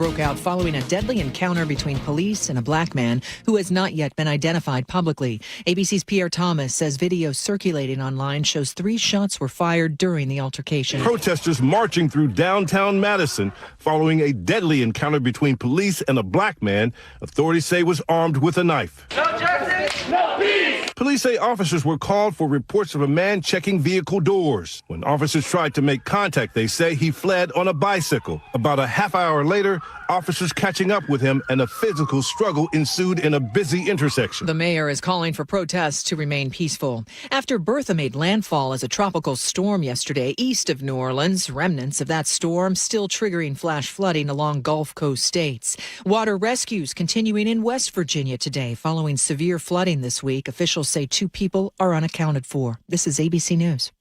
Broke out following a deadly encounter between police and a black man who has not yet been identified publicly. ABC's Pierre Thomas says video circulating online shows 3 shots were fired during the altercation. Protesters marching through downtown Madison following a deadly encounter between police and a black man authorities say was armed with a knife. No justice, no peace. Police say officers were called for reports of a man checking vehicle doors. When officers tried to make contact, they say he fled on a bicycle. About a half hour later, officers catching up with him and a physical struggle ensued in a busy intersection. The mayor is calling for protests to remain peaceful. After Bertha made landfall as a tropical storm yesterday east of New Orleans, remnants of that storm still triggering flash flooding along Gulf Coast states. Water rescues continuing in West Virginia today following severe flooding this week. Officials say 2 people are unaccounted for. This is ABC News.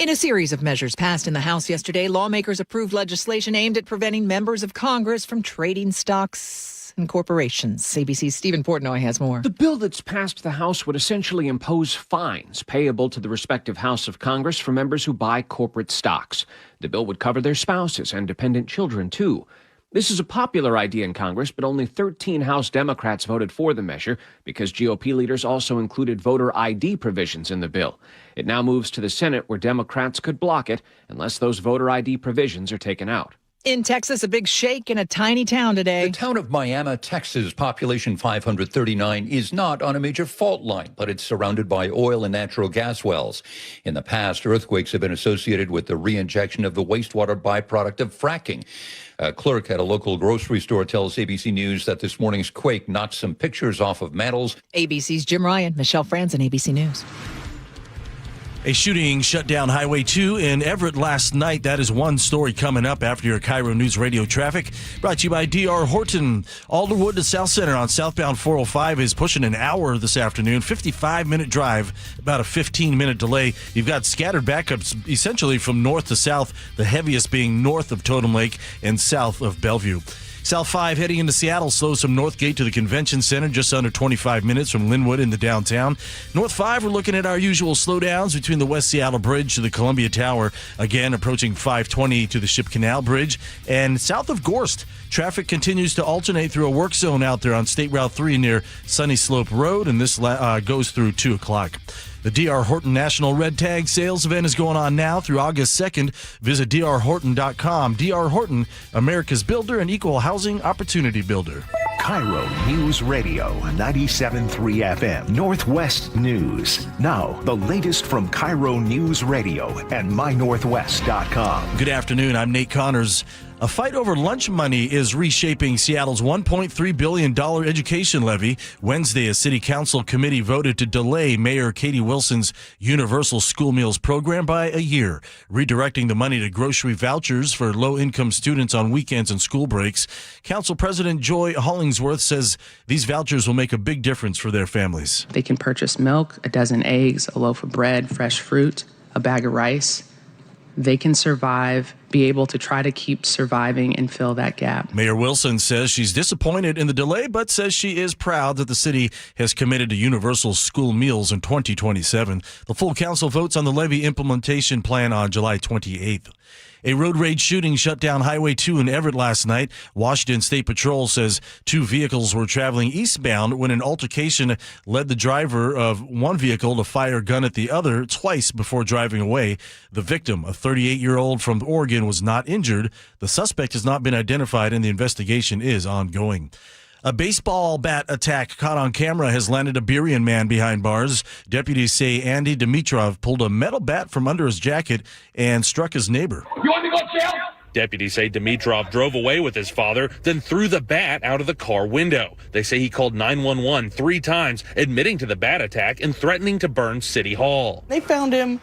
In a series of measures passed in the House yesterday, lawmakers approved legislation aimed at preventing members of Congress from trading stocks and corporations. ABC's Stephen Portnoy has more. The bill that's passed the House would essentially impose fines payable to the respective House of Congress for members who buy corporate stocks. The bill would cover their spouses and dependent children, too. This is a popular idea in Congress, but only 13 House Democrats voted for the measure because GOP leaders also included voter ID provisions in the bill. It now moves to the Senate, where Democrats could block it unless those voter ID provisions are taken out. In Texas, a big shake in a tiny town today. The town of Miami, Texas, population 539, is not on a major fault line, but it's surrounded by oil and natural gas wells. In the past, earthquakes have been associated with the reinjection of the wastewater byproduct of fracking. A clerk at a local grocery store tells ABC News that this morning's quake knocked some pictures off of mantles. ABC's Jim Ryan, Michelle Franzen, ABC News. A shooting shut down Highway 2 in Everett last night. That is one story coming up after your KIRO News Radio traffic. Brought to you by D.R. Horton. Alderwood to South Center on southbound 405 is pushing an hour this afternoon. 55-minute drive, about a 15-minute delay. You've got scattered backups essentially from north to south, the heaviest being north of Totem Lake and south of Bellevue. South 5 heading into Seattle slows from Northgate to the Convention Center, just under 25 minutes from Linwood into downtown. North 5, we're looking at our usual slowdowns between the West Seattle Bridge to the Columbia Tower, again approaching 520 to the Ship Canal Bridge. And south of Gorst, traffic continues to alternate through a work zone out there on State Route 3 near Sunny Slope Road, and this goes through 2 o'clock. The D.R. Horton National Red Tag Sales Event is going on now through August 2nd. Visit drhorton.com. D.R. Horton, America's builder and equal housing opportunity builder. KIRO News Radio 97.3 FM, Northwest News. Now, the latest from KIRO News Radio and mynorthwest.com. Good afternoon. I'm Nate Connors. A fight over lunch money is reshaping Seattle's $1.3 billion education levy. Wednesday, a city council committee voted to delay Mayor Katie Wilson's universal school meals program by a year, redirecting the money to grocery vouchers for low-income students on weekends and school breaks. Council President Joy Hollingsworth says these vouchers will make a big difference for their families. They can purchase milk, a dozen eggs, a loaf of bread, fresh fruit, a bag of rice. They can survive, be able to try to keep surviving and fill that gap. Mayor Wilson says she's disappointed in the delay, but says she is proud that the city has committed to universal school meals in 2027. The full council votes on the levy implementation plan on July 28th. A road rage shooting shut down Highway 2 in Everett last night. Washington State Patrol says 2 vehicles were traveling eastbound when an altercation led the driver of one vehicle to fire a gun at the other twice before driving away. The victim, a 38-year-old from Oregon, was not injured. The suspect has not been identified, and the investigation is ongoing. A baseball bat attack caught on camera has landed a Burien man behind bars. Deputies say Andy Dimitrov pulled a metal bat from under his jacket and struck his neighbor. You want me to go jail? Deputies say Dimitrov drove away with his father, then threw the bat out of the car window. They say he called 911 3 times, admitting to the bat attack and threatening to burn City Hall. They found him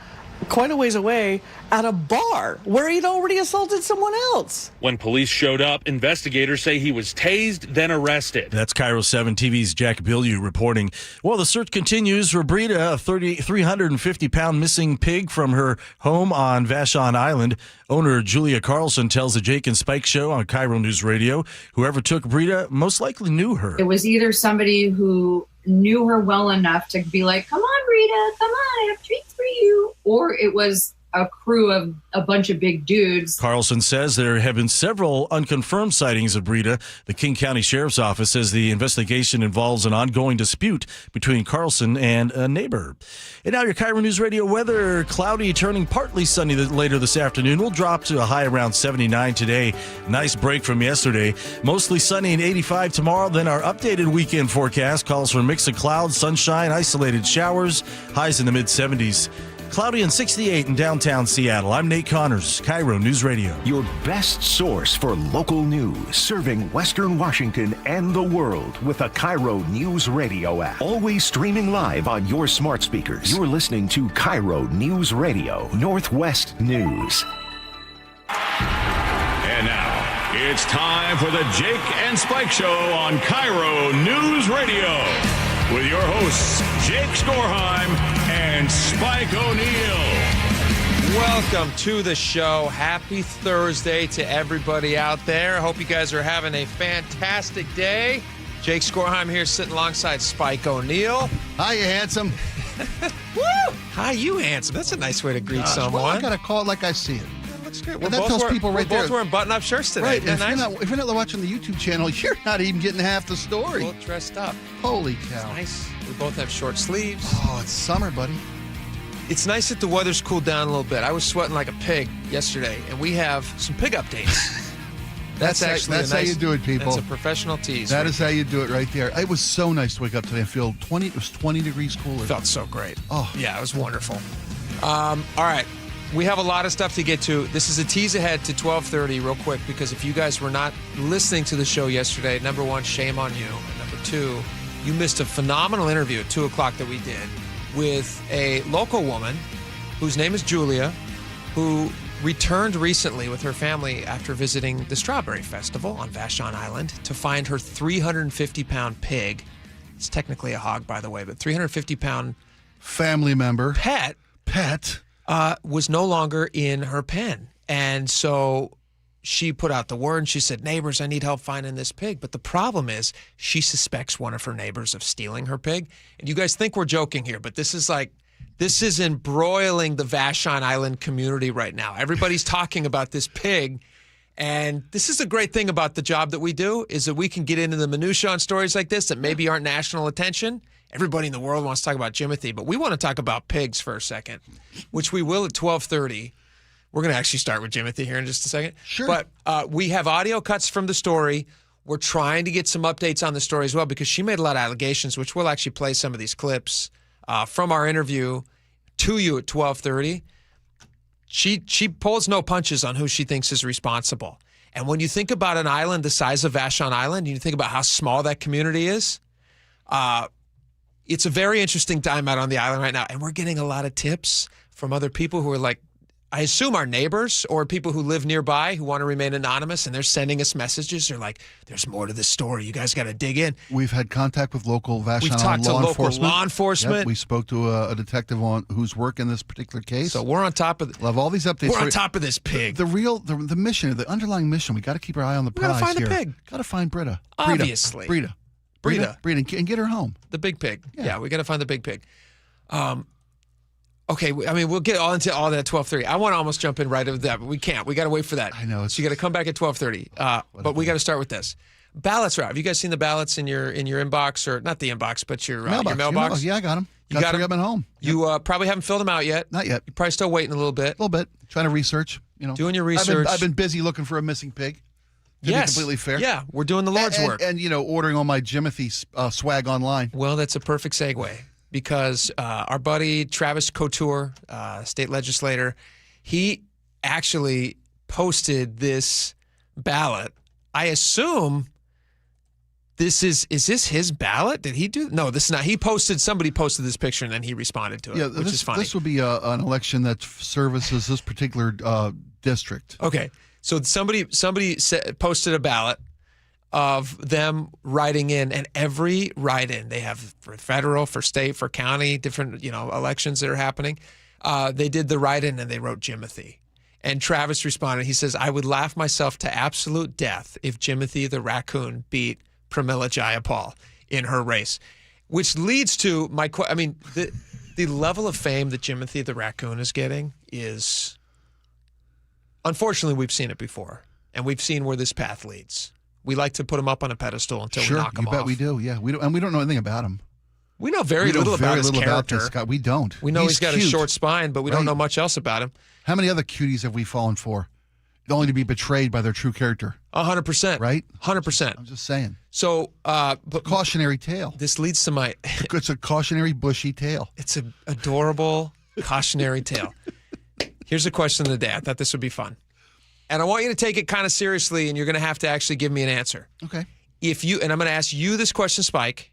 quite a ways away at a bar where he'd already assaulted someone else. When police showed up, investigators say he was tased, then arrested. That's KIRO 7 TV's Jack Bilyeu reporting. Well, the search continues for Brita, a 350-pound missing pig from her home on Vashon Island. Owner Julia Carlson tells the Jake and Spike show on KIRO News Radio, whoever took Brita most likely knew her. It was either somebody who knew her well enough to be like, come on, Brita, come on, I have treats for you. Or it was a crew of a bunch of big dudes. Carlson says there have been several unconfirmed sightings of Brita. The King County Sheriff's Office says the investigation involves an ongoing dispute between Carlson and a neighbor. And now your KIRO News Radio weather. Cloudy turning partly sunny later this afternoon. We'll drop to a high around 79 today. Nice break from yesterday. Mostly sunny and 85 tomorrow. Then our updated weekend forecast calls for a mix of clouds, sunshine, isolated showers, highs in the mid-70s. Cloudy and 68 in downtown Seattle. I'm Nate Connors, KIRO News Radio. Your best source for local news, serving Western Washington and the world with the KIRO News Radio app. Always streaming live on your smart speakers. You're listening to KIRO News Radio, Northwest News. And now, it's time for the Jake and Spike Show on KIRO News Radio. With your hosts, Jake Skorheim and Spike O'Neill. Welcome to the show. Happy Thursday to everybody out there. I hope you guys are having a fantastic day. Jake Skorheim here sitting alongside Spike O'Neill. Hi, you handsome. Woo! Hi, you handsome. That's a nice way to greet someone. Well, I got to call it like I see it. Looks good. We're both wearing button-up shirts today. Right. Isn't that nice? If you're not watching the YouTube channel, you're not even getting half the story. Both dressed up. Holy cow. It's nice. We both have short sleeves. Oh, it's summer, buddy. It's nice that the weather's cooled down a little bit. I was sweating like a pig yesterday, and we have some pig updates. That's how you do it, people. That's a professional tease. That is how you do it right there. It was so nice to wake up today. I feel it was 20 degrees cooler. Felt so great. Oh. Yeah, it was wonderful. All right. We have a lot of stuff to get to. This is a tease ahead to 12:30 real quick, because if you guys were not listening to the show yesterday, number one, shame on you. And number two, you missed a phenomenal interview at 2 o'clock that we did with a local woman whose name is Julia, who returned recently with her family after visiting the Strawberry Festival on Vashon Island to find her 350-pound pig. It's technically a hog, by the way, but 350-pound family member. Pet. Was no longer in her pen. And so she put out the word and she said, neighbors, I need help finding this pig. But the problem is she suspects one of her neighbors of stealing her pig. And you guys think we're joking here, but this is embroiling the Vashon Island community right now. Everybody's talking about this pig. And this is a great thing about the job that we do, is that we can get into the minutiae on stories like this that maybe aren't national attention. Everybody in the world wants to talk about Jimothy, but we want to talk about pigs for a second, which we will at 12:30. We're going to actually start with Jimothy here in just a second. Sure. But we have audio cuts from the story. We're trying to get some updates on the story as well, because she made a lot of allegations, which we'll actually play some of these clips from our interview to you at 12:30. She pulls no punches on who she thinks is responsible. And when you think about an island the size of Vashon Island, and you think about how small that community is, it's a very interesting time out on the island right now. And we're getting a lot of tips from other people who are like, I assume our neighbors or people who live nearby who want to remain anonymous, and they're sending us messages. They're like, there's more to this story. You guys got to dig in. We've had contact with local Vashon We've talked to law local enforcement. law enforcement. Yep, we spoke to a detective who's working this particular case. So we're on top of Love all these updates. We're on top of this pig. The mission, the underlying mission, we got to keep our eye on the prize here. We got to find the pig. Got to find Brita. Obviously. Brita, and get her home. The big pig. Yeah, we got to find the big pig. Okay, we'll get all into all that at 12:30. I want to almost jump in right into that, but we can't. We got to wait for that. I know. So you got to come back at 12:30. But we got to start with this. Ballots are out. Have you guys seen the ballots in your inbox, or not the inbox, but your mailbox? Yeah, I got them. You got them at home. You probably haven't filled them out yet. Not yet. You're probably still waiting a little bit. A little bit. Trying to research. Doing your research. I've been busy looking for a missing pig. To be completely fair. Yeah, we're doing the Lord's work. And ordering all my Jimothy swag online. Well, that's a perfect segue, because our buddy Travis Couture, state legislator, he actually posted this ballot. I assume is this his ballot? Did he do? No, this is not. Somebody posted this picture and then he responded to it, which is funny. This will be an election that services this particular district. Okay. So somebody posted a ballot of them writing in, and every write-in they have for federal, for state, for county, different elections that are happening. They did the write-in and they wrote Jimothy. And Travis responded. He says, "I would laugh myself to absolute death if Jimothy the raccoon beat Pramila Jayapal in her race," which leads to the level of fame that Jimothy the raccoon is getting is, unfortunately, we've seen it before, and we've seen where this path leads. We like to put them up on a pedestal until we knock them off. Sure, you bet we do. Yeah, we don't know anything about him. We know very little about his character. This guy. We don't. We know he's got cute. a short spine, but we don't know much else about him. How many other cuties have we fallen for? Only to be betrayed by their true character. 100%. Right? 100%. I'm just saying. So, but cautionary tale. This leads to my. It's a cautionary bushy tale. It's an adorable cautionary tale. Here's a question of the day. I thought this would be fun, and I want you to take it kind of seriously, and you're going to have to actually give me an answer. Okay. And I'm going to ask you this question, Spike,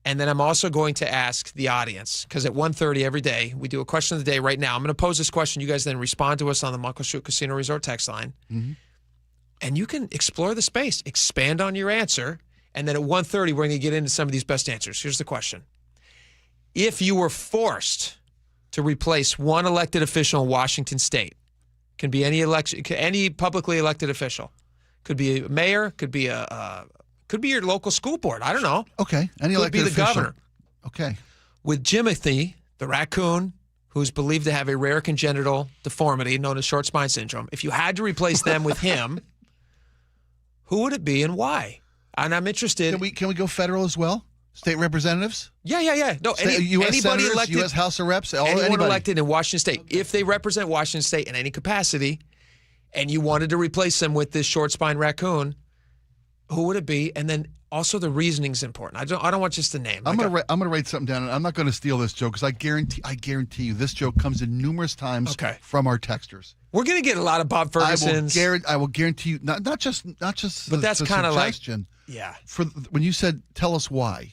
and then I'm also going to ask the audience, because at 1:30 every day we do a question of the day. Right now, I'm going to pose this question. You guys then respond to us on the Muckleshoot Casino Resort text line. Mm-hmm. And you can explore the space, expand on your answer, and then at 1:30, we're going to get into some of these best answers. Here's the question. If you were forced to replace one elected official in Washington State, can be any publicly elected official, could be a mayor, could be your local school board, I don't know. Okay, any could elected be the official. governor. Okay. With Jimothy, the raccoon, who's believed to have a rare congenital deformity known as short spine syndrome, if you had to replace them with him, who would it be and why? And I'm interested. Can we go federal as well? State representatives? Yeah. No, U.S. anybody senators, elected, U.S. House of Reps, anyone anybody. elected in Washington State, if they represent Washington State in any capacity, and you wanted to replace them with this short spine raccoon, who would it be? And then also the reasoning's important. I don't want just the name. I'm gonna write something down, and I'm not gonna steal this joke because I guarantee you this joke comes in numerous times from our texters. We're gonna get a lot of Bob Ferguson's. I will guarantee you not just. But that's kind of like yeah. For when you said, tell us why.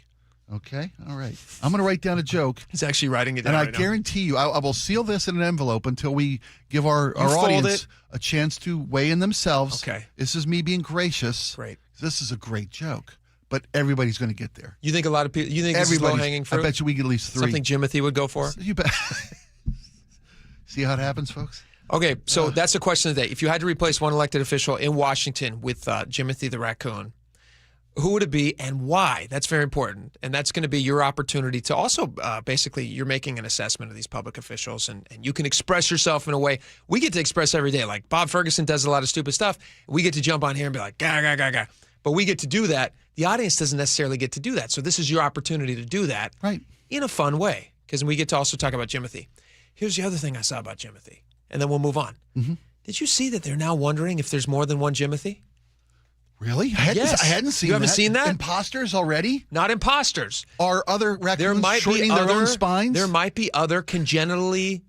Okay, all right. I'm going to write down a joke. He's actually writing it down. And I guarantee you, I will seal this in an envelope until we give our audience a chance to weigh in themselves. Okay. This is me being gracious. Great. This is a great joke, but everybody's going to get there. You think a lot of people? You think this is low-hanging fruit? I bet you we get at least 3. Something Jimothy would go for. You bet. See how it happens, folks. Okay, so that's the question of the day. If you had to replace one elected official in Washington with Jimothy the raccoon, who would it be and why? That's very important. And that's going to be your opportunity to also basically you're making an assessment of these public officials and you can express yourself in a way we get to express every day. Like Bob Ferguson does a lot of stupid stuff. We get to jump on here and be like, gah. But we get to do that. The audience doesn't necessarily get to do that. So this is your opportunity to do that in a fun way because we get to also talk about Jimothy. Here's the other thing I saw about Jimothy, and then we'll move on. Mm-hmm. Did you see that they're now wondering if there's more than one Jimothy? Really? I hadn't seen that. You haven't seen that? Imposters already? Not imposters. Are other raccoons shortening their own spines? There might be other congenital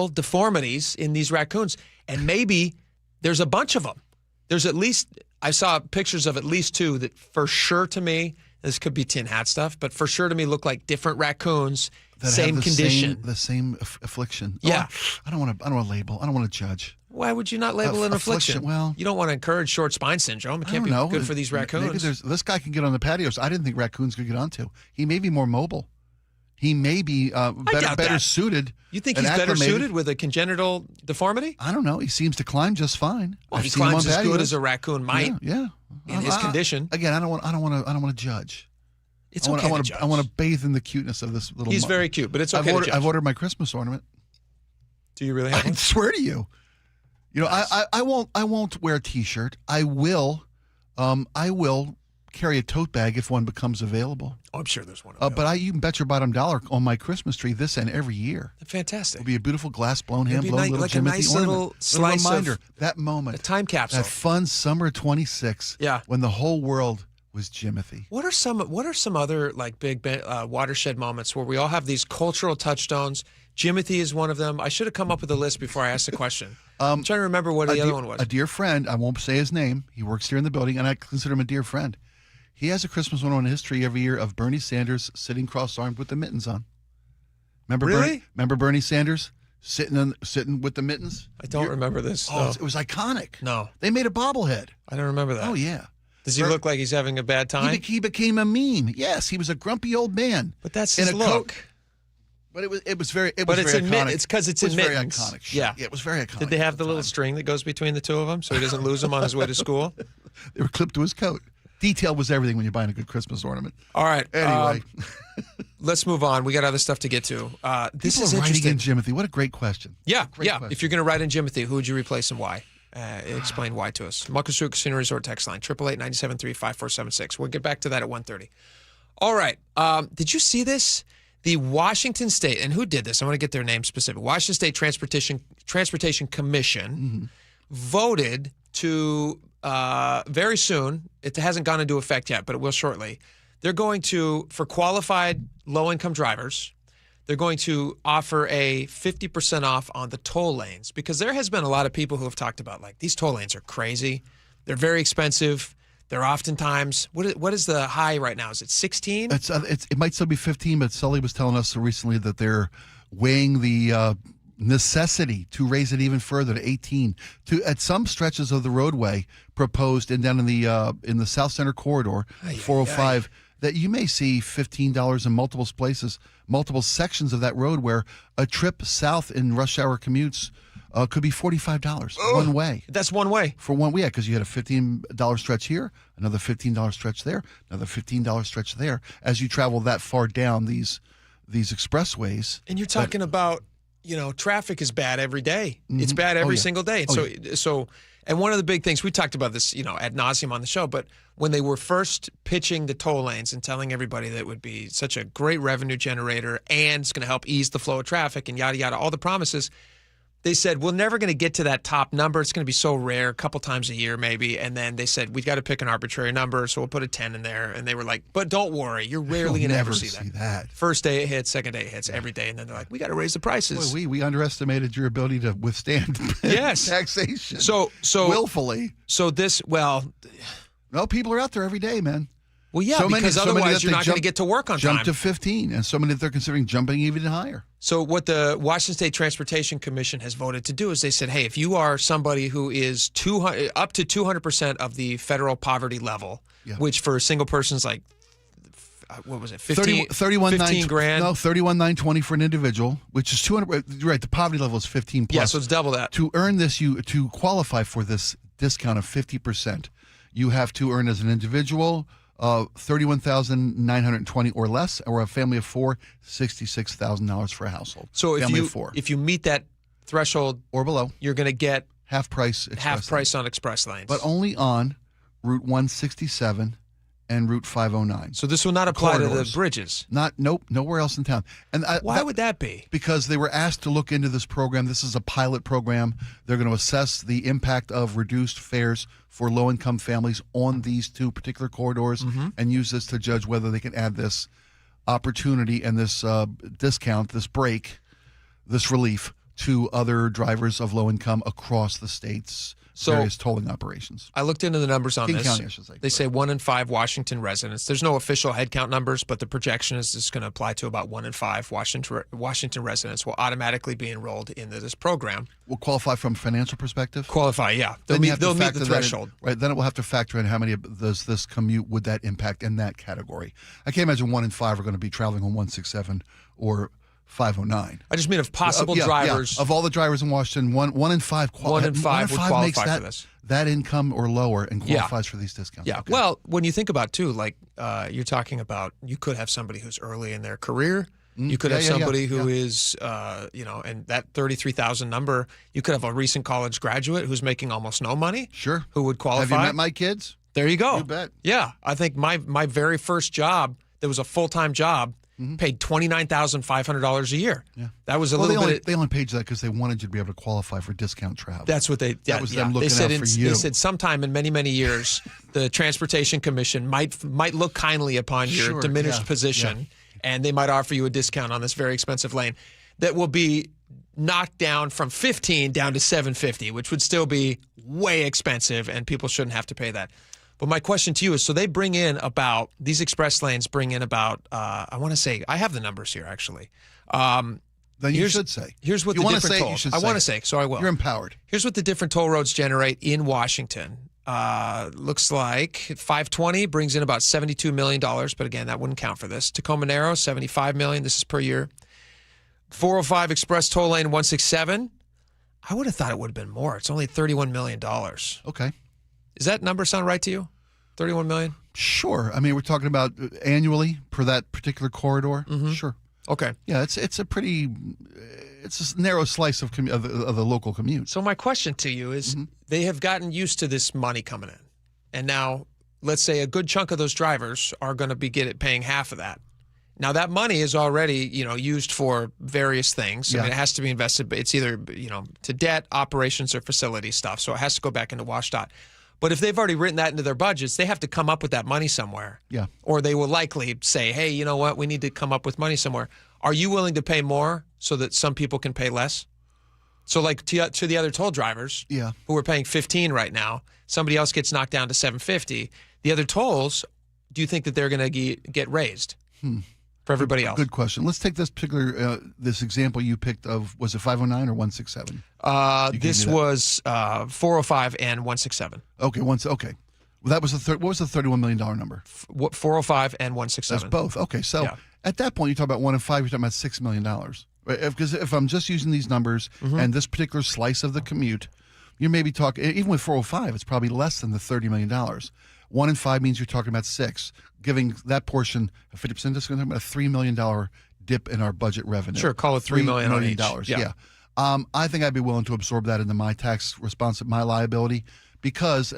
deformities in these raccoons. And maybe there's a bunch of them. There's at least, I saw pictures of at least 2 that for sure to me, this could be tin hat stuff, but for sure to me look like different raccoons, that same have the condition. The same affliction. Yeah. Oh, I don't want to label. I don't want to judge. Why would you not label an affliction? Well, you don't want to encourage short spine syndrome. It can't be good for these raccoons. Maybe this guy can get on the patios. I didn't think raccoons could get onto. He may be more mobile. He may be better suited. You think he's better suited with a congenital deformity? I don't know. He seems to climb just fine. Well, he climbs as good as a raccoon might. Yeah. In his condition. Again, I don't want to judge. It's okay to judge. I want to bathe in the cuteness of this little. He's very cute, but it's okay to judge. I've ordered my Christmas ornament. Do you really have one? I swear to you. You know, I won't wear a T-shirt. I will carry a tote bag if one becomes available. Oh, I'm sure there's one available. But you can bet your bottom dollar on my Christmas tree this and every year. Fantastic. It'll be a beautiful glass blown, hand blown little like Jimothy a nice ornament. little slice reminder, of that moment, a time capsule, that fun summer '26. Yeah. When the whole world was Jimothy. What are some other like big watershed moments where we all have these cultural touchstones? Jimothy is one of them. I should have come up with a list before I asked the question. I'm trying to remember what the other one was. A dear friend, I won't say his name. He works here in the building, and I consider him a dear friend. He has a Christmas one in history every year of Bernie Sanders sitting cross-armed with the mittens on. Remember really? Remember Bernie Sanders sitting with the mittens? I don't remember this. Oh, it was iconic. No. They made a bobblehead. I don't remember that. Oh, yeah. Does he look like he's having a bad time? He became a meme. Yes, he was a grumpy old man. But that's his look. Coat. But it was very iconic. It's because it's in mittens. Very iconic. Yeah. It was very iconic. Did they have the little string that goes between the two of them so he doesn't lose them on his way to school? They were clipped to his coat. Detail was everything when you're buying a good Christmas ornament. All right. Anyway. Let's move on. We got other stuff to get to. This People is are writing interesting. in Jimothy. What a great question. Yeah, Great yeah. question. If you're going to write in Jimothy, who would you replace and why? Explain why to us. Muckleshoot Casino Resort text line, 888-973-5476. We'll get back to that at 1:30. All right. Did you see this? The Washington State, and who did this? I want to get their name specific. Washington State Transportation Commission voted to, very soon, it hasn't gone into effect yet, but it will shortly. They're going to, for qualified low-income drivers, they're going to offer a 50% off on the toll lanes, because there has been a lot of people who have talked about, like, these toll lanes are crazy. They're very expensive. They're oftentimes, what is the high right now? Is it 16? It might still be 15, but Sully was telling us recently that they're weighing the necessity to raise it even further to 18. At some stretches of the roadway proposed and down in the South Center corridor, 405, that you may see $15 in multiple places, multiple sections of that road where a trip south in rush hour commutes could be $45 one way. That's one way. For one way, because you had a $15 stretch here, another $15 stretch there, another $15 stretch there, as you travel that far down these expressways. And you're talking about, traffic is bad every day. It's bad every single day. And and one of the big things, we talked about this, ad nauseum on the show, but when they were first pitching the toll lanes and telling everybody that it would be such a great revenue generator and it's going to help ease the flow of traffic and yada, yada, all the promises, they said, we're never going to get to that top number. It's going to be so rare, a couple times a year maybe. And then they said, we've got to pick an arbitrary number, so we'll put a 10 in there. And they were like, but don't worry, you're rarely going to ever see that. First day it hits, second day it hits, every day. And then they're like, we got to raise the prices. Boy, we underestimated your ability to withstand taxation. So willfully. So this, no, people are out there every day, man. Well, yeah, because otherwise you're not going to get to work on time. Jump to 15, and so many that they're considering jumping even higher. So what the Washington State Transportation Commission has voted to do is they said, hey, if you are somebody who is up to 200% of the federal poverty level, which for a single person is like, what was it, 15 grand? No, 31,920 for an individual, which is 200. Right, the poverty level is 15 plus. Yeah, so it's double that. To earn this, to qualify for this discount of 50%, you have to earn as an individual $31,920 or less, or a family of four, $66,000 for a household. So if you meet that threshold or below, you're going to get half price on express lanes, but only on Route 167 and Route 509. So this will not apply to the bridges. Nowhere else in town. And why would that be? Because they were asked to look into this program. This is a pilot program. They're going to assess the impact of reduced fares for low-income families on these two particular corridors and use this to judge whether they can add this opportunity and this discount, this break, this relief to other drivers of low income across the state's various tolling operations. I looked into the numbers on King this. County, I should say. They say 1 in 5 Washington residents. There's no official headcount numbers, but the projection is it's going to apply to about 1 in 5 Washington residents will automatically be enrolled into this program. Will qualify from a financial perspective? Qualify, yeah. They'll meet the threshold. Right. Then it will have to factor in how many of this commute would that impact in that category. I can't imagine 1 in 5 are going to be traveling on 167 or 509. I just mean of possible drivers. Yeah. Of all the drivers in Washington, one in five would qualify for this. That income or lower and qualifies for these discounts. Yeah. Okay. Well, when you think about too, like you're talking about, you could have somebody who's early in their career. You could have somebody who is, and that 33,000 number. You could have a recent college graduate who's making almost no money. Sure. Who would qualify? Have you met my kids? There you go. You bet. Yeah, I think my very first job, that was a full-time job. Paid $29,500 a year. Yeah, that was a little bit. They only paid that because they wanted you to be able to qualify for discount travel. That's what they. That was them looking out for you. They said sometime in many years, the Transportation Commission might look kindly upon your diminished position, and they might offer you a discount on this very expensive lane that will be knocked down from $15 down to $750, which would still be way expensive, and people shouldn't have to pay that. But my question to you is, so they bring in about, these express lanes bring in about, I want to say, I have the numbers here actually. Then you should say. Here's what you the different tolls. I want to say, so I will. You're empowered. Here's what the different toll roads generate in Washington. Looks like 520 brings in about $72 million, but again, that wouldn't count for this. Tacoma Narrow, $75 million. This is per year. 405 Express Toll Lane 167. I would have thought it would have been more. It's only $31 million. Okay. Does that number sound right to you? 31 million? Sure. I mean, we're talking about annually per that particular corridor. Mm-hmm. Sure. Okay. Yeah, it's a narrow slice of the local commute. So my question to you is, they have gotten used to this money coming in, and now let's say a good chunk of those drivers are going to be paying half of that. Now that money is already, used for various things. I mean, it has to be invested, but it's either, to debt, operations, or facility stuff. So it has to go back into WashDOT. But if they've already written that into their budgets, they have to come up with that money somewhere. Yeah. Or they will likely say, hey, you know what? We need to come up with money somewhere. Are you willing to pay more so that some people can pay less? So like to the other toll drivers who are paying $15 right now, somebody else gets knocked down to $7.50. The other tolls, do you think that they're going to get raised for everybody else? Good question. Let's take this particular this example you picked of, was it 509 or 167? This was 405 and 167. Okay, okay. Well, that was what was the $31 million number? 405 and 167. That's both. Okay, so at that point, you talk about 1 and 5, you're talking about $6 million. Right? Because if I'm just using these numbers and this particular slice of the commute, you maybe talk, even with 405, it's probably less than the $30 million. 1 and 5 means you're talking about 6. Giving that portion a 50% discount, about a $3 million dip in our budget revenue. Sure, call it $3 million on each. Yeah. I think I'd be willing to absorb that into my tax my liability because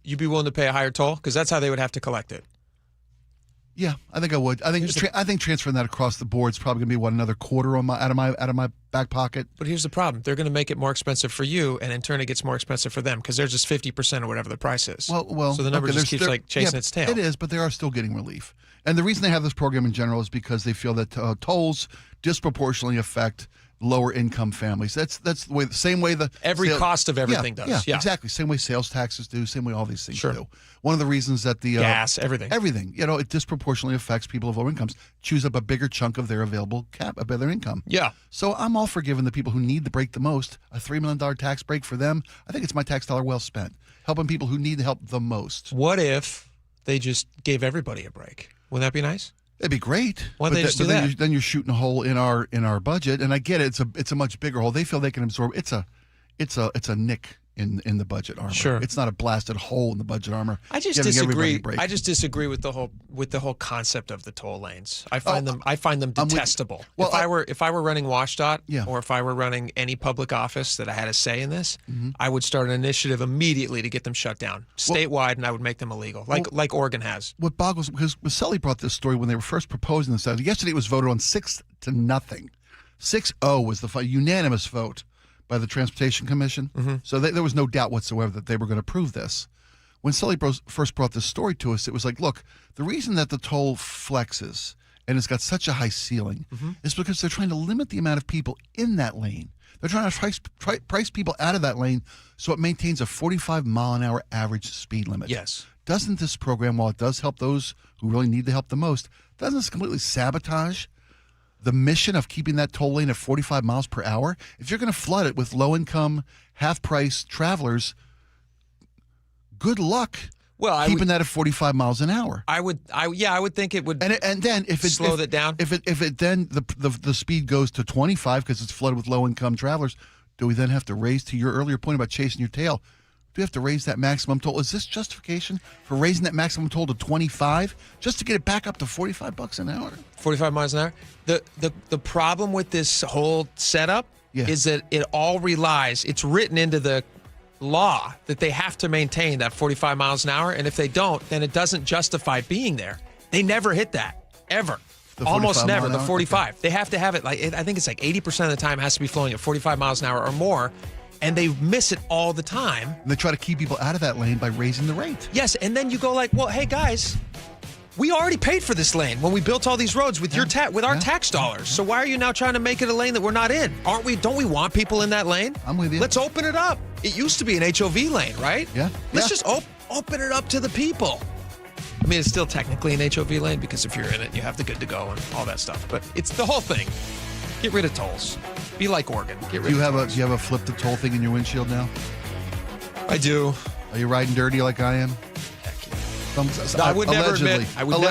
you'd be willing to pay a higher toll because that's how they would have to collect it. Yeah, I think I would. I think transferring that across the board is probably going to be another quarter out of my back pocket. But here's the problem: they're going to make it more expensive for you, and in turn, it gets more expensive for them because they're just 50% or whatever the price is. Well, so the number just keeps chasing its tail. It is, but they are still getting relief. And the reason they have this program in general is because they feel that tolls disproportionately affect lower income families. That's the same way every cost of everything does. Yeah, exactly. Same way sales taxes do. Same way all these things do. One of the reasons that the gas, everything, it disproportionately affects people of lower incomes. Chews up a bigger chunk of their available of their income. Yeah. So I'm all for giving the people who need the break the most a $3 million tax break for them. I think it's my tax dollar well spent, helping people who need the help the most. What if they just gave everybody a break? Wouldn't that be nice? It'd be great. Why don't they just do that? Then you're shooting a hole in our budget, and I get it. It's a much bigger hole. They feel they can absorb. It's a nick in the budget armor. Sure. It's not a blasted hole in the budget armor. I just disagree. I just disagree with the whole concept of the toll lanes. I find them detestable. Well, if I were running WashDOT or if I were running any public office that I had a say in this, I would start an initiative immediately to get them shut down statewide, and I would make them illegal, like Oregon has. What boggles, because Sully brought this story when they were first proposing this. Yesterday it was voted on 6-0. 6-0 was the unanimous vote by the Transportation Commission. So there was no doubt whatsoever that they were going to approve this. When Sully first brought this story to us, it was like, look, the reason that the toll flexes and it's got such a high ceiling is because they're trying to limit the amount of people in that lane. They're trying to price people out of that lane so it maintains a 45-mile-an-hour average speed limit. Yes. Doesn't this program, while it does help those who really need the help the most, doesn't this completely sabotage the mission of keeping that toll lane at 45 miles per hour? If you're going to flood it with low-income, half-price travelers, good luck keeping that at 45 miles an hour. I would think it would. And then if it slow that down, if it then the speed goes to 25 because it's flooded with low-income travelers, do we then have to raise, to your earlier point about chasing your tail? Do we have to raise that maximum toll? Is this justification for raising that maximum toll to 25 just to get it back up to $45 an hour? 45 miles an hour. The problem with this whole setup is that it all relies. It's written into the law that they have to maintain that 45 miles an hour, and if they don't, then it doesn't justify being there. They never hit that ever. Almost never. The 45. Okay. They have to have it. I think it's like 80% of the time it has to be flowing at 45 miles an hour or more. And they miss it all the time. And they try to keep people out of that lane by raising the rate. Yes, and then you go like, well, hey guys, we already paid for this lane when we built all these roads with our tax dollars. So why are you now trying to make it a lane that we're not in? Aren't we? Don't we want people in that lane? I'm with you. Let's open it up. It used to be an HOV lane, right? Yeah. Let's just open it up to the people. I mean, it's still technically an HOV lane because if you're in it, you have the good to go and all that stuff. But it's the whole thing. Get rid of tolls. Be like Oregon. Get rid of tolls. Do you have a flip the toll thing in your windshield now? I do. Are you riding dirty like I am? I would never admit it. I would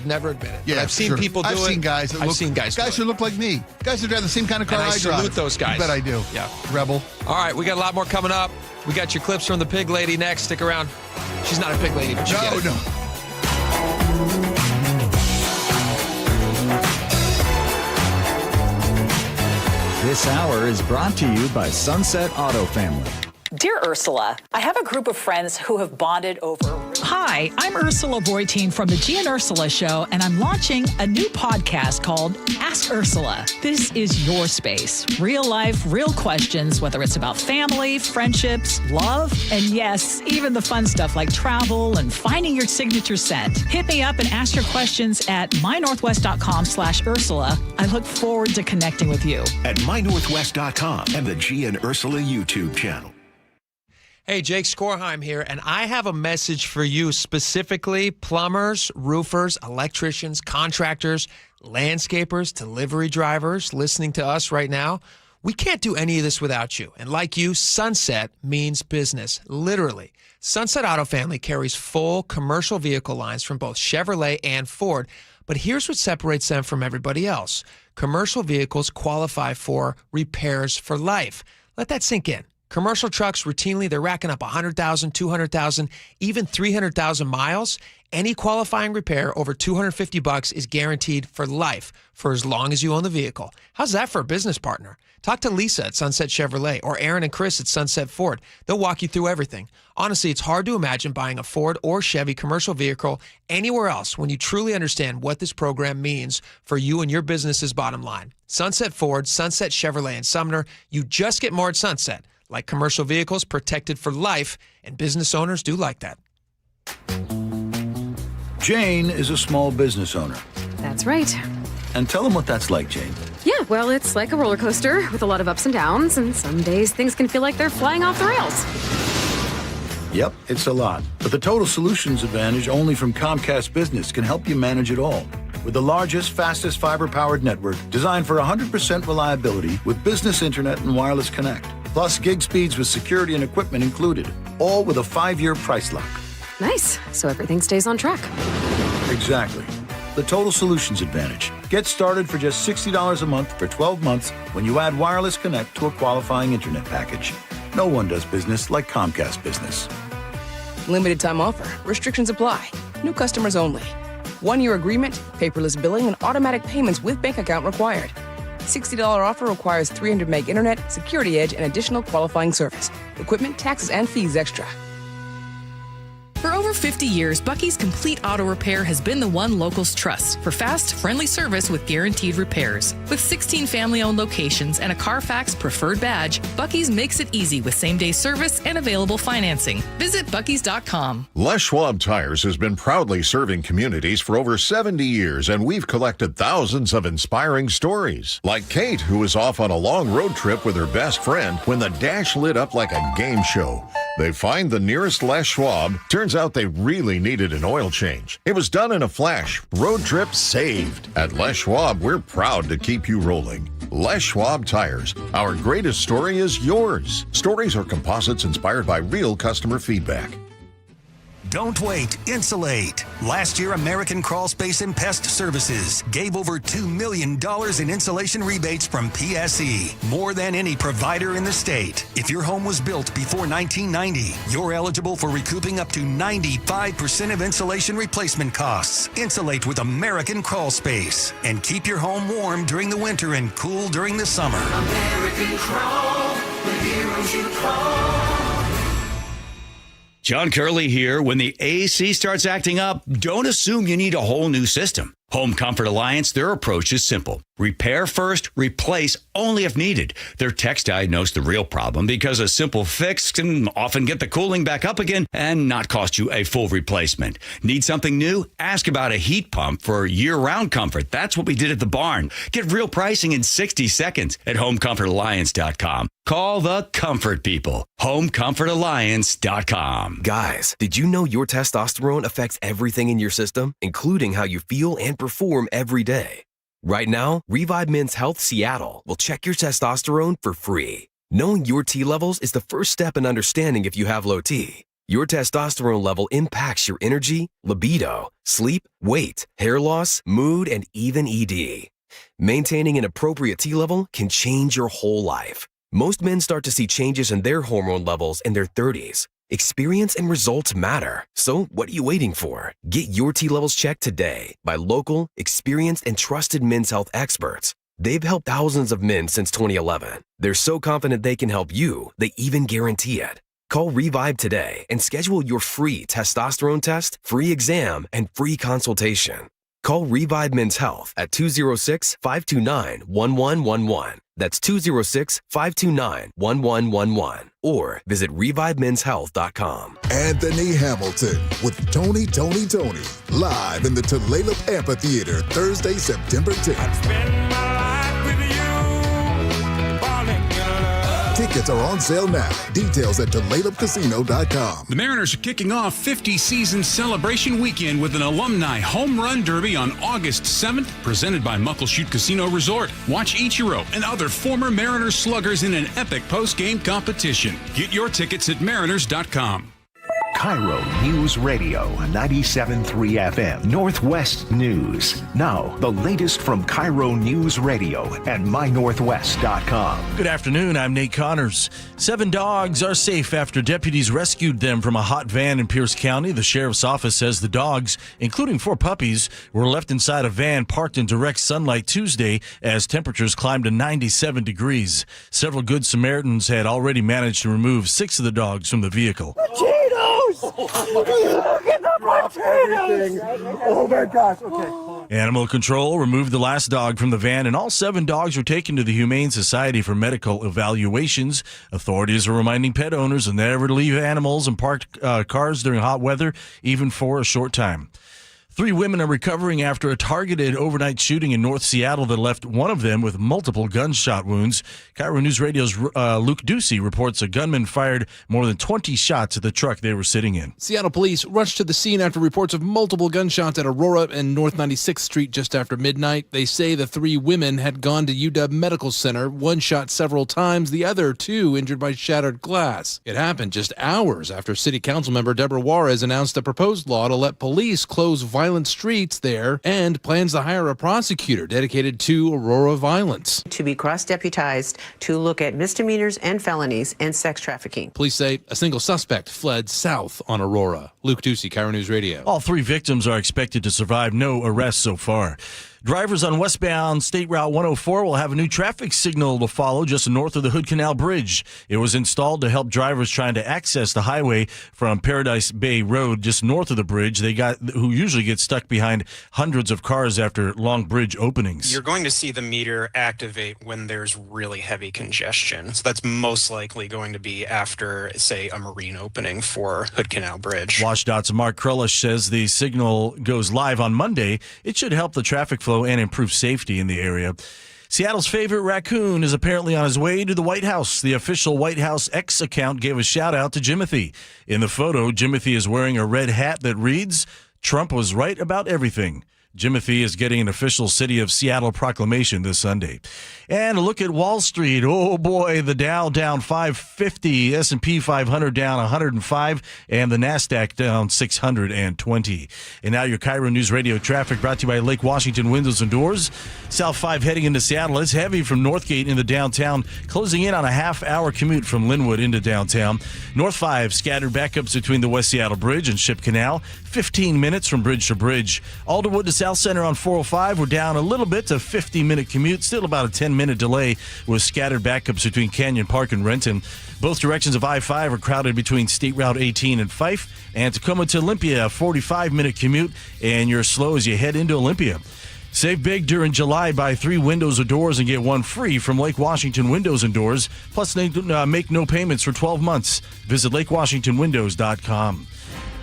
never admit it. Yeah, but I've seen people do it. I've seen guys who look like me. Guys who drive the same kind of car I drive. I salute those guys. You bet I do. Yeah. Rebel. All right, we got a lot more coming up. We got your clips from the pig lady next. Stick around. She's not a pig lady, but you get it. No. This hour is brought to you by Sunset Auto Family. Dear Ursula, I have a group of friends who have bonded over... Hi, I'm Ursula Voitin from the G and Ursula Show, and I'm launching a new podcast called Ask Ursula. This is your space. Real life, real questions, whether it's about family, friendships, love, and yes, even the fun stuff like travel and finding your signature scent. Hit me up and ask your questions at mynorthwest.com/Ursula. I look forward to connecting with you. At mynorthwest.com and the G and Ursula YouTube channel. Hey, Jake Skorheim here, and I have a message for you, specifically plumbers, roofers, electricians, contractors, landscapers, delivery drivers listening to us right now. We can't do any of this without you. And like you, Sunset means business, literally. Sunset Auto Family carries full commercial vehicle lines from both Chevrolet and Ford. But here's what separates them from everybody else. Commercial vehicles qualify for repairs for life. Let that sink in. Commercial trucks, routinely, they're racking up 100,000, 200,000, even 300,000 miles. Any qualifying repair over $250 is guaranteed for life, for as long as you own the vehicle. How's that for a business partner? Talk to Lisa at Sunset Chevrolet or Aaron and Chris at Sunset Ford. They'll walk you through everything. Honestly, it's hard to imagine buying a Ford or Chevy commercial vehicle anywhere else when you truly understand what this program means for you and your business's bottom line. Sunset Ford, Sunset Chevrolet, and Sumner, you just get more at Sunset. Like commercial vehicles, protected for life, and business owners do like that. Jane is a small business owner. That's right. And tell them what that's like, Jane. Yeah, well, it's like a roller coaster with a lot of ups and downs, and some days things can feel like they're flying off the rails. Yep, it's a lot. But the Total Solutions Advantage only from Comcast Business can help you manage it all. With the largest, fastest fiber-powered network designed for 100% reliability with business internet and wireless connect. Plus gig speeds with security and equipment included, all with a 5-year price lock. Nice. So everything stays on track. Exactly. The Total Solutions Advantage. Get started for just $60 a month for 12 months when you add wireless connect to a qualifying internet package. No one does business like Comcast Business. Limited time offer. Restrictions apply. New customers only. 1-year agreement, paperless billing, and automatic payments with bank account required. $60 offer requires 300 meg internet, security edge, and additional qualifying service. Equipment, taxes, and fees extra. For over 50 years, Bucky's Complete Auto Repair has been the one locals trust for fast, friendly service with guaranteed repairs. With 16 family-owned locations and a Carfax preferred badge, Bucky's makes it easy with same-day service and available financing. Visit buckys.com. Les Schwab Tires has been proudly serving communities for over 70 years, and we've collected thousands of inspiring stories. Like Kate, who was off on a long road trip with her best friend when the dash lit up like a game show. They find the nearest Les Schwab. Turns out they really needed an oil change. It was done in a flash. Road trip saved. At Les Schwab, we're proud to keep you rolling. Les Schwab Tires. Our greatest story is yours. Stories are composites inspired by real customer feedback. Don't wait, insulate. Last year, American Crawl Space and Pest Services gave over $2 million in insulation rebates from PSE, more than any provider in the state. If your home was built before 1990, you're eligible for recouping up to 95% of insulation replacement costs. Insulate with American Crawl Space and keep your home warm during the winter and cool during the summer. American Crawl, the heroes you call. John Curley here. When the AC starts acting up, don't assume you need a whole new system. Home Comfort Alliance, their approach is simple. Repair first, replace only if needed. Their techs diagnose the real problem because a simple fix can often get the cooling back up again and not cost you a full replacement. Need something new? Ask about a heat pump for year-round comfort. That's what we did at the barn. Get real pricing in 60 seconds at homecomfortalliance.com. Call the comfort people. homecomfortalliance.com. Guys, did you know your testosterone affects everything in your system, including how you feel and perform every day? Right now, Revive Men's Health Seattle will check your testosterone for free. Knowing your T levels is the first step in understanding if you have low T. Your testosterone level impacts your energy, libido, sleep, weight, hair loss, mood, and even ED. Maintaining an appropriate T level can change your whole life. Most men start to see changes in their hormone levels in their 30s. Experience and results matter. So what are you waiting for? Get your T levels checked today by local, experienced, and trusted men's health experts. They've helped thousands of men since 2011. They're so confident they can help you, they even guarantee it. Call Revive today and schedule your free testosterone test, free exam, and free consultation. Call Revive Men's Health at 206-529-1111. That's 206-529-1111. Or visit revivemenshealth.com. Anthony Hamilton with Tony, live in the Tulalip Amphitheater, Thursday, September 10th. Tickets are on sale now. Details at TulalipCasino.com. The Mariners are kicking off 50-season celebration weekend with an alumni home run derby on August 7th, presented by Muckleshoot Casino Resort. Watch Ichiro and other former Mariners sluggers in an epic post-game competition. Get your tickets at Mariners.com. KIRO News Radio 97.3 FM Northwest News. Now, the latest from KIRO News Radio and mynorthwest.com. Good afternoon. I'm Nate Connors. 7 dogs are safe after deputies rescued them from a hot van in Pierce County. The sheriff's office says the dogs, including 4 puppies, were left inside a van parked in direct sunlight Tuesday as temperatures climbed to 97 degrees. Several Good Samaritans had already managed to remove 6 of the dogs from the vehicle. Look at the potatoes! Oh my gosh, okay. Animal Control removed the last dog from the van, and all 7 dogs were taken to the Humane Society for medical evaluations. Authorities are reminding pet owners to never leave animals in parked cars during hot weather, even for a short time. 3 women are recovering after a targeted overnight shooting in North Seattle that left one of them with multiple gunshot wounds. KIRO News Radio's Luke Ducey reports a gunman fired more than 20 shots at the truck they were sitting in. Seattle police rushed to the scene after reports of multiple gunshots at Aurora and North 96th Street just after midnight. They say the 3 women had gone to UW Medical Center. One shot several times, the other 2 injured by shattered glass. It happened just hours after City Council member Deborah Juarez announced a proposed law to let police close violent streets there and plans to hire a prosecutor dedicated to Aurora violence. To be cross-deputized to look at misdemeanors and felonies and sex trafficking. Police say a single suspect fled south on Aurora. Luke Ducey, KIRO News Radio. All 3 victims are expected to survive. No arrests so far. Drivers on westbound State Route 104 will have a new traffic signal to follow just north of the Hood Canal Bridge. It was installed to help drivers trying to access the highway from Paradise Bay Road just north of the bridge. Who usually get stuck behind hundreds of cars after long bridge openings. You're going to see the meter activate when there's really heavy congestion. So that's most likely going to be after, say, a marine opening for Hood Canal Bridge. WashDOT's Mark Krullish says the signal goes live on Monday. It should help the traffic flow and improve safety in the area. Seattle's favorite raccoon is apparently on his way to the White House. The official White House X account gave a shout out to Jimothy. In the photo, Jimothy is wearing a red hat that reads, "Trump was right about everything." Jimothy is getting an official City of Seattle proclamation this Sunday. And a look at Wall Street. Oh, boy, the Dow down 550, S&P 500 down 105, and the NASDAQ down 620. And now your KIRO News Radio traffic brought to you by Lake Washington Windows and Doors. South 5 heading into Seattle. It's heavy from Northgate into downtown, closing in on a half-hour commute from Linwood into downtown. North 5, scattered backups between the West Seattle Bridge and Ship Canal, 15 minutes from bridge to bridge. Alderwood to South Center on 405, we're down a little bit to 50-minute commute, still about a 10-minute delay with scattered backups between Canyon Park and Renton. Both directions of I-5 are crowded between State Route 18 and Fife, and Tacoma to Olympia, a 45-minute commute, and you're slow as you head into Olympia. Save big during July. Buy 3 windows or doors and get 1 free from Lake Washington Windows and Doors. Plus, make no payments for 12 months. Visit lakewashingtonwindows.com.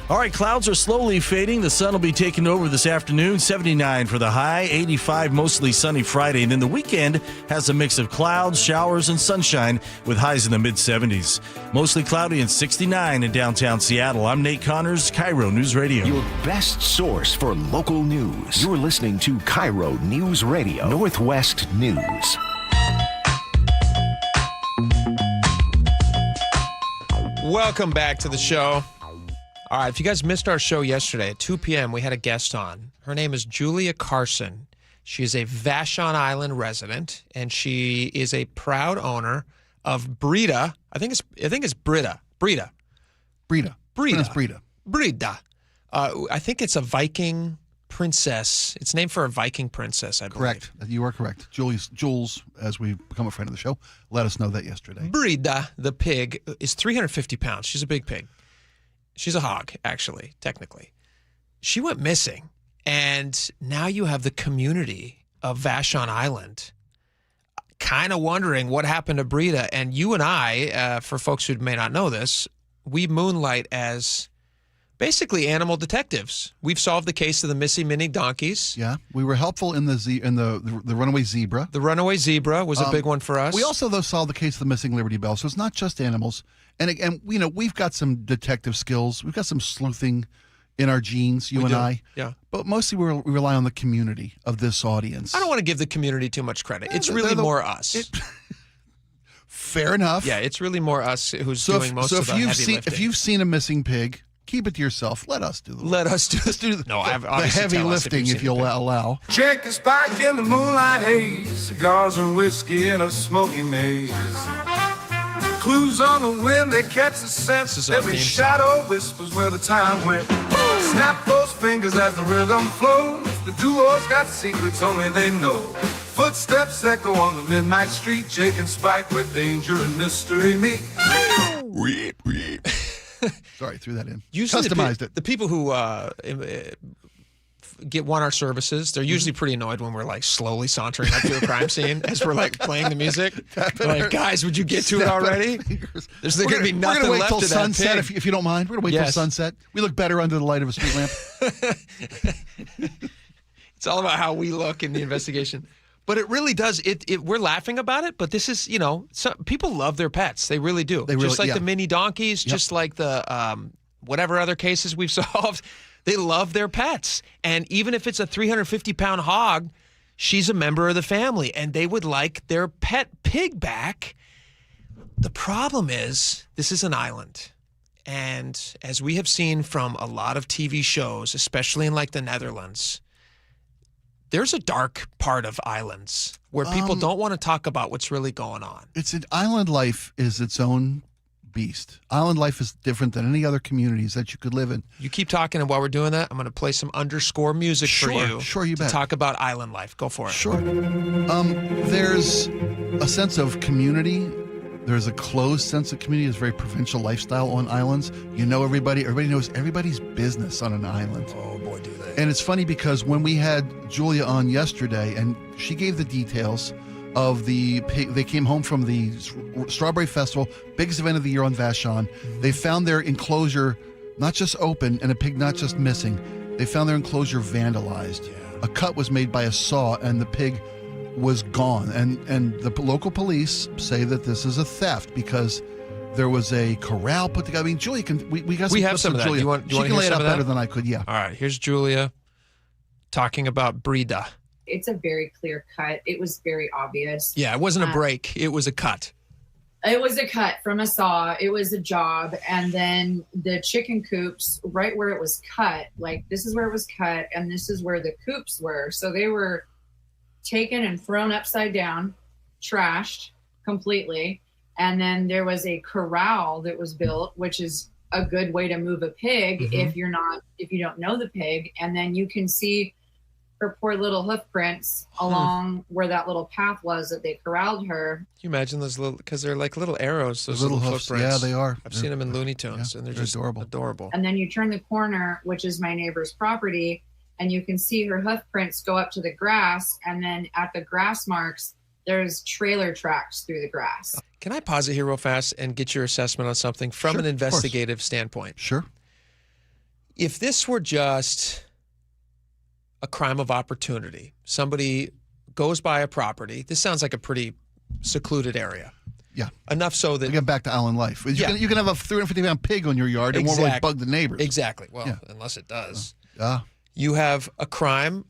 All right, clouds are slowly fading. The sun will be taking over this afternoon. 79 for the high, 85 mostly sunny Friday. And then the weekend has a mix of clouds, showers, and sunshine with highs in the mid-70s. Mostly cloudy and 69 in downtown Seattle. I'm Nate Connors, KIRO News Radio. Your best source for local news. You're listening to KIRO News Radio, Northwest News. Welcome back to the show. All right, if you guys missed our show yesterday at 2 p.m., we had a guest on. Her name is Julia Carson. She is a Vashon Island resident, and she is a proud owner of Brida. I think it's Brida. Brida. Prince Brida. Brida. I think it's a Viking princess. It's named for a Viking princess, I believe. Correct. You are correct. Jules, as we've become a friend of the show, let us know that yesterday. Brida, the pig, is 350 pounds. She's a big pig. She's a hog, actually, technically. She went missing, and now you have the community of Vashon Island kind of wondering what happened to Brida. And you and I, for folks who may not know this, we moonlight as basically animal detectives. We've solved the case of the missing mini donkeys. Yeah, we were helpful in the runaway zebra. The runaway zebra was a big one for us. We also, though, solved the case of the missing Liberty Bell. So it's not just animals. And we've got some detective skills. We've got some sleuthing in our genes, you and I. Yeah. But mostly we rely on the community of this audience. I don't want to give the community too much credit. It's really more us. Fair enough. Yeah, it's really more us who's doing most of the heavy lifting. If you've seen a missing pig, keep it to yourself. Let us do Let us do the heavy lifting if you'll allow. Check the spike in the moonlight haze, cigars and whiskey in a smoky maze. Clues on the wind, they catch the sense. Every shadow whispers where the time went. Snap those fingers as the rhythm flows. The duo's got secrets only they know. Footsteps echo on the midnight street. Jake and Spike with danger and mystery meet. Sorry, threw that in. Usually customized it. The people who want our services, they're usually pretty annoyed when we're like slowly sauntering up to a crime scene as we're like playing the music. They're like, guys, would you get to it already? There's going to be nothing we're gonna wait left till of that sunset, pig. if you don't mind. We're going to wait till sunset. We look better under the light of a street lamp. It's all about how we look in the investigation. But it really does. We're laughing about it, but this is, people love their pets. They really do. Just like the mini donkeys, just like the whatever other cases we've solved. They love their pets. And even if it's a 350-pound hog, she's a member of the family, and they would like their pet pig back. The problem is, this is an island. And as we have seen from a lot of TV shows, especially in like the Netherlands, there's a dark part of islands where people don't want to talk about what's really going on. Island life is its own beast. Island life is different than any other communities that you could live in. You keep talking, and while we're doing that, I'm going to play some underscore music for you. Sure, you to bet. Talk about island life. Go for it. Sure. There's a sense of community. There's a closed sense of community. There's a very provincial lifestyle on islands. You know everybody. Everybody knows everybody's business on an island. Oh, boy, do they. And it's funny because when we had Julia on yesterday, and she gave the details of the pig, they came home from the Strawberry Festival, biggest event of the year on Vashon. They found their enclosure not just open and a pig not just missing. They found their enclosure vandalized. Yeah. A cut was made by a saw, and the pig was gone. And the local police say that this is a theft because there was a corral put together. I mean, Julia we got some we have clips some of that. Julia. Do you want she can to lay hear it out some of better that? than I could. Yeah. All right. Here's Julia talking about Brida. It's a very clear cut. It was very obvious. Yeah, it wasn't a break. It was a cut. It was a cut from a saw. It was a job. And then the chicken coops, right where it was cut, like this is where it was cut and this is where the coops were. So they were taken and thrown upside down, trashed completely. And then there was a corral that was built, which is a good way to move a pig if you don't know the pig. And then you can see her poor little hoof prints along where that little path was that they corralled her. Can you imagine those little, because they're like little arrows, those little little hoofs. footprints. Yeah, they are. I've seen them in Looney Tunes, and they're just adorable. And then you turn the corner, which is my neighbor's property, and you can see her hoof prints go up to the grass. And then at the grass marks, there's trailer tracks through the grass. Can I pause it here real fast and get your assessment on something from an investigative standpoint? Sure. If this were just a crime of opportunity, somebody goes by a property, this sounds like a pretty secluded area. Yeah. Enough so that... We get back to island life. You can have a 350-pound pig on your yard and won't really bug the neighbors. Exactly. Well, unless it does. Yeah. You have a crime.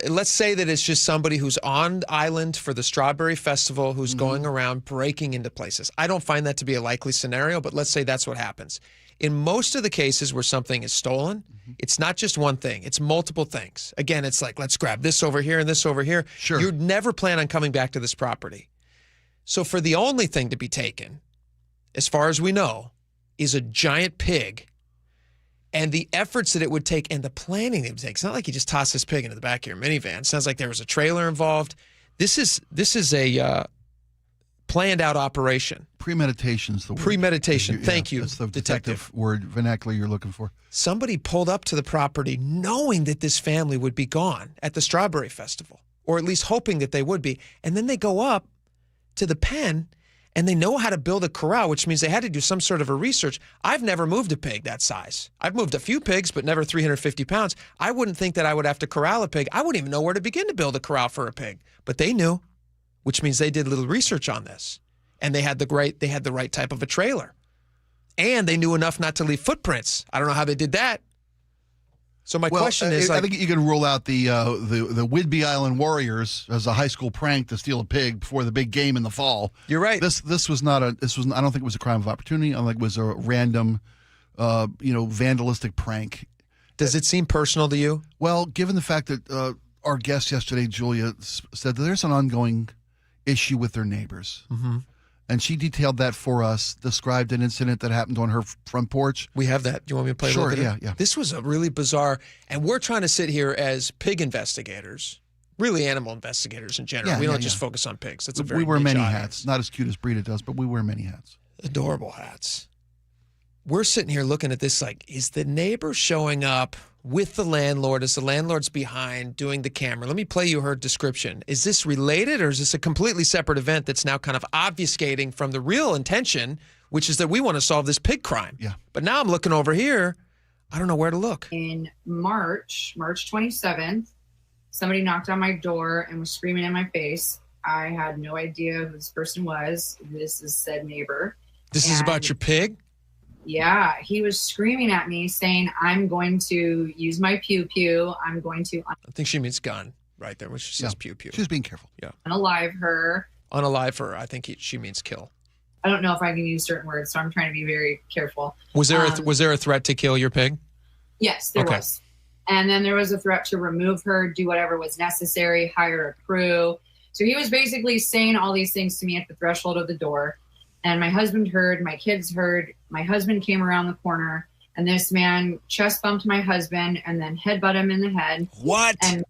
Let's say that it's just somebody who's on island for the Strawberry Festival who's going around breaking into places. I don't find that to be a likely scenario, but let's say that's what happens. In most of the cases where something is stolen, it's not just one thing. It's multiple things. Again, it's like, let's grab this over here and this over here. Sure. You'd never plan on coming back to this property. So for the only thing to be taken, as far as we know, is a giant pig, and the efforts that it would take and the planning it would take. It's not like you just toss this pig into the back of your minivan. It sounds like there was a trailer involved. This is a planned out operation. Premeditation's the word. Premeditation. Thank you, That's the detective word vernacular you're looking for. Somebody pulled up to the property knowing that this family would be gone at the Strawberry Festival, or at least hoping that they would be. And then they go up to the pen, and they know how to build a corral, which means they had to do some sort of a research. I've never moved a pig that size. I've moved a few pigs, but never 350 pounds. I wouldn't think that I would have to corral a pig. I wouldn't even know where to begin to build a corral for a pig. But they knew, which means they did a little research on this. And they had the right type of a trailer. And they knew enough not to leave footprints. I don't know how they did that. So my question is, I think you can rule out the Whidbey Island Warriors as a high school prank to steal a pig before the big game in the fall. You're right. This was not I don't think it was a crime of opportunity. I think it was a random, vandalistic prank. Does it seem personal to you? Well, given the fact that our guest yesterday, Julia, said that there's an ongoing issue with their neighbors. Mm-hmm. And she detailed that for us, described an incident that happened on her front porch. We have that. Do you want me to play a Sure, little bit? yeah. This was a really bizarre, and we're trying to sit here as pig investigators, really animal investigators in general. We don't just focus on pigs. That's a very We wear niche many audience. hats. Not as cute as Brita does, but we wear many hats. Adorable hats. We're sitting here looking at this like, is the neighbor showing up with the landlord? Is the landlord's behind doing the camera? Let me play you her description. Is this related, or is this a completely separate event that's now kind of obfuscating from the real intention, which is that we want to solve this pig crime? Yeah. But now I'm looking over here. I don't know where to look. In March 27th, somebody knocked on my door and was screaming in my face. I had no idea who this person was. This is said neighbor. This is about your pig? Yeah, he was screaming at me saying, I'm going to use my pew-pew. I'm going to I think she means gun right there when she says pew-pew. She's being careful. Yeah. unalive her. Unalive her. I think she means kill. I don't know if I can use certain words, so I'm trying to be very careful. Was there a threat to kill your pig? Yes, there was. And then there was a threat to remove her, do whatever was necessary, hire a crew. So he was basically saying all these things to me at the threshold of the door. And my husband heard, my kids heard, my husband came around the corner, and this man chest bumped my husband and then headbutt him in the head. What? And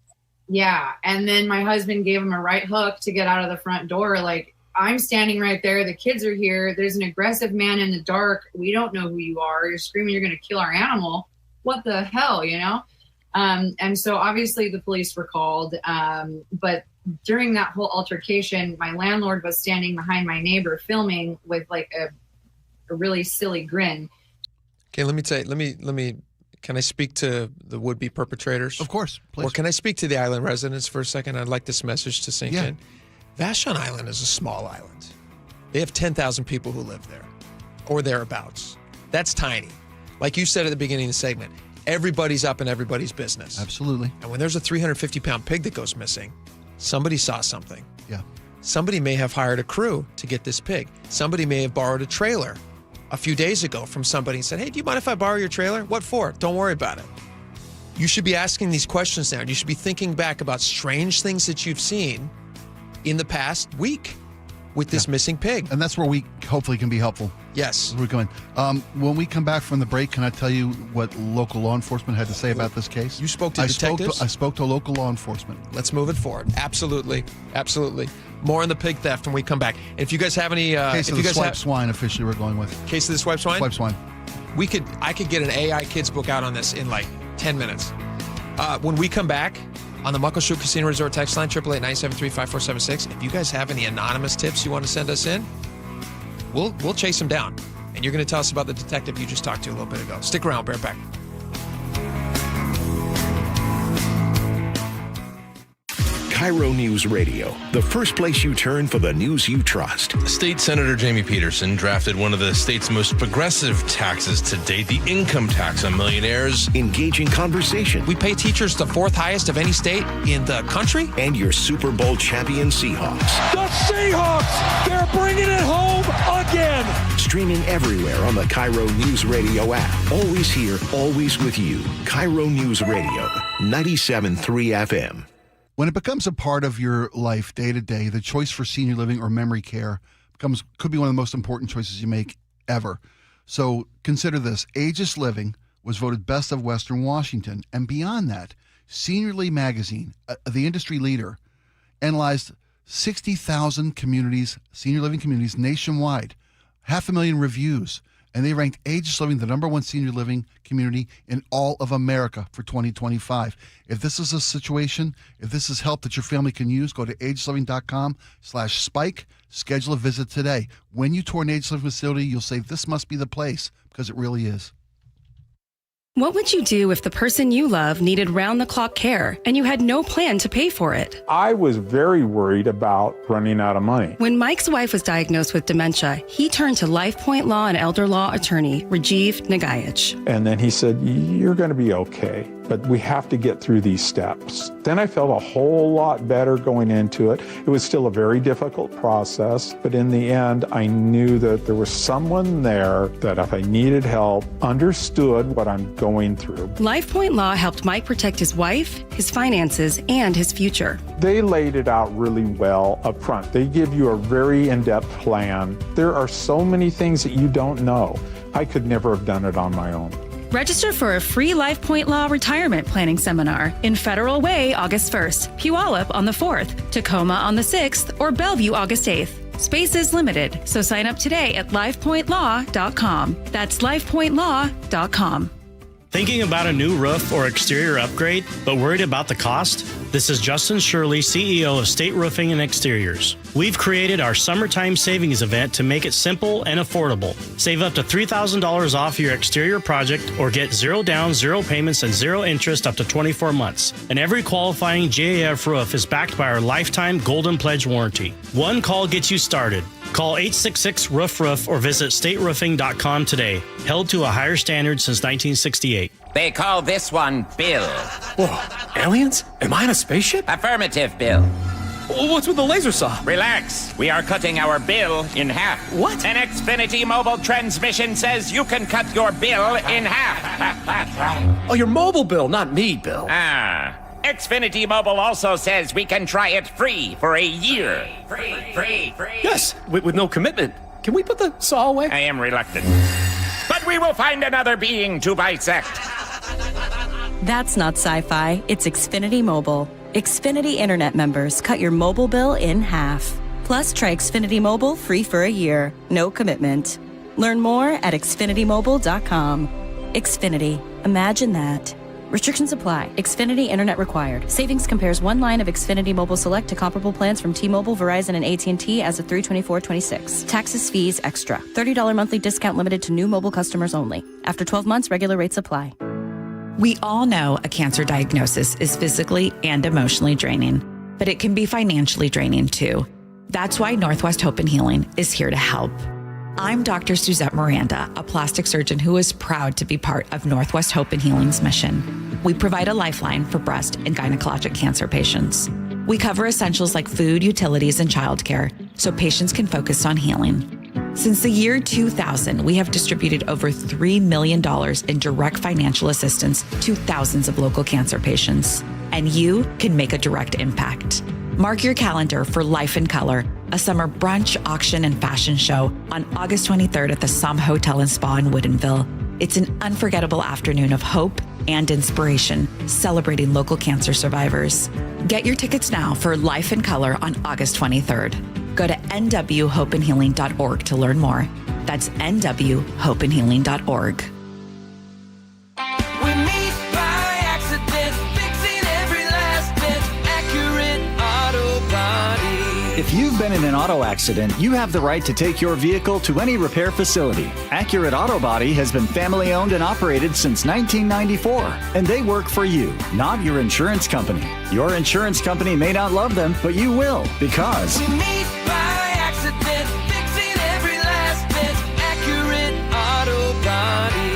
yeah. And then my husband gave him a right hook to get out of the front door. Like, I'm standing right there. The kids are here. There's an aggressive man in the dark. We don't know who you are. You're screaming you're going to kill our animal. What the hell, you know? And so obviously the police were called. But during that whole altercation, my landlord was standing behind my neighbor filming with like a really silly grin. Okay, let me, can I speak to the would-be perpetrators? Of course, please. Or can I speak to the island residents for a second? I'd like this message to sink in. Vashon Island is a small island. They have 10,000 people who live there, or thereabouts. That's tiny. Like you said at the beginning of the segment, everybody's up in everybody's business. Absolutely. And when there's a 350-pound pig that goes missing, somebody saw something. Yeah. Somebody may have hired a crew to get this pig. Somebody may have borrowed a trailer a few days ago from somebody and said, hey, do you mind if I borrow your trailer? What for? Don't worry about it. You should be asking these questions now. You should be thinking back about strange things that you've seen in the past week with this missing pig. And that's where we hopefully can be helpful. Yes. We're going. When we come back from the break, can I tell you what local law enforcement had to say about this case? You spoke to detectives? I spoke to local law enforcement. Let's move it forward. Absolutely. Absolutely. More on the pig theft when we come back. If you guys have any... Case of the swipe swine, officially, we're going with. Case of the swipe swine? Swipe swine. I could get an AI kids book out on this in like 10 minutes. When we come back on the Muckleshoot Casino Resort text line, 888-973-5476, if you guys have any anonymous tips you want to send us in, we'll chase them down. And you're going to tell us about the detective you just talked to a little bit ago. Stick around. Be right back. KIRO Newsradio, the first place you turn for the news you trust. State Senator Jamie Peterson drafted one of the state's most progressive taxes to date, the income tax on millionaires. Engaging conversation. We pay teachers the fourth highest of any state in the country. And your Super Bowl champion Seahawks. The Seahawks! They're bringing it home again! Streaming everywhere on the KIRO Newsradio app. Always here, always with you. KIRO Newsradio, 97.3 FM. When it becomes a part of your life day to day, the choice for senior living or memory care could be one of the most important choices you make ever. So consider this. Aegis Living was voted best of Western Washington. And beyond that, Seniorly Magazine, the industry leader, analyzed 60,000 communities, senior living communities nationwide, 500,000 reviews, and they ranked Aegis Living the #1 senior living community in all of America for 2025. If this is a situation, if this is help that your family can use, go to aegisliving.com/spike, schedule a visit today. When you tour an Aegis Living facility, you'll say, this must be the place, because it really is. What would you do if the person you love needed round-the-clock care and you had no plan to pay for it? I was very worried about running out of money. When Mike's wife was diagnosed with dementia, he turned to LifePoint Law and Elder Law attorney Rajiv Nagayich. And then he said, you're going to be okay, but we have to get through these steps. Then I felt a whole lot better going into it. It was still a very difficult process, but in the end, I knew that there was someone there that if I needed help, understood what I'm going through. LifePoint Law helped Mike protect his wife, his finances, and his future. They laid it out really well up front. They give you a very in-depth plan. There are so many things that you don't know. I could never have done it on my own. Register for a free LifePoint Law retirement planning seminar in Federal Way August 1st, Puyallup on the 4th, Tacoma on the 6th, or Bellevue August 8th. Space is limited, so sign up today at lifepointlaw.com. That's lifepointlaw.com. Thinking about a new roof or exterior upgrade, but worried about the cost? This is Justin Shirley, CEO of State Roofing and Exteriors. We've created our summertime savings event to make it simple and affordable. Save up to $3,000 off your exterior project or get 0 down, 0 payments, and 0 interest up to 24 months. And every qualifying GAF roof is backed by our lifetime Golden Pledge warranty. One call gets you started. Call 866-ROOF-ROOF or visit stateroofing.com today. Held to a higher standard since 1968. They call this one Bill. Whoa, aliens? Am I in a spaceship? Affirmative, Bill. What's with the laser saw? Relax. We are cutting our bill in half. What? An Xfinity mobile transmission says you can cut your bill in half. Oh, your mobile bill, not me, Bill. Ah. Xfinity Mobile also says we can try it free for a year. Free. Yes, with no commitment. Can we put the saw away? I am reluctant. But we will find another being to bisect. That's not sci-fi. It's Xfinity Mobile. Xfinity Internet members cut your mobile bill in half. Plus, try Xfinity Mobile free for a year. No commitment. Learn more at xfinitymobile.com. Xfinity. Imagine that. Restrictions apply. Xfinity Internet required. Savings compares one line of Xfinity Mobile Select to comparable plans from T-Mobile, Verizon, and AT&T as of 3/24/26. Taxes, fees, extra. $30 monthly discount limited to new mobile customers only. After 12 months, regular rates apply. We all know a cancer diagnosis is physically and emotionally draining, but it can be financially draining too. That's why Northwest Hope and Healing is here to help. I'm Dr. Suzette Miranda, a plastic surgeon who is proud to be part of Northwest Hope and Healing's mission. We provide a lifeline for breast and gynecologic cancer patients. We cover essentials like food, utilities, and childcare so patients can focus on healing. Since the year 2000, we have distributed over $3 million in direct financial assistance to thousands of local cancer patients. And you can make a direct impact. Mark your calendar for Life in Color, a summer brunch, auction, and fashion show on August 23rd at the Somme Hotel and Spa in Woodinville. It's an unforgettable afternoon of hope and inspiration, celebrating local cancer survivors. Get your tickets now for Life in Color on August 23rd. Go to nwhopeandhealing.org to learn more. That's nwhopeandhealing.org. If you've been in an auto accident, you have the right to take your vehicle to any repair facility. Accurate Auto Body has been family owned and operated since 1994, and they work for you, not your insurance company. Your insurance company may not love them, but you will, because We meet by accident, fixing every last bit. Accurate Auto Body.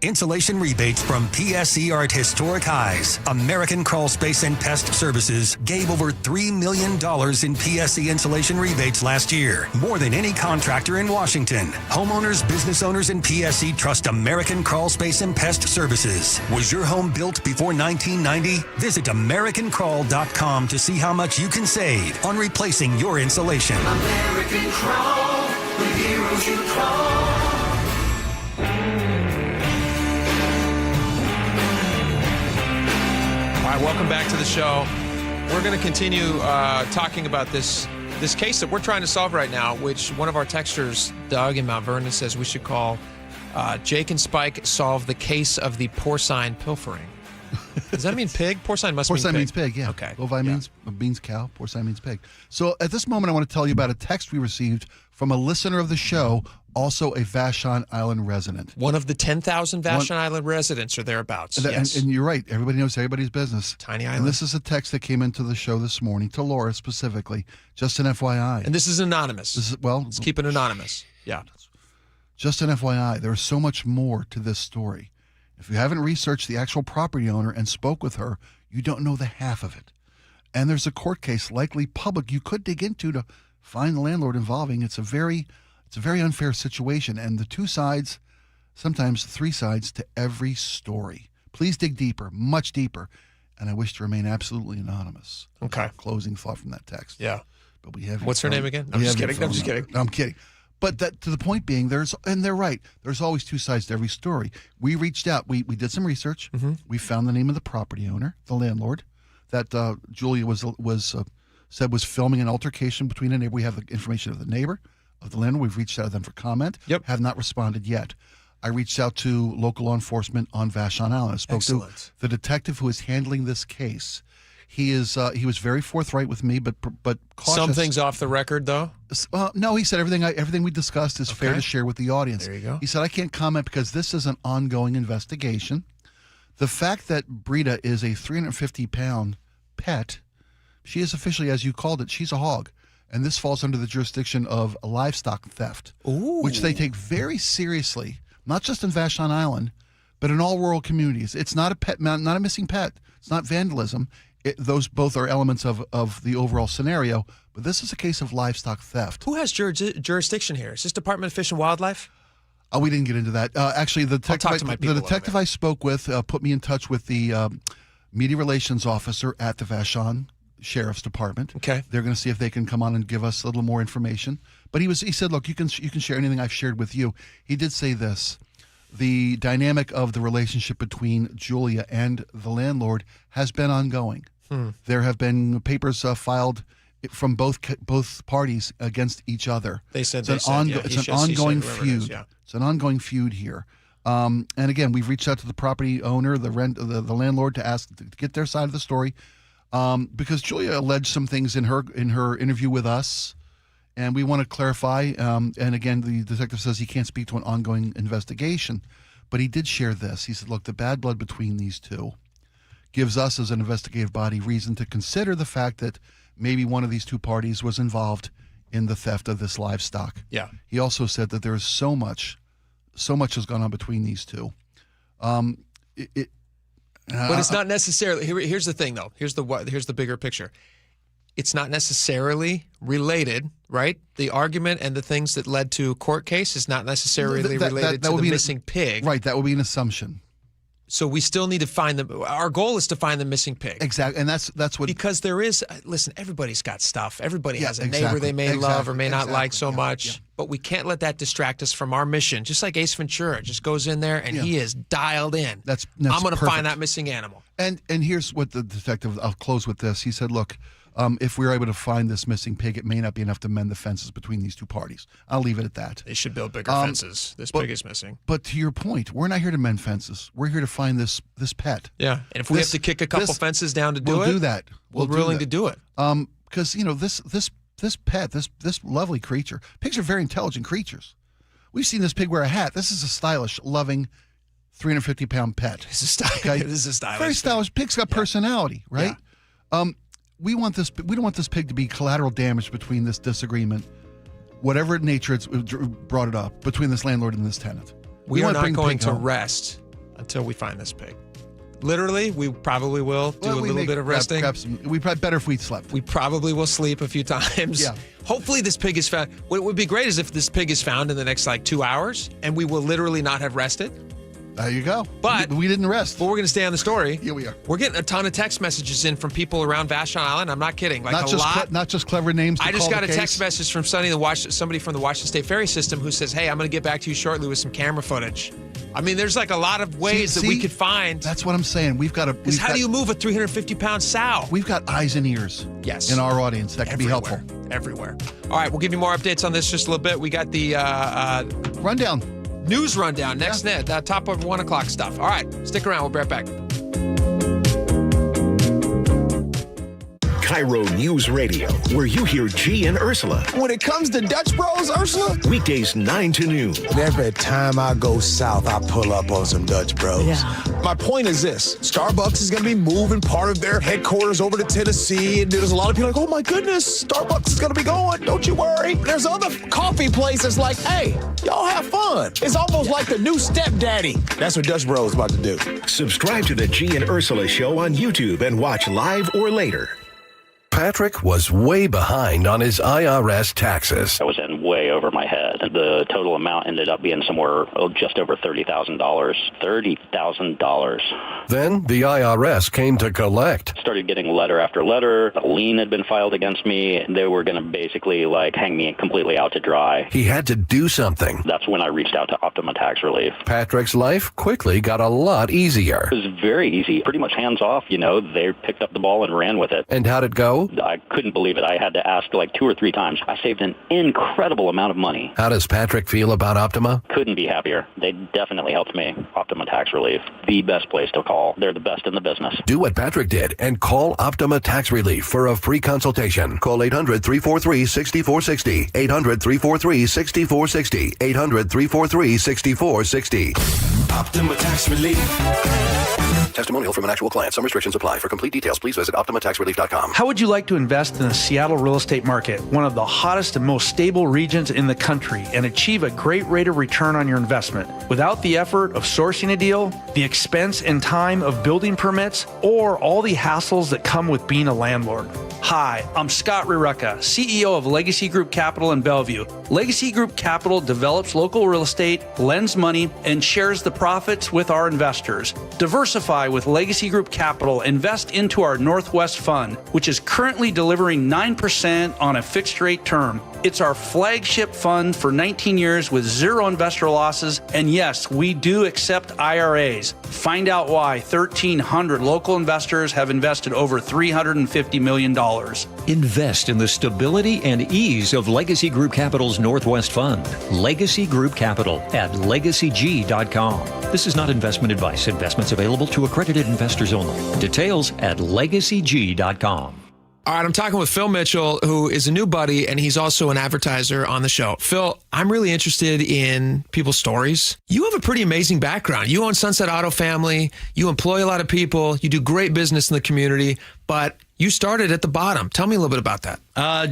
Insulation rebates from PSE are at historic highs. American Crawl Space and Pest Services gave over $3 million in PSE insulation rebates last year, more than any contractor in Washington. Homeowners, business owners, and PSE trust American Crawl Space and Pest Services. Was your home built before 1990? Visit AmericanCrawl.com to see how much you can save on replacing your insulation. American Crawl, the heroes you call. All right, welcome back to the show. We're going to continue talking about this case that we're trying to solve right now, which one of our texters, Doug in Mount Vernon, says we should call Jake and Spike Solve the Case of the Porcine Pilfering. Does that mean pig? Porcine must mean pig. Porcine means pig, yeah. Okay. Bovine means cow. Porcine means pig. So at this moment, I want to tell you about a text we received from a listener of the show, also a Vashon Island resident. One of the 10,000 Vashon Island residents or thereabouts. Yes. And you're right. Everybody knows everybody's business. Tiny island. And this is a text that came into the show this morning to Laura specifically. Just an FYI. And this is anonymous. Let's keep it anonymous. Yeah. Just an FYI. There is so much more to this story. If you haven't researched the actual property owner and spoke with her, you don't know the half of it. And there's a court case, likely public, you could dig into to find the landlord involving. It's a very unfair situation. And the two sides, sometimes three sides to every story. Please dig deeper, much deeper. And I wish to remain absolutely anonymous. Okay. Closing thought from that text. Yeah. But we have. What's her name again? I'm just kidding. No, I'm kidding. But that, to the point being, and they're right, there's always two sides to every story. We reached out. We did some research. Mm-hmm. We found the name of the property owner, the landlord, that Julia said was filming an altercation between a neighbor. We have the information of the neighbor, of the landlord. We've reached out to them for comment. Yep. Have not responded yet. I reached out to local law enforcement on Vashon Island. I spoke to the detective who is handling this case. He was very forthright with me, but cautious. Some things off the record, though? No, he said everything we discussed is fair to share with the audience. There you go. He said, I can't comment because this is an ongoing investigation. The fact that Brita is a 350-pound pet, she is officially, as you called it, she's a hog. And this falls under the jurisdiction of livestock theft, which they take very seriously, not just in Vashon Island, but in all rural communities. It's not a pet, not a missing pet. It's not vandalism. Those both are elements of the overall scenario, but this is a case of livestock theft. Who has jurisdiction here? Is this Department of Fish and Wildlife? We didn't get into that. Actually, the detective I spoke with put me in touch with the media relations officer at the Vashon Sheriff's Department. Okay. They're going to see if they can come on and give us a little more information. But he said, look, you can share anything I've shared with you. He did say this. The dynamic of the relationship between Julia and the landlord has been ongoing. There have been papers filed from both parties against each other. It's an ongoing feud. It's an ongoing feud here. And again, we've reached out to the property owner, the landlord, to ask to get their side of the story, because Julia alleged some things in her interview with us. And we want to clarify, and again, the detective says he can't speak to an ongoing investigation, but he did share this. He said, look, the bad blood between these two gives us as an investigative body reason to consider the fact that maybe one of these two parties was involved in the theft of this livestock. Yeah. He also said that there is so much has gone on between these two. But it's not necessarily, here's the thing, though. Here's the bigger picture. It's not necessarily related, right? The argument and the things that led to a court case is not necessarily related to the missing pig. Right, that would be an assumption. So we still need to find them. Our goal is to find the missing pig. Exactly, and that's what... Because there is, listen, everybody's got stuff. Everybody has a neighbor they may love or may not like so much. But we can't let that distract us from our mission. Just like Ace Ventura just goes in there and he is dialed in. That's I'm going to find that missing animal. And here's what the detective, I'll close with this. He said, look, if we were able to find this missing pig, it may not be enough to mend the fences between these two parties. I'll leave it at that. They should build bigger fences. This pig is missing. But to your point, we're not here to mend fences. We're here to find this pet. Yeah, and if we have to kick a couple fences down to do it, we'll do that. We're willing to do it. Because this pet, this lovely creature, pigs are very intelligent creatures. We've seen this pig wear a hat. This is a stylish, loving, 350-pound pet. This is a stylish. Very stylish. Pig's got personality, right? Yeah. We don't want this pig to be collateral damage between this disagreement, whatever nature it's brought it up, between this landlord and this tenant. We are not going to rest until we find this pig. Literally, we probably will do a little bit of resting. We probably better if we slept. We probably will sleep a few times. Yeah. Hopefully this pig is found. What would be great is if this pig is found in the next 2 hours and we will literally not have rested. There you go. But we didn't rest. But we're going to stay on the story. Yeah, we are. We're getting a ton of text messages in from people around Vashon Island. I'm not kidding. Not just clever names. I just got a text message from somebody from the Washington State Ferry System who says, "Hey, I'm going to get back to you shortly with some camera footage." I mean, there's a lot of ways that we could find. That's what I'm saying. We've got to. Because how do you move a 350-pound sow? We've got eyes and ears. Yes. In our audience, that can be helpful. Everywhere. All right, we'll give you more updates on this just a little bit. We got the rundown. News rundown next. Top of 1 o'clock stuff. All right, stick around. We'll be right back. KIRO News Radio, where you hear G and Ursula. When it comes to Dutch Bros, Ursula? Weekdays 9 to noon. Every time I go south, I pull up on some Dutch Bros. Yeah. My point is this. Starbucks is going to be moving part of their headquarters over to Tennessee, and there's a lot of people like, oh my goodness, Starbucks is going to be going. Don't you worry. There's other coffee places like, hey, y'all have fun. It's almost like the new stepdaddy. That's what Dutch Bros is about to do. Subscribe to the G and Ursula Show on YouTube and watch live or later. Patrick was way behind on his IRS taxes. I was in way over my head. The total amount ended up being somewhere just over $30,000. $30,000. Then the IRS came to collect. Started getting letter after letter. A lien had been filed against me. They were going to basically hang me completely out to dry. He had to do something. That's when I reached out to Optima Tax Relief. Patrick's life quickly got a lot easier. It was very easy. Pretty much hands off, They picked up the ball and ran with it. And how'd it go? I couldn't believe it. I had to ask 2 or 3 times. I saved an incredible amount of money. How does Patrick feel about Optima? Couldn't be happier. They definitely helped me. Optima Tax Relief, the best place to call. They're the best in the business. Do what Patrick did and call Optima Tax Relief for a free consultation. Call 800-343-6460. 800-343-6460. 800-343-6460. Optima Tax Relief. Testimonial from an actual client. Some restrictions apply. For complete details, please visit OptimaTaxRelief.com. How would you like to invest in the Seattle real estate market, one of the hottest and most stable regions in the country, and achieve a great rate of return on your investment without the effort of sourcing a deal, the expense and time of building permits, or all the hassles that come with being a landlord? Hi, I'm Scott Rirucka, CEO of Legacy Group Capital in Bellevue. Legacy Group Capital develops local real estate, lends money, and shares the profits with our investors. Diversify with Legacy Group Capital. Invest into our Northwest Fund, which is currently delivering 9% on a fixed rate term. It's our flagship fund for 19 years with 0 investor losses. And yes, we do accept IRAs. Find out why 1,300 local investors have invested over $350 million. Invest in the stability and ease of Legacy Group Capital's Northwest Fund. Legacy Group Capital at legacyg.com. This is not investment advice. Investments available to accredited investors only. Details at legacyg.com. All right, I'm talking with Phil Mitchell, who is a new buddy, and he's also an advertiser on the show. Phil, I'm really interested in people's stories. You have a pretty amazing background. You own Sunset Auto Family. You employ a lot of people. You do great business in the community, but you started at the bottom. Tell me a little bit about that.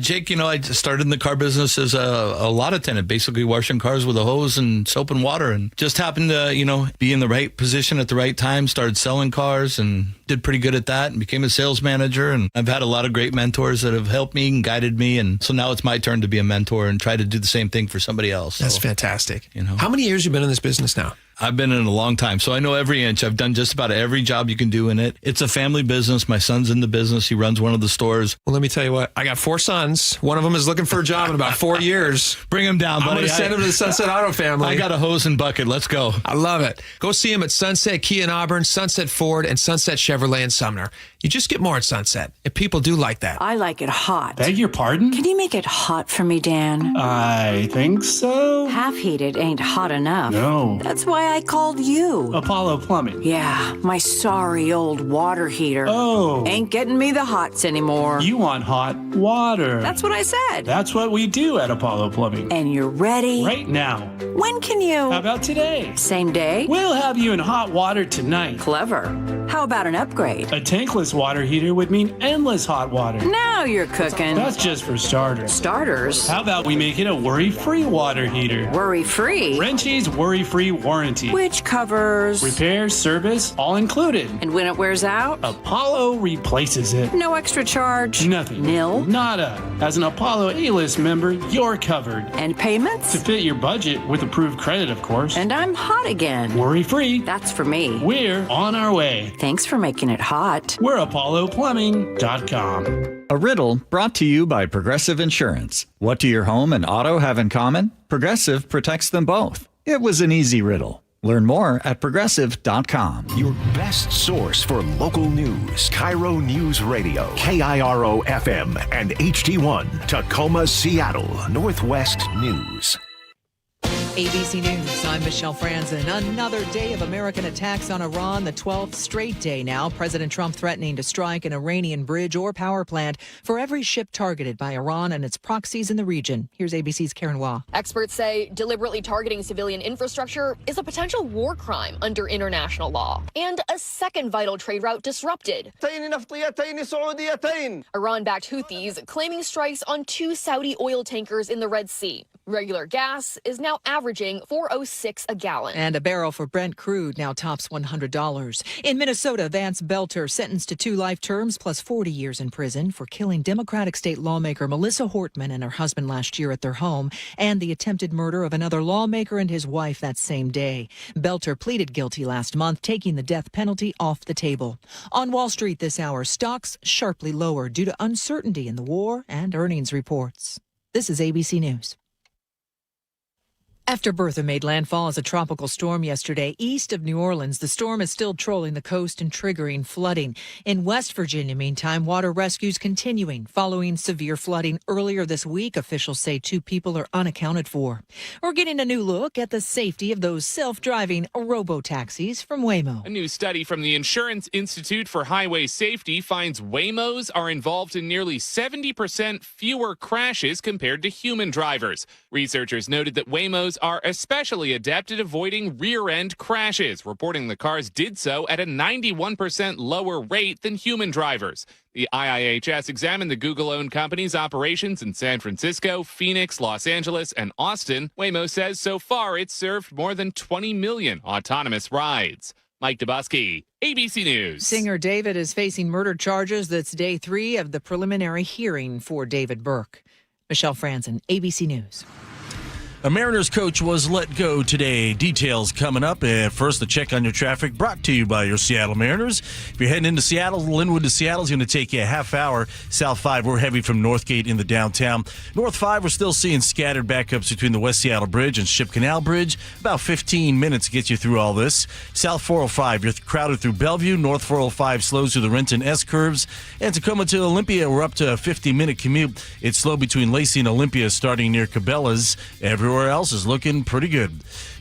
Jake, I started in the car business as a lot attendant, basically washing cars with a hose and soap and water, and just happened to, be in the right position at the right time, started selling cars and did pretty good at that and became a sales manager. And I've had a lot of great mentors that have helped me and guided me. And so now it's my turn to be a mentor and try to do the same thing for somebody else. That's fantastic. How many years have you been in this business now? I've been in a long time, so I know every inch. I've done just about every job you can do in it. It's a family business. My son's in the business. He runs one of the stores. Well, let me tell you what. I got 4 sons. One of them is looking for a job in about 4 years. Bring him down, buddy. I'm going to send him to the Sunset Auto Family. I got a hose and bucket. Let's go. I love it. Go see him at Sunset Kia in Auburn, Sunset Ford, and Sunset Chevrolet in Sumner. You just get more at Sunset, and people do like that. I like it hot. Beg your pardon? Can you make it hot for me, Dan? I think so. Half heated ain't hot enough. No. That's why I called you. Apollo Plumbing. Yeah, my sorry old water heater. Oh. Ain't getting me the hots anymore. You want hot water. That's what I said. That's what we do at Apollo Plumbing. And you're ready? Right now. When can you? How about today? Same day? We'll have you in hot water tonight. Clever. How about an upgrade? A tankless airless water heater would mean endless hot water. Now you're cooking. That's just for starters. Starters? How about we make it a worry-free water heater? Worry-free? Frenchie's worry-free warranty. Which covers? Repair, service, all included. And when it wears out? Apollo replaces it. No extra charge? Nothing. Nil? Nada. As an Apollo A-list member, you're covered. And payments? To fit your budget, with approved credit, of course. And I'm hot again. Worry-free. That's for me. We're on our way. Thanks for making it hot. We're ApolloPlumbing.com. A riddle brought to you by Progressive Insurance. What do your home and auto have in common? Progressive protects them both. It was an easy riddle. Learn more at Progressive.com. Your best source for local news. KIRO News Radio. KIRO FM and HD1. Tacoma, Seattle. Northwest News. ABC News, I'm Michelle Franzen. Another day of American attacks on Iran, the 12th straight day now. President Trump threatening to strike an Iranian bridge or power plant for every ship targeted by Iran and its proxies in the region. Here's ABC's Karen Wah. Experts say deliberately targeting civilian infrastructure is a potential war crime under international law. And a second vital trade route disrupted. Iran-backed Houthis claiming strikes on 2 Saudi oil tankers in the Red Sea. Regular gas is now averaging $4.06 a gallon. And a barrel for Brent crude now tops $100. In Minnesota, Vance Belter sentenced to 2 life terms plus 40 years in prison for killing Democratic state lawmaker Melissa Hortman and her husband last year at their home, and the attempted murder of another lawmaker and his wife that same day. Belter pleaded guilty last month, taking the death penalty off the table. On Wall Street this hour, stocks sharply lower due to uncertainty in the war and earnings reports. This is ABC News. After Bertha made landfall as a tropical storm yesterday east of New Orleans, the storm is still trolling the coast and triggering flooding. In West Virginia, meantime, water rescues continuing. Following severe flooding earlier this week, officials say 2 people are unaccounted for. We're getting a new look at the safety of those self-driving robo-taxis from Waymo. A new study from the Insurance Institute for Highway Safety finds Waymos are involved in nearly 70% fewer crashes compared to human drivers. Researchers noted that Waymos are especially adept at avoiding rear-end crashes, reporting the cars did so at a 91% lower rate than human drivers. The IIHS examined the Google-owned company's operations in San Francisco, Phoenix, Los Angeles, and Austin. Waymo says so far it's served more than 20 million autonomous rides. Mike Dubusky, ABC News. Singer David is facing murder charges. That's day 3 of the preliminary hearing for David Burke. Michelle Franzen, ABC News. A Mariners coach was let go today. Details coming up. First, the check on your traffic brought to you by your Seattle Mariners. If you're heading into Seattle, Linwood to Seattle is going to take you a half hour. South 5, we're heavy from Northgate into downtown. North 5, we're still seeing scattered backups between the West Seattle Bridge and Ship Canal Bridge. About 15 minutes to get you through all this. South 405, you're crowded through Bellevue. North 405 slows through the Renton S curves. And Tacoma to Olympia, we're up to a 50-minute commute. It's slow between Lacey and Olympia starting near Cabela's. Everywhere else is looking pretty good.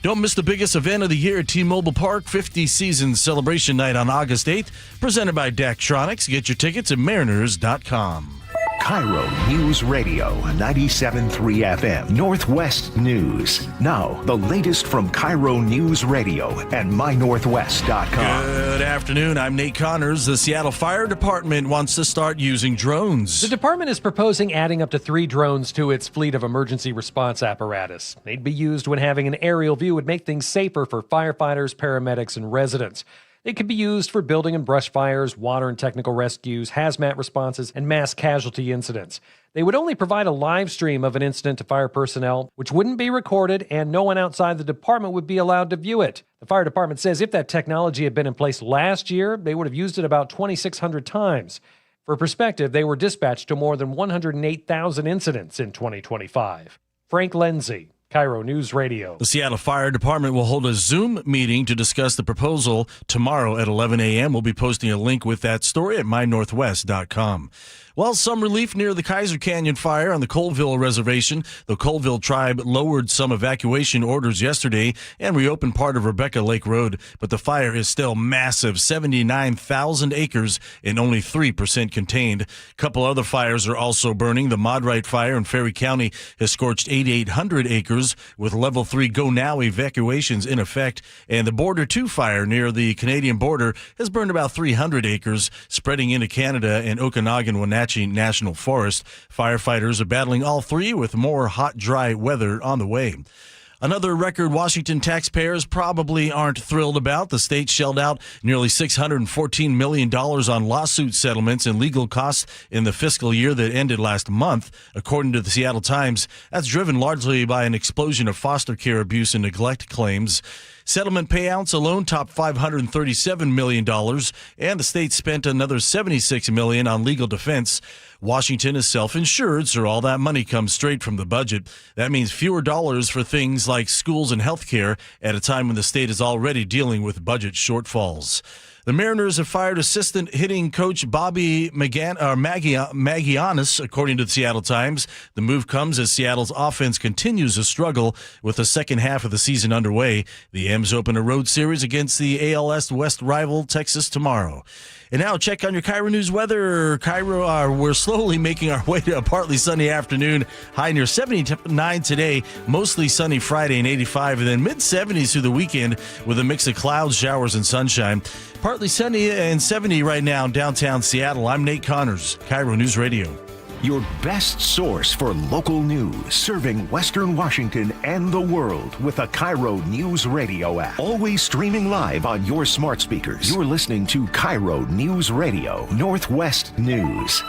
Don't miss the biggest event of the year at T-Mobile Park, 50 Season Celebration Night on August 8th, presented by Daktronics. Get your tickets at mariners.com. KIRO News Radio, 97.3 FM, Northwest News. Now, the latest from KIRO News Radio and mynorthwest.com. Good afternoon. I'm Nate Connors. The Seattle Fire Department wants to start using drones. The department is proposing adding up to 3 drones to its fleet of emergency response apparatus. They'd be used when having an aerial view would make things safer for firefighters, paramedics, and residents. They could be used for building and brush fires, water and technical rescues, hazmat responses, and mass casualty incidents. They would only provide a live stream of an incident to fire personnel, which wouldn't be recorded, and no one outside the department would be allowed to view it. The fire department says if that technology had been in place last year, they would have used it about 2,600 times. For perspective, they were dispatched to more than 108,000 incidents in 2025. Frank Lenzi, KIRO News Radio. The Seattle Fire Department will hold a Zoom meeting to discuss the proposal tomorrow at 11 a.m. We'll be posting a link with that story at mynorthwest.com. Well, some relief near the Kaiser Canyon fire on the Colville Reservation. The Colville tribe lowered some evacuation orders yesterday and reopened part of Rebecca Lake Road. But the fire is still massive, 79,000 acres and only 3% contained. A couple other fires are also burning. The Maudrite fire in Ferry County has scorched 8,800 acres with level 3 go now evacuations in effect. And the Border 2 fire near the Canadian border has burned about 300 acres, spreading into Canada and Okanagan-Wenatchee National Forest. Firefighters are battling all three with more hot, dry weather on the way. Another record Washington taxpayers probably aren't thrilled about. The state shelled out nearly $614 million on lawsuit settlements and legal costs in the fiscal year that ended last month, according to the Seattle Times. That's driven largely by an explosion of foster care abuse and neglect claims. Settlement payouts alone topped $537 million, and the state spent another $76 million on legal defense. Washington is self-insured, so all that money comes straight from the budget. That means fewer dollars for things like schools and health care at a time when the state is already dealing with budget shortfalls. The Mariners have fired assistant hitting coach Bobby Magianis, according to the Seattle Times. The move comes as Seattle's offense continues to struggle with the second half of the season underway. The M's open a road series against the ALS West rival Texas tomorrow. And now check on your KIRO News weather. KIRO, we're slowly making our way to a partly sunny afternoon. High near 79 today, mostly sunny Friday and 85, and then mid-70s through the weekend with a mix of clouds, showers, and sunshine. Partly sunny and 70 right now in downtown Seattle. I'm Nate Connors, KIRO News Radio. Your best source for local news, serving Western Washington and the world with the KIRO Newsradio App. Always streaming live on your smart speakers. You're listening to KIRO Newsradio, Northwest News.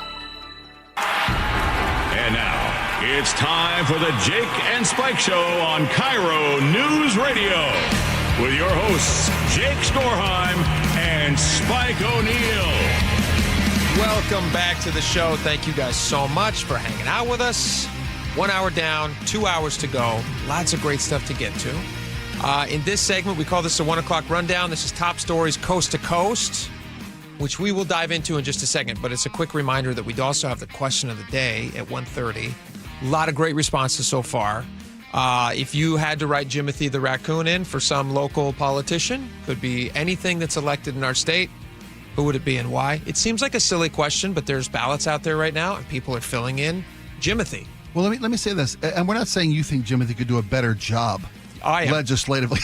And now, it's time for the Jake and Spike Show on KIRO News Radio with your hosts, Jake Skorheim and Spike O'Neill. Welcome back to the show. Thank you guys so much for hanging out with us. 1 hour down, 2 hours to go. Lots of great stuff to get to. In this segment, we call this the 1 o'clock rundown. This is top stories coast to coast, which we will dive into in just a second. But it's a quick reminder that we also have the question of the day at 1:30. A lot of great responses so far. If you had to write Jimothy the Raccoon in for some local politician, could be anything that's elected in our state, who would it be and why? It seems like a silly question, but there's ballots out there right now, and people are filling in Jimothy. Well, let me say this, and we're not saying you think Jimothy could do a better job legislatively.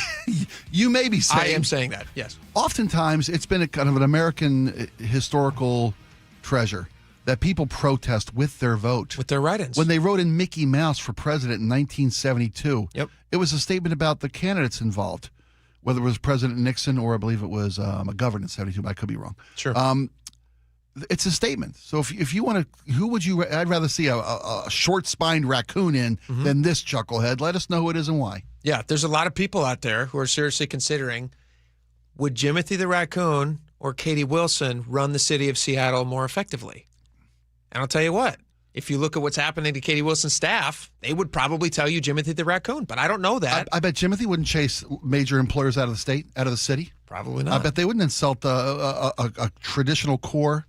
You may be saying. I am saying that, yes. Oftentimes, it's been a kind of an American historical treasure that people protest with their vote. With their write-ins. When they wrote in Mickey Mouse for president in 1972, it was a statement about the candidates involved. Whether it was President Nixon or I believe it was McGovern in 72, but I could be wrong. Sure. It's a statement. So if you want to, who would you, I'd rather see a short-spined raccoon in than this chucklehead. Let us know who it is and why. Yeah, there's a lot of people out there who are seriously considering, would Jimothy the Raccoon or Katie Wilson run the city of Seattle more effectively? And I'll tell you what. If you look at what's happening to Katie Wilson's staff, they would probably tell you Jimothy the Raccoon, but I don't know that. I bet Jimothy wouldn't chase major employers out of the state, out of the city. Probably not. I bet they wouldn't insult a traditional core,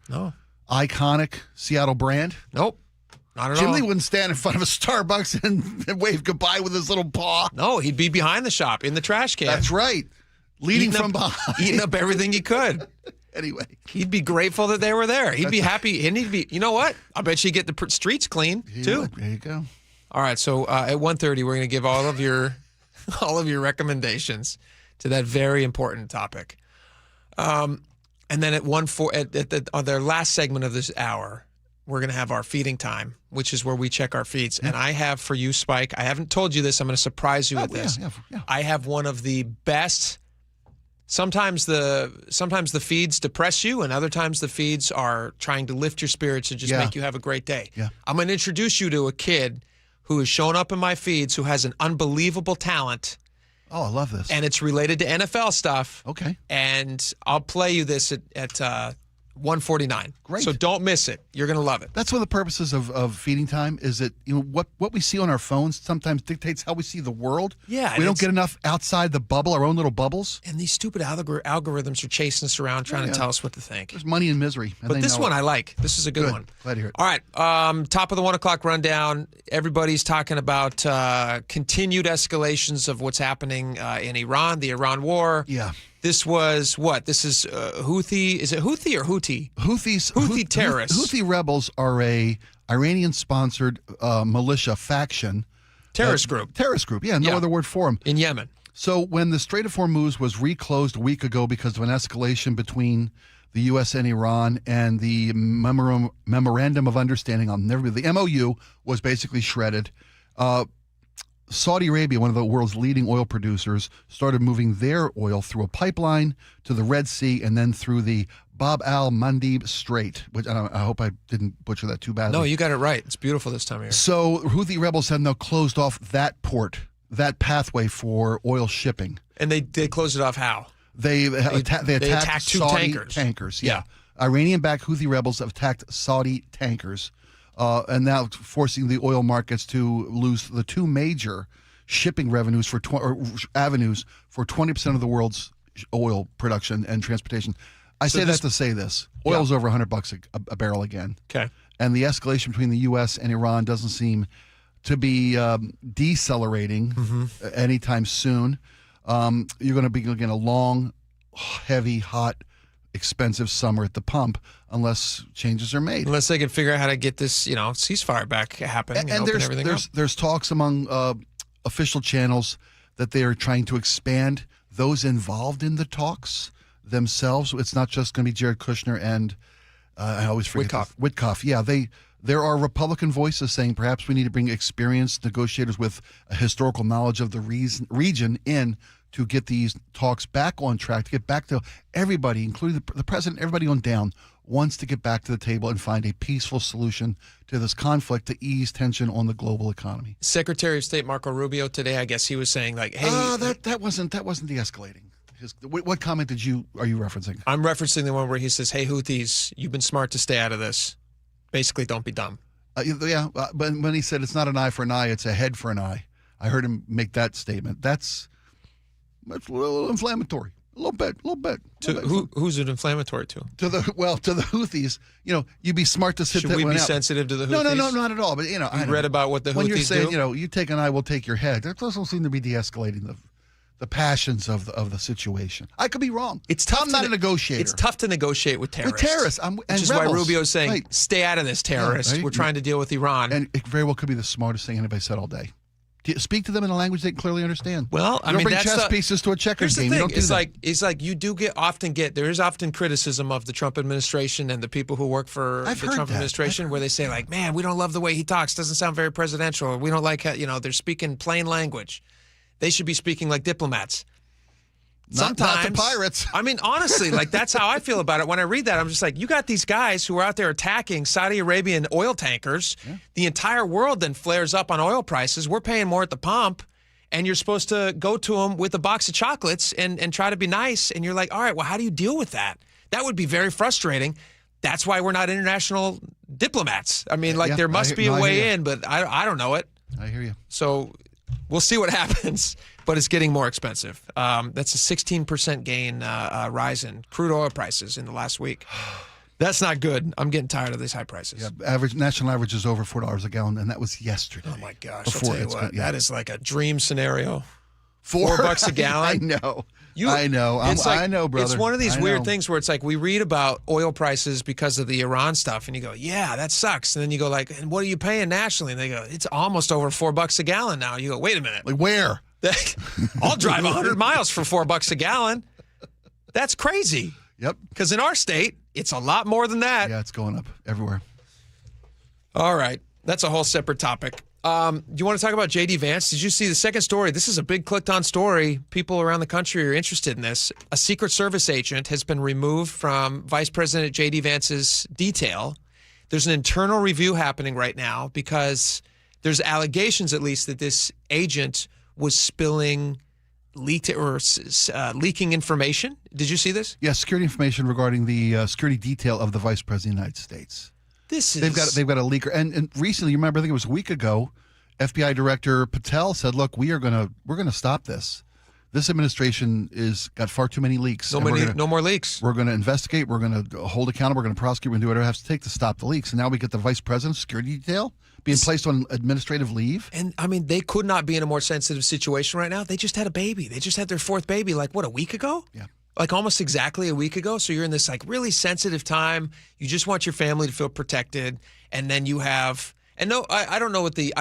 iconic Seattle brand. Nope, not at all. Jimothy wouldn't stand in front of a Starbucks and wave goodbye with his little paw. No, he'd be behind the shop in the trash can. That's right. Leading from behind. Eating up everything he could. Anyway, he'd be grateful that they were there. He'd be happy, and he'd be, you know what? I bet you get the streets clean too. There you go. All right, so at 1:30, we're going to give all of your recommendations to that very important topic. And then at on their last segment of this hour, we're going to have our feeding time, which is where we check our feeds. And I have for you, Spike. I haven't told you this. I'm going to surprise you with this. Yeah. I have one of the best. Sometimes the feeds depress you, and other times the feeds are trying to lift your spirits and just make you have a great day. Yeah. I'm going to introduce you to a kid who has shown up in my feeds who has an unbelievable talent. Oh, I love this. And it's related to NFL stuff. Okay. And I'll play you this at 149. Great. So don't miss it. You're going to love it. That's one of the purposes of feeding time is that what we see on our phones sometimes dictates how we see the world. Yeah, we don't get enough outside the bubble, our own little bubbles. And these stupid algorithms are chasing us around trying to tell us what to think. There's money and misery. And but this one I like. This is a good one. Glad to hear it. All right. Top of the 1 o'clock rundown. Everybody's talking about continued escalations of what's happening in Iran, the Iran war. Yeah. This was what? This is Houthi. Is it Houthi or Houthi? Houthi terrorists. Houthi rebels are a Iranian-sponsored militia faction. Terrorist group. Terrorist group. Yeah, no other word for them. In Yemen. So when the Strait of Hormuz was reclosed a week ago because of an escalation between the U.S. and Iran and the Memorandum of Understanding, the MOU was basically shredded. Saudi Arabia, one of the world's leading oil producers, started moving their oil through a pipeline to the Red Sea and then through the Bab al-Mandeb Strait, which I hope I didn't butcher that too badly. No, you got it right. It's beautiful this time of year. So Houthi rebels have now closed off that port, that pathway for oil shipping. And they closed it off how? They attacked two Saudi tankers. Yeah. Iranian-backed Houthi rebels have attacked Saudi tankers. And now forcing the oil markets to lose the two major shipping avenues for 20% of the world's oil production and transportation. I say that to say this: oil's over $100 a barrel again. Okay, and the escalation between the U.S. and Iran doesn't seem to be decelerating anytime soon. You're going to be getting a long, heavy, hot, expensive summer at the pump unless changes are made. Unless they can figure out how to get this, ceasefire back happening and open everything up. There's talks among official channels that they are trying to expand those involved in the talks themselves. It's not just going to be Jared Kushner and I always forget Witkoff. Yeah, there are Republican voices saying perhaps we need to bring experienced negotiators with a historical knowledge of the region in to get these talks back on track, to get back to everybody, including the president, everybody on down, wants to get back to the table and find a peaceful solution to this conflict to ease tension on the global economy. Secretary of State Marco Rubio today, I guess he was saying like, "Hey, that wasn't de-escalating." What comment are you referencing? I'm referencing the one where he says, "Hey, Houthis, you've been smart to stay out of this. Basically, don't be dumb." But when he said it's not an eye for an eye, it's a head for an eye, I heard him make that statement. That's a little inflammatory. A little bit. Who's it inflammatory to? To the Houthis. You'd be smart to sit. Should we be sensitive to the Houthis? No, not at all. But you read about what the Houthis do. When you're saying, you take an eye, we'll take your head. That doesn't seem to be de-escalating the passions of the situation. I could be wrong. It's tough. I'm not a negotiator. It's tough to negotiate with terrorists. With terrorists, which is why Rubio's saying, "Stay out of this, terrorists. Right. We're trying to deal with Iran." And it very well could be the smartest thing anybody said all day. Speak to them in a language they can clearly understand. Well, you don't bring chess pieces to a checkers game. You don't do that. It's like you do there is often criticism of the Trump administration and the people who work for the Trump administration where they say like, man, we don't love the way he talks. Doesn't sound very presidential. Or we don't like how, they're speaking plain language. They should be speaking like diplomats. Sometimes, not the pirates. I mean, honestly, that's how I feel about it. When I read that, I'm just like, you got these guys who are out there attacking Saudi Arabian oil tankers. Yeah. The entire world then flares up on oil prices. We're paying more at the pump, and you're supposed to go to them with a box of chocolates and try to be nice. And you're like, all right, well, how do you deal with that? That would be very frustrating. That's why we're not international diplomats. I mean, there must be a way in, but I don't know it. I hear you. So we'll see what happens. But it's getting more expensive. That's a 16% gain rise in crude oil prices in the last week. That's not good. I'm getting tired of these high prices. Yeah, national average is over $4 a gallon, and that was yesterday. Oh my gosh! I'll tell you what, that is like a dream scenario. $4 a gallon. I know. I know, brother. It's one of these weird things where it's like we read about oil prices because of the Iran stuff, and you go, yeah, that sucks. And then you go like, and what are you paying nationally? And they go, it's almost over $4 a gallon now. You go, wait a minute. Like where? I'll drive 100 miles for $4 a gallon. That's crazy. Yep. Because in our state, it's a lot more than that. Yeah, it's going up everywhere. All right. That's a whole separate topic. Do you want to talk about J.D. Vance? Did you see the second story? This is a big clicked-on story. People around the country are interested in this. A Secret Service agent has been removed from Vice President J.D. Vance's detail. There's an internal review happening right now because there's allegations, at least, that this agent was spilling leaked or leaking information. Did you see this? Yes, security information regarding the security detail of the Vice President of the United States. They've got a leaker, and recently, you remember, I think it was a week ago, FBI Director Patel said, "Look, we're gonna stop this. This administration is got far too many leaks. No more leaks. We're going to investigate. We're going to hold accountable. We're going to prosecute. We're going to do whatever it has to take to stop the leaks." And now we get the Vice President's security detail being placed on administrative leave. And I mean, they could not be in a more sensitive situation right now. They just had a baby. They just had their fourth baby, like what, a week ago? Yeah. Like almost exactly a week ago. So you're in this like really sensitive time. You just want your family to feel protected, and then you have. And no, I don't know what the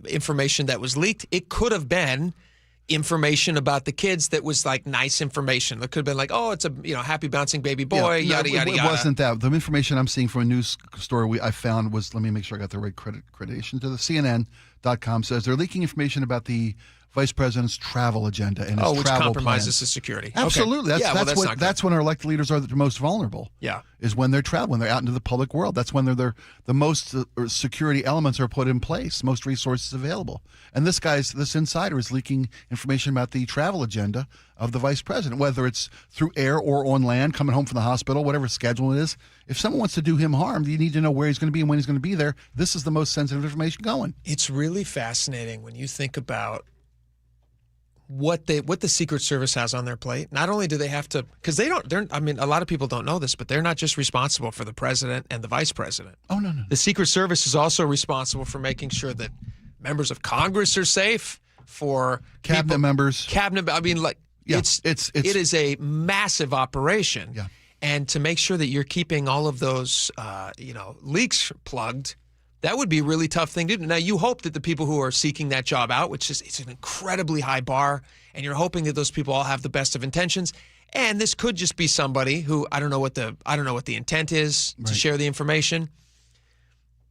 information that was leaked. It could have been information about the kids that was like nice information. It could have been like, oh, it's a happy bouncing baby boy, yada yada yada. It wasn't that. The information I'm seeing from a news story I found was, let me make sure I got the right accreditation to the CNN.com says they're leaking information about the Vice President's travel agenda and his which travel compromises plans. his security. Absolutely. Okay. That's when our elected leaders are the most vulnerable. Yeah. Is when they're traveling, they're out into the public world. That's when they're the most security elements are put in place, most resources available. And this insider is leaking information about the travel agenda of the Vice President, whether it's through air or on land, coming home from the hospital, whatever schedule it is. If someone wants to do him harm, you need to know where he's going to be and when he's going to be there. This is the most sensitive information going. It's really fascinating when you think about what the Secret Service has on their plate. Not only do they have to, because a lot of people don't know this, but they're not just responsible for the president and the vice president. Oh, no. The Secret Service is also responsible for making sure that members of Congress are safe, for cabinet members. It is a massive operation. Yeah. And to make sure that you're keeping all of those, leaks plugged, that would be a really tough thing to do. Now, you hope that the people who are seeking that job out, which is it's an incredibly high bar, and you're hoping that those people all have the best of intentions. And this could just be somebody who I don't know what the intent is to share the information.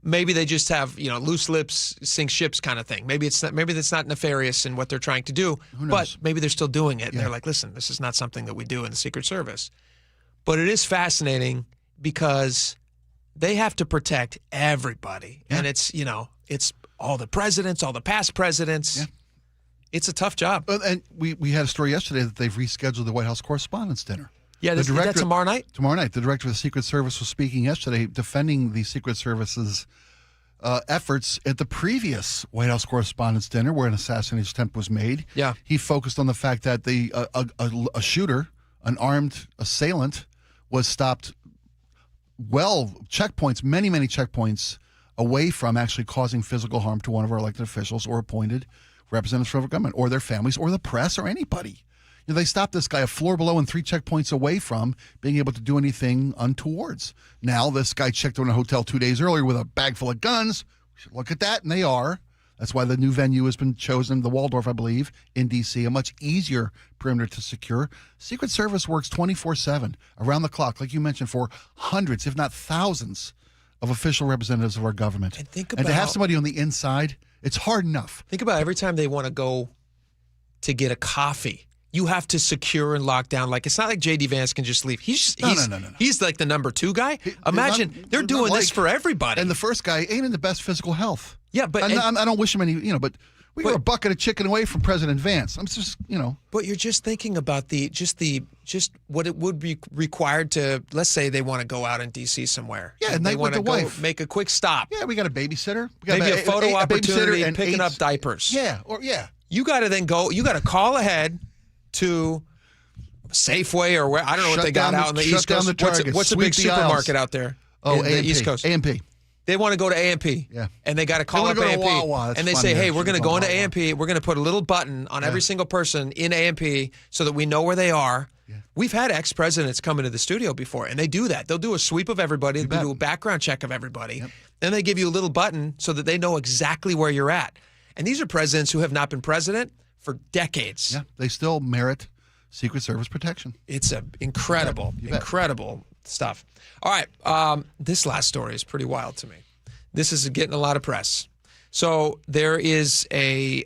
Maybe they just have loose lips sink ships kind of thing. Maybe that's not nefarious in what they're trying to do, but maybe they're still doing it. And they're like, listen, this is not something that we do in the Secret Service. But it is fascinating because they have to protect everybody. Yeah. And it's all the presidents, all the past presidents. Yeah. It's a tough job. And we had a story yesterday that they've rescheduled the White House Correspondents' Dinner. Yeah, is that tomorrow night? Tomorrow night. The director of the Secret Service was speaking yesterday, defending the Secret Service's efforts at the previous White House Correspondents' Dinner, where an assassination attempt was made. Yeah. He focused on the fact that a shooter, an armed assailant, was stopped checkpoints, many checkpoints away from actually causing physical harm to one of our elected officials or appointed representatives from our government or their families or the press or anybody. They stopped this guy a floor below and 3 checkpoints away from being able to do anything untowards. Now, this guy checked in a hotel 2 days earlier with a bag full of guns. We should look at that, and they are. That's why the new venue has been chosen, the Waldorf, I believe, in D.C., a much easier perimeter to secure. Secret Service works 24/7, around the clock, like you mentioned, for hundreds, if not thousands, of official representatives of our government. And to have somebody on the inside, it's hard enough. Think about every time they want to go to get a coffee. You have to secure and lock down. Like, it's not like J.D. Vance can just leave. He's like the number 2 guy. Imagine they're doing this for everybody. And the first guy ain't in the best physical health. Yeah, but I don't wish him any, but we got a bucket of chicken away from President Vance. I'm just, But you're just thinking about just what it would be required to, let's say they want to go out in D.C. somewhere. Yeah, and they want to wife. Make a quick stop. Yeah, we got a babysitter. We got maybe a photo opportunity and picking 8 up diapers. Yeah, You got to then go. You got to call ahead to Safeway or where I don't know what they got out on the East Coast. What's a big supermarket out there? Oh, the East Coast. A&P. They want to go to A&P. Yeah. And they got to call up A&P. And they say, hey, we're going to go into A&P. We're going to put a little button on every single person in A&P so that we know where they are. Yeah. We've had ex-presidents come into the studio before, and they do that. They'll do a sweep of everybody. They'll do a background check of everybody. Yep. Then they give you a little button so that they know exactly where you're at. And these are presidents who have not been president for decades. Yeah, they still merit Secret Service protection. It's incredible stuff. All right, this last story is pretty wild to me. This is getting a lot of press. So there is an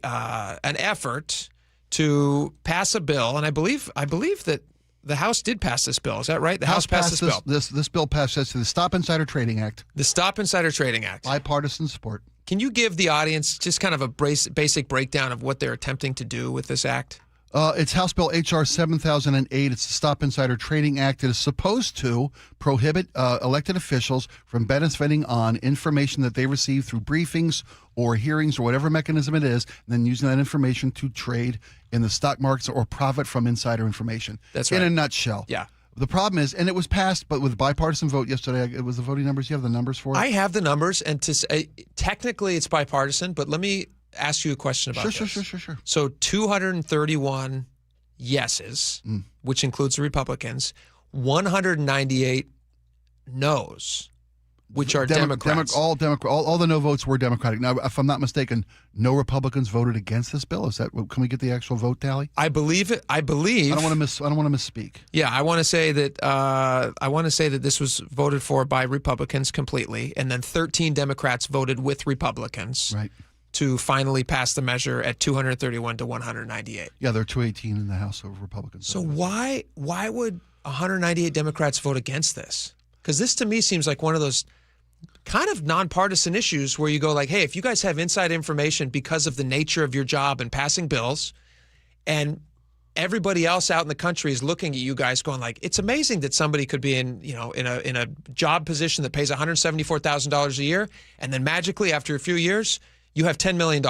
effort to pass a bill, and I believe that the House did pass this bill. Is that right? The House passed this bill. This bill passed the Stop Insider Trading Act. The Stop Insider Trading Act. Bipartisan support. Can you give the audience just kind of a basic breakdown of what they're attempting to do with this act? It's House Bill H.R. 7008. It's the Stop Insider Trading Act. It is supposed to prohibit elected officials from benefiting on information that they receive through briefings or hearings or whatever mechanism it is, and then using that information to trade in the stock markets or profit from insider information. That's right. In a nutshell. Yeah. The problem is, and it was passed, but with bipartisan vote yesterday, it was the voting numbers. You have the numbers for it? I have the numbers, and technically it's bipartisan, but let me ask you a question about this. Sure. So 231 yeses, which includes the Republicans, 198 noes, which are Democrats. All the no votes were Democratic. Now, if I'm not mistaken, no Republicans voted against this bill. Is that? Can we get the actual vote tally? I believe it. I don't want to misspeak. Yeah, I want to say that this was voted for by Republicans completely, and then 13 Democrats voted with Republicans. Right. To finally pass the measure at 231 to 198. Yeah, there are 218 in the House of Republicans. So why would 198 Democrats vote against this? Because this to me seems like one of those kind of nonpartisan issues where you go like, hey, if you guys have inside information because of the nature of your job and passing bills, and everybody else out in the country is looking at you guys going like, it's amazing that somebody could be in a job position that pays $174,000 a year, and then magically after a few years, you have $10 million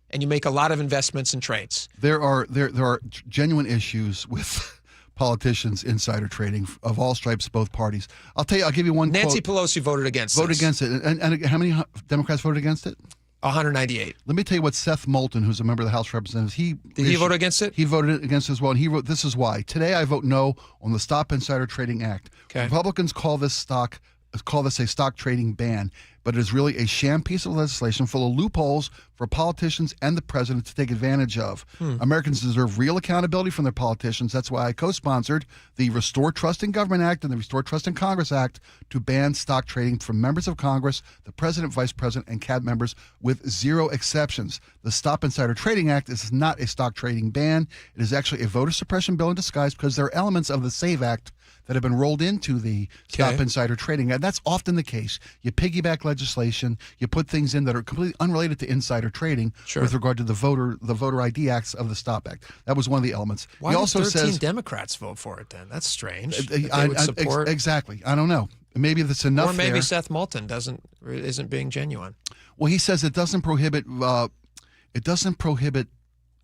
and you make a lot of investments and trades. There are genuine issues with politicians insider trading of all stripes, both parties. I'll give you one. Nancy Pelosi voted against it. And how many Democrats voted against it? 198. Let me tell you what Seth Moulton, who's a member of the House of Representatives, did he vote against it? He voted against it as well, and he wrote, "This is why. Today I vote no on the Stop Insider Trading Act. Okay. Republicans call this a stock trading ban, but it is really a sham piece of legislation full of loopholes for politicians and the president to take advantage of. Americans deserve real accountability from their politicians. That's why I co-sponsored the Restore Trust in Government Act and the Restore Trust in Congress Act to ban stock trading from members of Congress, the president, vice president, and cabinet members with zero exceptions. The Stop Insider Trading Act is not a stock trading ban. It is actually a voter suppression bill in disguise because there are elements of the SAVE Act that have been rolled into the Stop Insider Trading. And that's often the case. You piggyback legislation, you put things in that are completely unrelated to insider trading with regard to the voter ID acts of the Stop Act. That was one of the elements. Why did 13 Democrats vote for it then? That's strange. They would support. Exactly. I don't know. Maybe that's enough. Or maybe there. Seth Moulton isn't being genuine. Well, he says it doesn't prohibit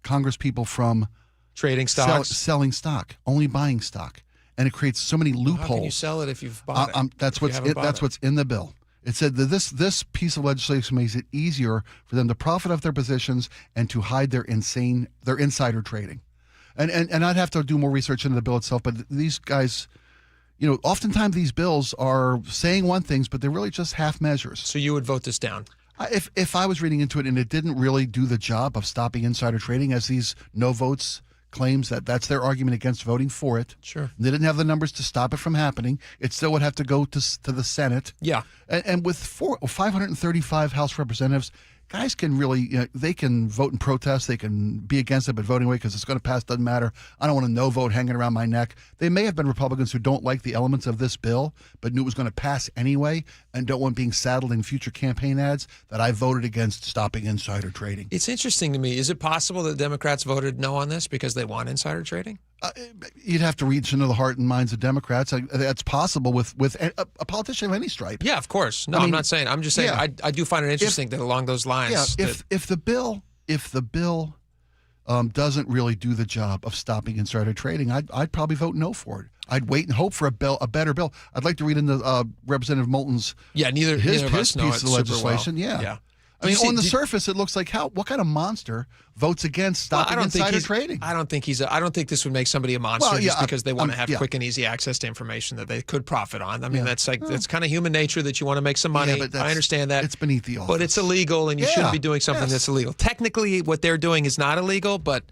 Congress people from trading stocks, selling stock, only buying stock. And it creates so many loopholes. How can you sell it if you've bought it? That's what's in the bill. It said that this piece of legislation makes it easier for them to profit off their positions and to hide their insider trading. And I'd have to do more research into the bill itself. But these guys, oftentimes these bills are saying one thing, but they're really just half measures. So you would vote this down? If I was reading into it and it didn't really do the job of stopping insider trading, as these no votes claims that's their argument against voting for it. Sure. They didn't have the numbers to stop it from happening. It still would have to go to the Senate. Yeah. And with 535 House representatives, guys can really, they can vote in protest. They can be against it, but voting away because it's going to pass doesn't matter. I don't want a no vote hanging around my neck. They may have been Republicans who don't like the elements of this bill, but knew it was going to pass anyway and don't want being saddled in future campaign ads that I voted against stopping insider trading. It's interesting to me. Is it possible that Democrats voted no on this because they want insider trading? You'd have to reach into the heart and minds of Democrats. That's possible with a politician of any stripe. Yeah, of course. No, I'm not saying. I'm just saying. Yeah, I do find it interesting that along those lines. Yeah, if the bill doesn't really do the job of stopping insider trading, I'd probably vote no for it. I'd wait and hope for a better bill. I'd like to read into Representative Moulton's his piece of legislation. Well. Yeah. I mean, on the surface, it looks like what kind of monster votes against stopping insider trading? I don't think this would make somebody a monster because they want to have quick and easy access to information that they could profit on. I mean, that's kind of human nature that you want to make some money. I understand that. It's beneath the office. But it's illegal, and you shouldn't be doing something that's illegal. Technically, what they're doing is not illegal, but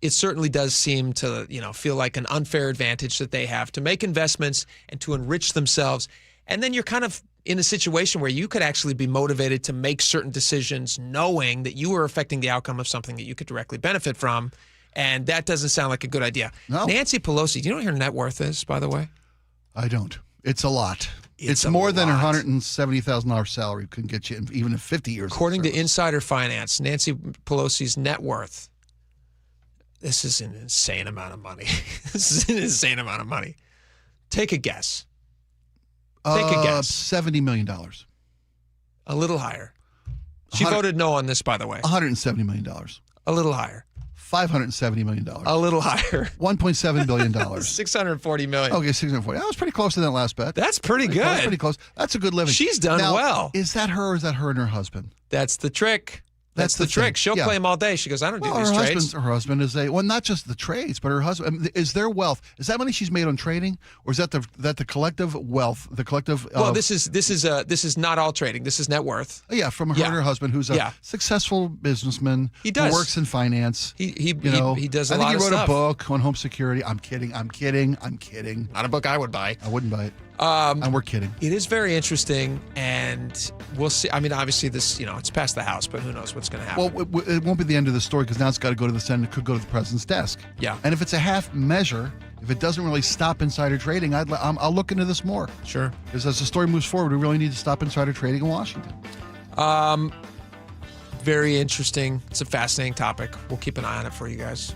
it certainly does seem to feel like an unfair advantage that they have to make investments and to enrich themselves. And then you're kind of in a situation where you could actually be motivated to make certain decisions knowing that you were affecting the outcome of something that you could directly benefit from. And that doesn't sound like a good idea. No. Nancy Pelosi, do you know what her net worth is, by the way? I don't. It's a lot. It's a more than lot. her $170,000 salary can get you even in 50 years. According to Insider Finance, Nancy Pelosi's net worth, this is an insane amount of money. This is an insane amount of money. Take a guess. Take a guess. $70 million. A little higher. She voted no on this, by the way. $170 million. A little higher. $570 million. A little higher. $1.7 billion. $640 million. Okay, $640. That was pretty close to that last bet. That's pretty good. That's pretty close. That's a good living. She's done now, well. Is that her or is that her and her husband? That's the trick. That's the trick. She'll claim all day. She goes, I don't do these trades. Her husband is not just the trades, but her husband. Is their wealth, is that money she's made on trading, or is that the collective wealth, the collective? Well, this is not all trading. This is net worth. Yeah, from her and her husband, who's a successful businessman. He does. Who works in finance. He does a lot of stuff. I think he wrote a book on home security. I'm kidding. Not a book I would buy. I wouldn't buy it. And we're kidding. It is very interesting, and we'll see. I mean, obviously, this, it's past the House, but who knows what's going to happen. Well, it won't be the end of the story because now it's got to go to the Senate. It could go to the president's desk. Yeah. And if it's a half measure, if it doesn't really stop insider trading, I'll look into this more. Sure. Because as the story moves forward, we really need to stop insider trading in Washington. Very interesting. It's a fascinating topic. We'll keep an eye on it for you guys.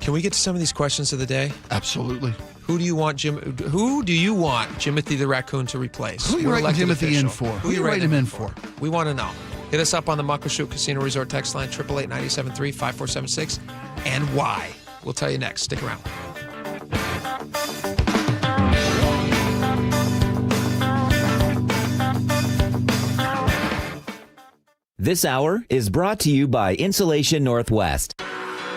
Can we get to some of these questions of the day? Absolutely. Who do you want Jimothy the Raccoon to replace? Who are you writing Jimothy in for? Who are you writing him in for? We want to know. Hit us up on the Muckleshoot Casino Resort text line, 888-973-5476, and why. We'll tell you next. Stick around. This hour is brought to you by Insulation Northwest.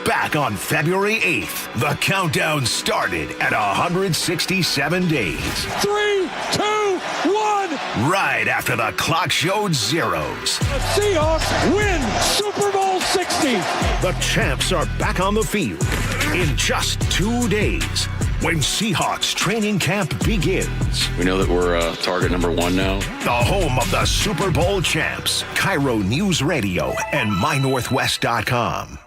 Back on February 8th, the countdown started at 167 days. 3, 2, 1. Right after the clock showed zeros. The Seahawks win Super Bowl 60. The champs are back on the field in just 2 days when Seahawks training camp begins. We know that we're target number 1 now. The home of the Super Bowl champs, KIRO Newsradio and MyNorthwest.com.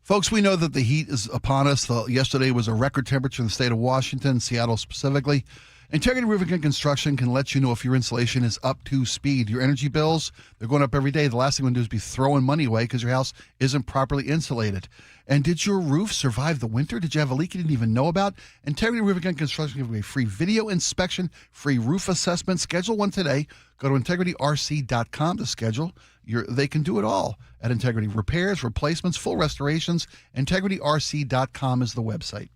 Folks, we know that the heat is upon us. Yesterday was a record temperature in the state of Washington, Seattle specifically. Integrity Roofing and Construction can let you know if your insulation is up to speed. Your energy bills, they're going up every day. The last thing you want to do is be throwing money away because your house isn't properly insulated. And did your roof survive the winter? Did you have a leak you didn't even know about? Integrity Roofing and Construction give you a free video inspection, free roof assessment. Schedule one today. Go to integrityrc.com to schedule. They can do it all at Integrity. Repairs, replacements, full restorations. IntegrityRC.com is the website.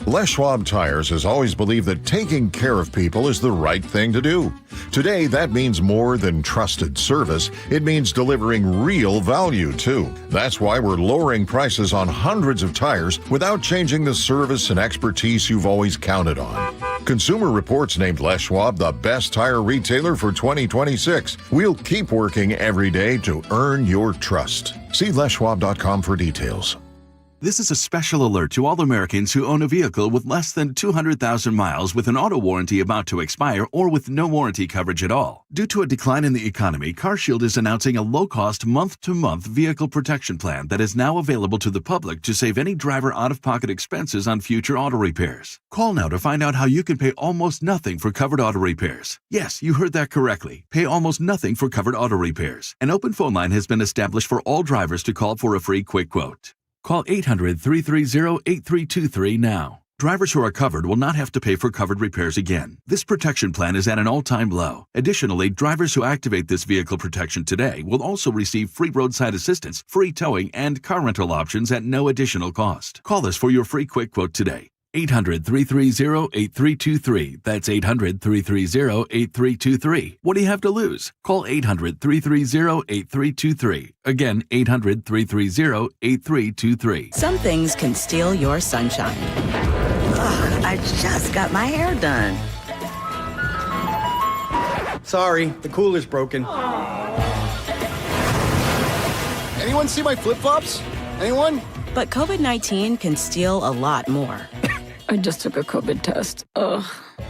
Les Schwab Tires has always believed that taking care of people is the right thing to do. Today, that means more than trusted service. It means delivering real value, too. That's why we're lowering prices on hundreds of tires without changing the service and expertise you've always counted on. Consumer Reports named Les Schwab the best tire retailer for 2026. We'll keep working every day to earn your trust. See leschwab.com for details. This is a special alert to all Americans who own a vehicle with less than 200,000 miles with an auto warranty about to expire or with no warranty coverage at all. Due to a decline in the economy, CarShield is announcing a low-cost month-to-month vehicle protection plan that is now available to the public to save any driver out-of-pocket expenses on future auto repairs. Call now to find out how you can pay almost nothing for covered auto repairs. Yes, you heard that correctly. Pay almost nothing for covered auto repairs. An open phone line has been established for all drivers to call for a free quick quote. Call 800-330-8323 now. Drivers who are covered will not have to pay for covered repairs again. This protection plan is at an all-time low. Additionally, drivers who activate this vehicle protection today will also receive free roadside assistance, free towing, and car rental options at no additional cost. Call us for your free quick quote today. 800-330-8323. That's 800-330-8323. What do you have to lose? Call 800-330-8323. Again, 800-330-8323. Some things can steal your sunshine. Ugh, I just got my hair done. Sorry, the cooler's broken. Anyone see my flip-flops? Anyone? But COVID-19 can steal a lot more. I just took a COVID test. Ugh.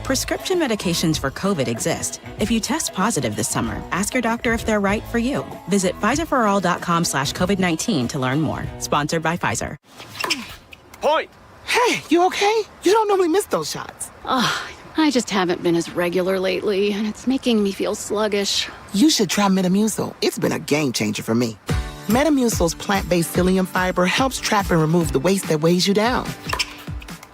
Prescription medications for COVID exist. If you test positive this summer, ask your doctor if they're right for you. Visit PfizerForAll.com/COVID-19 to learn more. Sponsored by Pfizer. Point! Hey, you okay? You don't normally miss those shots. I just haven't been as regular lately, and it's making me feel sluggish. You should try Metamucil. It's been a game changer for me. Metamucil's plant-based psyllium fiber helps trap and remove the waste that weighs you down.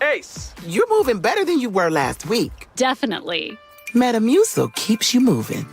Ace, you're moving better than you were last week. Definitely. Metamucil keeps you moving.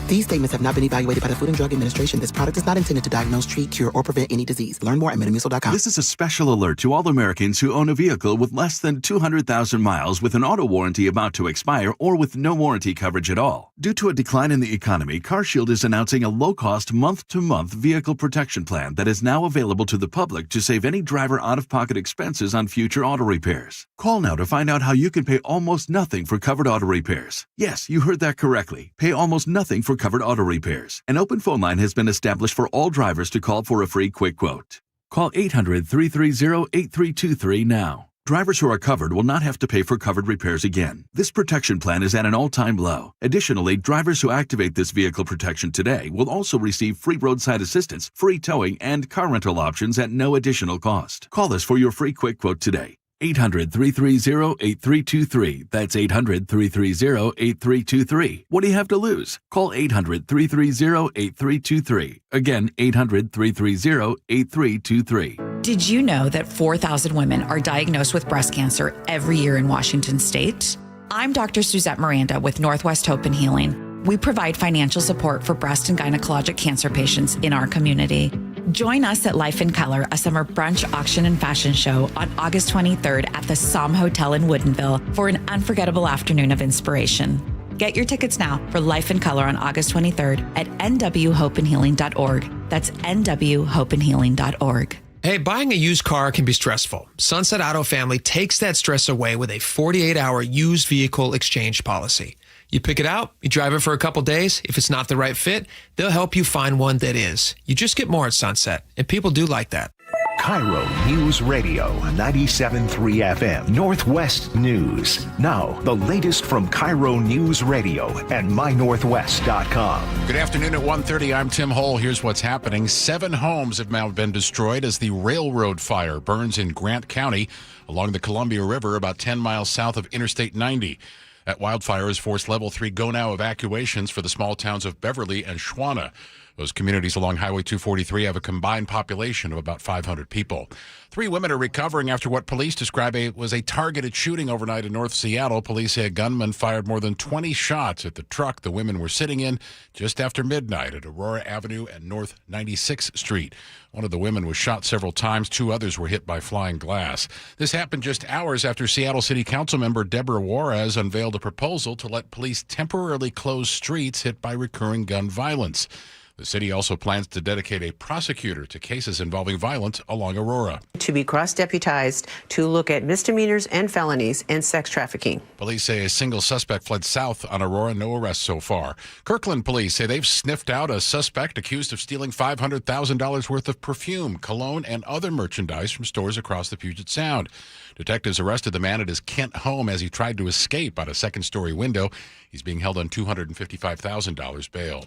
These statements have not been evaluated by the Food and Drug Administration. This product is not intended to diagnose, treat, cure, or prevent any disease. Learn more at metamucil.com. This is a special alert to all Americans who own a vehicle with less than 200,000 miles with an auto warranty about to expire or with no warranty coverage at all. Due to a decline in the economy, CarShield is announcing a low-cost month-to-month vehicle protection plan that is now available to the public to save any driver out-of-pocket expenses on future auto repairs. Call now to find out how you can pay almost nothing for covered auto repairs. Yes, you heard that correctly. Pay almost nothing for covered auto repairs. An open phone line has been established for all drivers to call for a free quick quote. Call 800-330-8323 now. Drivers who are covered will not have to pay for covered repairs again. This protection plan is at an all-time low. Additionally, drivers who activate this vehicle protection today will also receive free roadside assistance, free towing, and car rental options at no additional cost. Call us for your free quick quote today. 800-330-8323. That's 800-330-8323. What do you have to lose? Call 800-330-8323. Again, 800-330-8323. Did you know that 4,000 women are diagnosed with breast cancer every year in Washington state? I'm Dr. Suzette Miranda with Northwest Hope and Healing. We provide financial support for breast and gynecologic cancer patients in our community. Join us at Life in Color, a summer brunch, auction, and fashion show on August 23rd at the Somme Hotel in Woodinville for an unforgettable afternoon of inspiration. Get your tickets now for Life in Color on August 23rd at nwhopeandhealing.org. That's nwhopeandhealing.org. Hey, buying a used car can be stressful. Sunset Auto Family takes that stress away with a 48-hour used vehicle exchange policy. You pick it out, you drive it for a couple days. If it's not the right fit, they'll help you find one that is. You just get more at Sunset, and people do like that. KIRO News Radio 97.3 FM Northwest News. Now, the latest from KIRO News Radio and mynorthwest.com. Good afternoon at 1:30. I'm Tim Hole. Here's what's happening. 7 homes have now been destroyed as the railroad fire burns in Grant County along the Columbia River about 10 miles south of Interstate 90. That wildfire has forced level 3 go-now evacuations for the small towns of Beverly and Schwana. Those communities along Highway 243 have a combined population of about 500 people. 3 women are recovering after what police describe was a targeted shooting overnight in North Seattle. Police say a gunman fired more than 20 shots at the truck the women were sitting in just after midnight at Aurora Avenue and North 96th Street. One of the women was shot several times. 2 others were hit by flying glass. This happened just hours after Seattle City Council member Deborah Juarez unveiled a proposal to let police temporarily close streets hit by recurring gun violence. The city also plans to dedicate a prosecutor to cases involving violence along Aurora. To be cross-deputized to look at misdemeanors and felonies and sex trafficking. Police say a single suspect fled south on Aurora. No arrests so far. Kirkland police say they've sniffed out a suspect accused of stealing $500,000 worth of perfume, cologne, and other merchandise from stores across the Puget Sound. Detectives arrested the man at his Kent home as he tried to escape out a second-story window. He's being held on $255,000 bail.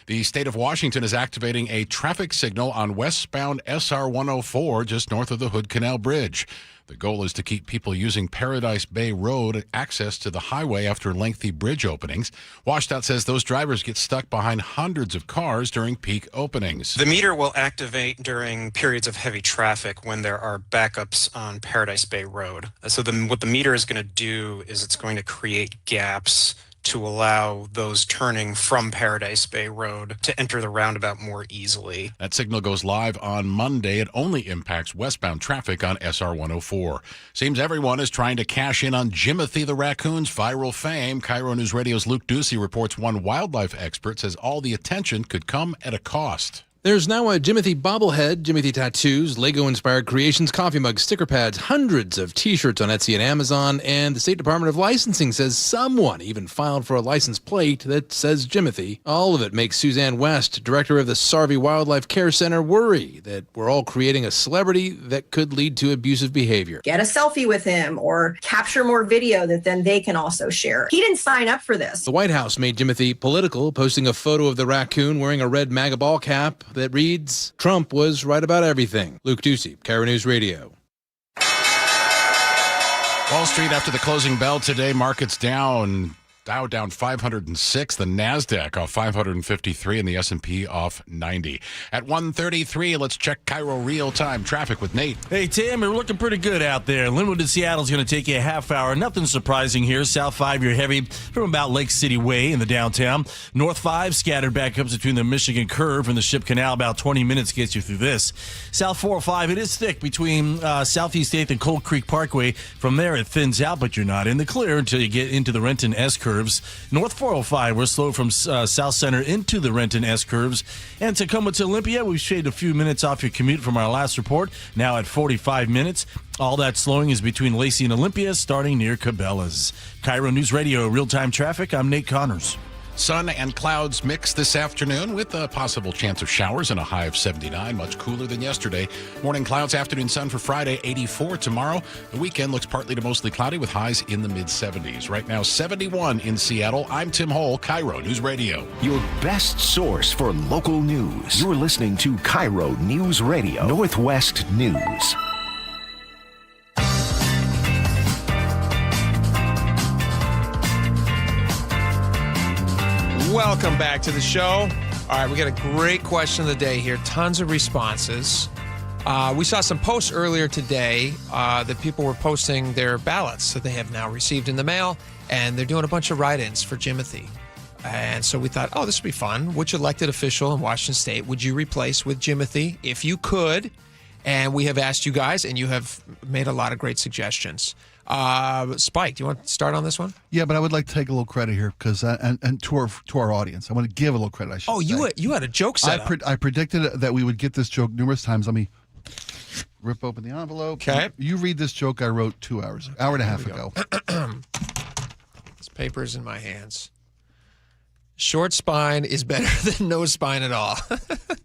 The state of Washington is activating a traffic signal on westbound SR 104 just north of the Hood Canal Bridge. The goal is to keep people using Paradise Bay Road access to the highway after lengthy bridge openings. WashDOT says those drivers get stuck behind hundreds of cars during peak openings. The meter will activate during periods of heavy traffic when there are backups on Paradise Bay Road. So what the meter is going to do is it's going to create gaps to allow those turning from Paradise Bay Road to enter the roundabout more easily. That signal goes live on Monday. It only impacts westbound traffic on SR 104. Seems everyone is trying to cash in on Jimothy the raccoon's viral fame. KIRO News Radio's Luke Ducey reports one wildlife expert says all the attention could come at a cost. There's now a Jimothy bobblehead, Jimothy tattoos, Lego-inspired creations, coffee mugs, sticker pads, hundreds of T-shirts on Etsy and Amazon, and the State Department of Licensing says someone even filed for a license plate that says Jimothy. All of it makes Suzanne West, director of the Sarvey Wildlife Care Center, worry that we're all creating a celebrity that could lead to abusive behavior. Get a selfie with him or capture more video that then they can also share. He didn't sign up for this. The White House made Jimothy political, posting a photo of the raccoon wearing a red MAGA ball cap that reads, Trump was right about everything. Luke Ducey, KIRO News Radio. Wall Street after the closing bell today, markets down. Dow down 506, the NASDAQ off 553, and the S&P off 90. At 1:33, let's check KIRO real-time traffic with Nate. Hey, Tim, we're looking pretty good out there. Linwood to Seattle is going to take you a half hour. Nothing surprising here. South 5, you're heavy from about Lake City Way in the downtown. North 5, scattered backups between the Michigan Curve and the Ship Canal. About 20 minutes gets you through this. South 405, it is thick between Southeast 8th and Cold Creek Parkway. From there, it thins out, but you're not in the clear until you get into the Renton S-Curve. North 405, we're slow from South Center into the Renton S-Curves. And Tacoma to Olympia, we've shaved a few minutes off your commute from our last report, now at 45 minutes. All that slowing is between Lacey and Olympia, starting near Cabela's. KIRO News Radio, real-time traffic. I'm Nate Connors. Sun and clouds mix this afternoon with a possible chance of showers and a high of 79, much cooler than yesterday. Morning clouds, afternoon sun for Friday, 84 tomorrow. The weekend looks partly to mostly cloudy with highs in the mid-70s. Right now, 71 in Seattle. I'm Tim Hole, KIRO News Radio. Your best source for local news. You're listening to KIRO News Radio, Northwest News. Welcome back to the show. All right, we got a great question of the day here. Tons of responses. We saw some posts earlier today that people were posting their ballots that they have now received in the mail, and they're doing a bunch of write-ins for Jimothy. And so we thought, this would be fun. Which elected official in Washington State would you replace with Jimothy if you could? And we have asked you guys, and you have made a lot of great suggestions. Spike, do you want to start on this one? Yeah, but I would like to take a little credit here because and to our audience, I want to give a little credit. I should say. You had a joke set up. I predicted that we would get this joke numerous times. Let me rip open the envelope. Okay. You read this joke I wrote 2 hours, hour and a half ago. This paper's in my hands. Short spine is better than no spine at all.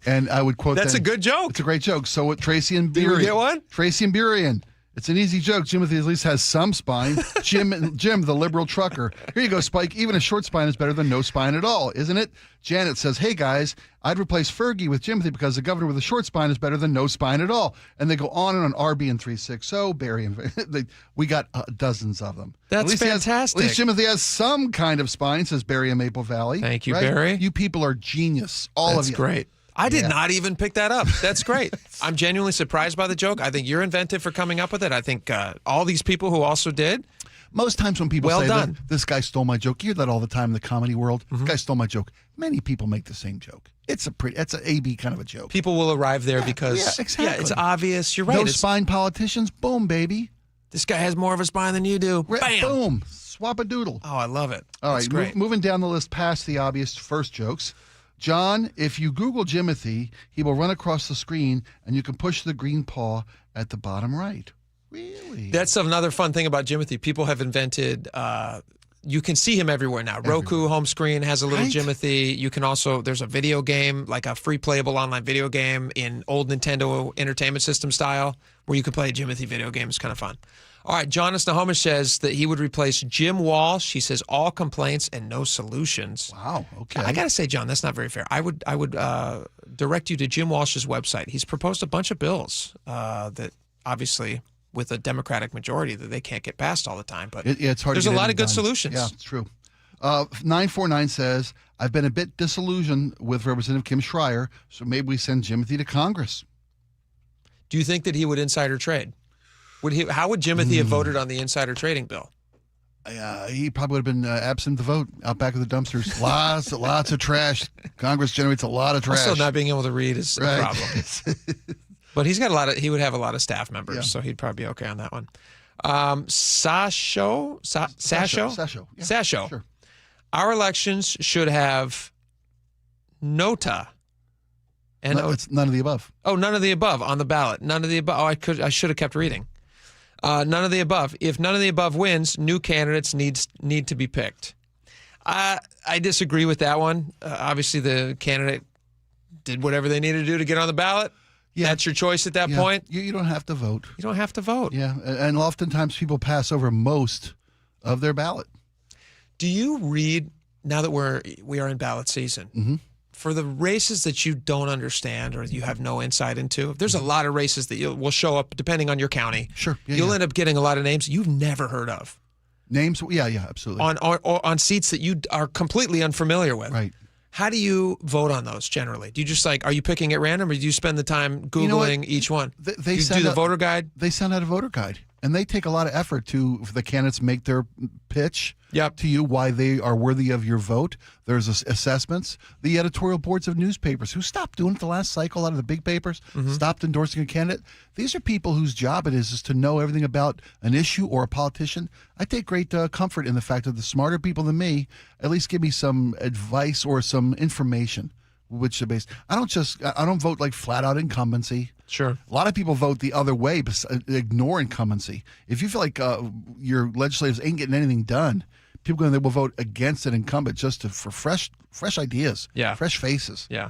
And I would quote That's a good joke. It's a great joke. So with Tracy and Burien. Did we get one? Tracy and Burien. It's an easy joke. Jimothy at least has some spine. Jim, the liberal trucker. Here you go, Spike. Even a short spine is better than no spine at all, isn't it? Janet says, hey, guys, I'd replace Fergie with Jimothy because the governor with a short spine is better than no spine at all. And they go on and on. RB and 360, Barry. And we got dozens of them. That's fantastic. At least Jimothy has some kind of spine, says Barry in Maple Valley. Thank you, right? Barry. You people are genius. All of you. That's great. I did not even pick that up. That's great. I'm genuinely surprised by the joke. I think you're inventive for coming up with it. I think all these people who also did. Most times when people say that this guy stole my joke, you hear that all the time in the comedy world. This guy stole my joke. Many people make the same joke. It's an AB kind of a joke. People will arrive there because exactly. it's obvious. You're right. No spine politicians. Boom, baby. This guy has more of a spine than you do. Bam. Boom. Swap a doodle. Oh, I love it. All That's right, great. Moving down the list past the obvious first jokes. John, if you Google Jimothy, he will run across the screen and you can push the green paw at the bottom right. Really? That's another fun thing about Jimothy. People have invented, you can see him everywhere now. Roku home screen has a little Jimothy. You can also, there's a video game, like a free playable online video game in old Nintendo Entertainment System style where you can play a Jimothy video game. It's kind of fun. All right, Jonas Nahomish says that he would replace Jim Walsh. He says all complaints and no solutions. Wow, okay. I got to say, John, that's not very fair. I would direct you to Jim Walsh's website. He's proposed a bunch of bills that obviously with a Democratic majority that they can't get passed all the time. But it's hard. There's a lot of good solutions. Yeah, it's true. 949 says, I've been a bit disillusioned with Representative Kim Schreier, so maybe we send Jimothy to Congress. Do you think that he would insider trade? How would Jimothy have voted on the insider trading bill? He probably would have been absent the vote out back of the dumpsters. Lots of trash. Congress generates a lot of trash. Also, not being able to read is a problem. But he's got he would have a lot of staff members, so he'd probably be okay on that one. Sasho? Yeah, sure. Our elections should have NOTA And it's none of the above. Oh, none of the above on the ballot. None of the above. Oh, I should have kept reading. None of the above. If none of the above wins, new candidates need to be picked. I disagree with that one. Obviously, the candidate did whatever they needed to do to get on the ballot. Yeah. That's your choice at that point. You don't have to vote. You don't have to vote. Yeah, and oftentimes people pass over most of their ballot. Do you read, now that we are in ballot season, for the races that you don't understand or you have no insight into? There's a lot of races that will show up depending on your county. Sure. You'll end up getting a lot of names you've never heard of. Names? Yeah, absolutely. On seats that you are completely unfamiliar with. Right. How do you vote on those generally? Do you just are you picking at random, or do you spend the time Googling each one? They do the voter guide? They send out a voter guide, and they take a lot of effort for the candidates make their pitch to you why they are worthy of your vote. There's assessments. The editorial boards of newspapers who stopped doing it the last cycle, a lot of the big papers stopped endorsing a candidate. These are people whose job it is to know everything about an issue or a politician. I take great comfort in the fact that the smarter people than me at least give me some advice or some information, which are based. I don't vote like flat out incumbency. Sure. A lot of people vote the other way, ignore incumbency. If you feel like your legislators ain't getting anything done, people they will vote against an incumbent just for fresh ideas, fresh faces. Yeah.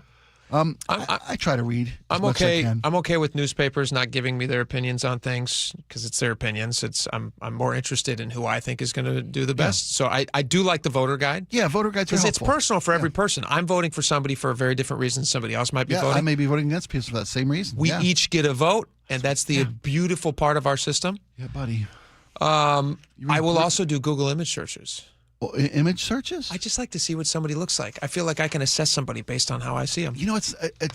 I try to read. I'm okay. I'm okay with newspapers not giving me their opinions on things because it's their opinions. I'm more interested in who I think is going to do the best. So I do like the voter guide. Yeah, voter guides are helpful. Because it's personal for every person. I'm voting for somebody for a very different reason than somebody else might be voting. I may be voting against people for that same reason. We each get a vote, and that's the beautiful part of our system. Yeah, buddy. I will also do Google image searches. Image searches? I just like to see what somebody looks like. I feel like I can assess somebody based on how I see them. You know,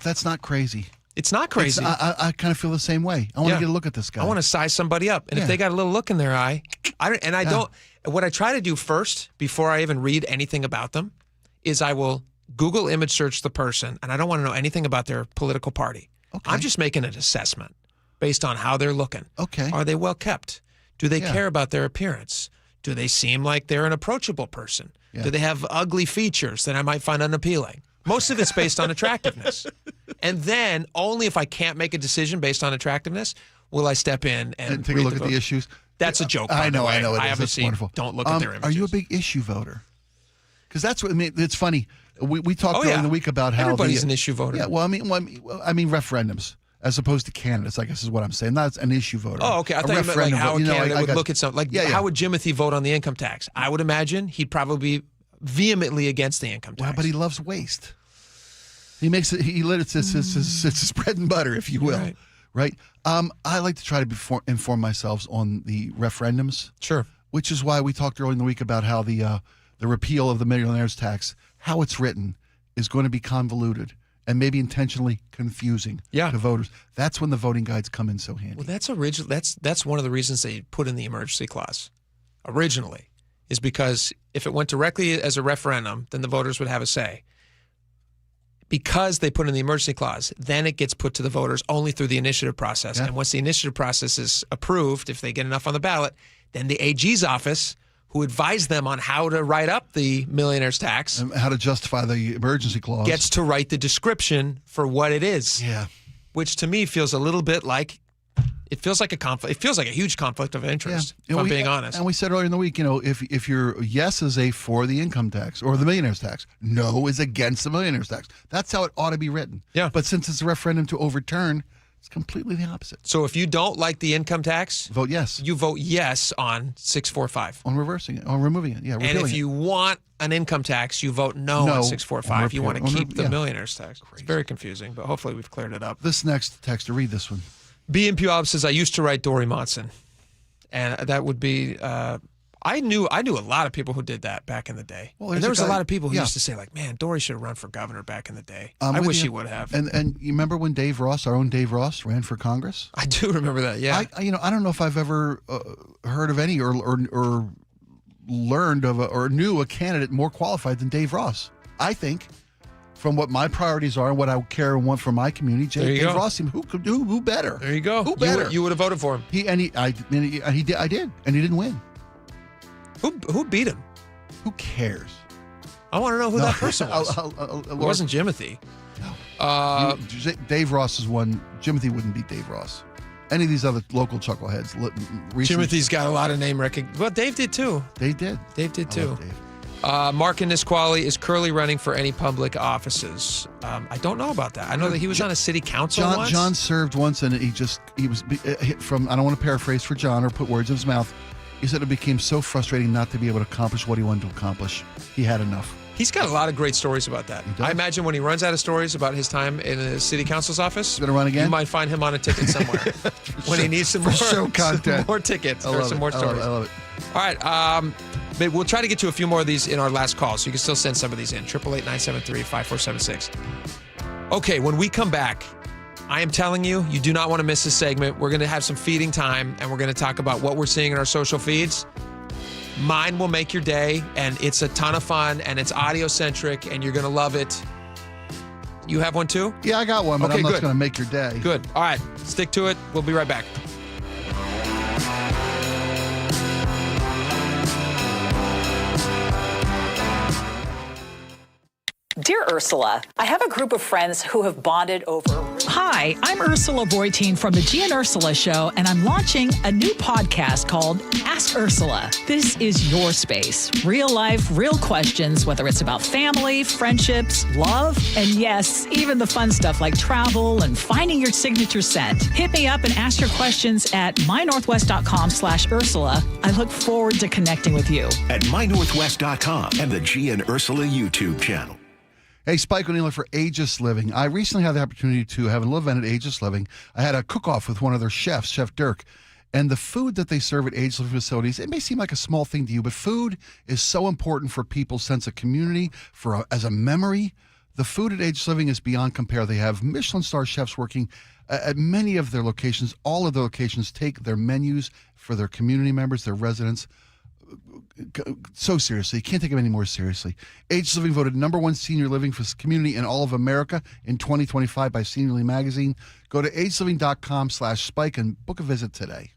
that's not crazy. It's not crazy. I kind of feel the same way. I want to get a look at this guy. I want to size somebody up. And if they got a little look in their eye, what I try to do first, before I even read anything about them, is I will Google image search the person, and I don't want to know anything about their political party. Okay. I'm just making an assessment based on how they're looking. Okay. Are they well kept? Do they care about their appearance? Do they seem like they're an approachable person? Yeah. Do they have ugly features that I might find unappealing? Most of it's based on attractiveness. And then only if I can't make a decision based on attractiveness will I step in and take a look at the issues. That's a joke. I know. I obviously wonderful. Don't look at their images. Are you a big issue voter? Because that's what I mean. It's funny. We talked during the week about how everybody's an issue voter. Yeah. Well, I mean referendums. As opposed to candidates, I guess is what I'm saying. That's an issue voter. Oh, okay. I thought you meant like how a candidate would look at something. How would Jimothy vote on the income tax? I would imagine he'd probably be vehemently against the income tax. Well, but he loves waste. He makes it. It's his bread and butter, if you will. Right. I like to try to inform myself on the referendums. Sure. Which is why we talked earlier in the week about how the repeal of the millionaire's tax, how it's written, is going to be convoluted. And maybe intentionally confusing to voters. That's when the voting guides come in so handy. Well, that's one of the reasons they put in the emergency clause originally, is because if it went directly as a referendum, then the voters would have a say. Because they put in the emergency clause, then it gets put to the voters only through the initiative process. Yeah. And once the initiative process is approved, if they get enough on the ballot, then the AG's office, who advised them on how to write up the millionaire's tax, and how to justify the emergency clause, gets to write the description for what it is. Yeah. Which to me feels a little bit like, it feels like a conflict. It feels like a huge conflict of interest, if I'm being honest. And we said earlier in the week, if your yes is for the income tax or the millionaire's tax, no is against the millionaire's tax. That's how it ought to be written. Yeah. But since it's a referendum to overturn, it's completely the opposite. So if you don't like the income tax, vote yes. You vote yes on 645. On reversing it, on removing it. Yeah. And if you want an income tax, you vote no on 645. You want to keep the millionaire's tax. Crazy. It's very confusing, but hopefully we've cleared it up. This next texter, read this one. B in Puyallup says, I used to write Dory Monson. And that would be, I knew a lot of people who did that back in the day. Well, and there was a lot of people who used to say, like, man, Dory should have run for governor back in the day. I wish he would have. And you remember when Dave Ross, our own Dave Ross, ran for Congress? I do remember that, yeah. I don't know if I've ever heard of any or learned of or knew a candidate more qualified than Dave Ross. I think, from what my priorities are and what I care and want for my community, Dave Ross, who better? There you go. Who better? You would have voted for him. I did, and he didn't win. Who beat him? Who cares? I want to know who that person was. It wasn't Jimothy. Dave Ross is one. Jimothy wouldn't beat Dave Ross. Any of these other local chuckleheads. Timothy's got a lot of name recognition. Well, Dave did too. Dave did. Dave did too. Dave. Mark in Nisqually, is Curly running for any public offices? I don't know about that. I know that he was on a city council once. John served once, and he was from. I don't want to paraphrase for John or put words in his mouth. He said it became so frustrating not to be able to accomplish what he wanted to accomplish. He had enough. He's got a lot of great stories about that. I imagine when he runs out of stories about his time in the city council's office, he's gonna run again. You might find him on a ticket somewhere when he needs some more show content, some more tickets, or some more stories. I love it. All right, but we'll try to get to a few more of these in our last call, so you can still send some of these in. 888-973-5476. Okay, when we come back, I am telling you, you do not want to miss this segment. We're going to have some feeding time, and we're going to talk about what we're seeing in our social feeds. Mine will make your day, and it's a ton of fun, and it's audio-centric, and you're going to love it. You have one too? Yeah, I got one, but okay, I'm not going to make your day. Good. All right, stick to it. We'll be right back. Dear Ursula, I have a group of friends who have bonded over... Hi, I'm Ursula Boytine from the G and Ursula Show, and I'm launching a new podcast called Ask Ursula. This is your space. Real life, real questions, whether it's about family, friendships, love, and yes, even the fun stuff like travel and finding your signature scent. Hit me up and ask your questions at mynorthwest.com/Ursula. I look forward to connecting with you. At mynorthwest.com and the G and Ursula YouTube channel. Hey, Spike O'Neill for Aegis Living. I recently had the opportunity to have a little event at Aegis Living. I had a cook-off with one of their chefs, Chef Dirk. And the food that they serve at Aegis Living facilities, it may seem like a small thing to you, but food is so important for people's sense of community, as a memory. The food at Aegis Living is beyond compare. They have Michelin star chefs working at many of their locations. All of their locations take their menus for their community members, their residents, so seriously. You can't take them any more seriously. Aegis Living voted #1 senior living for community in all of America in 2025 by Seniorly Magazine. Go to agesliving.com/Spike and book a visit today.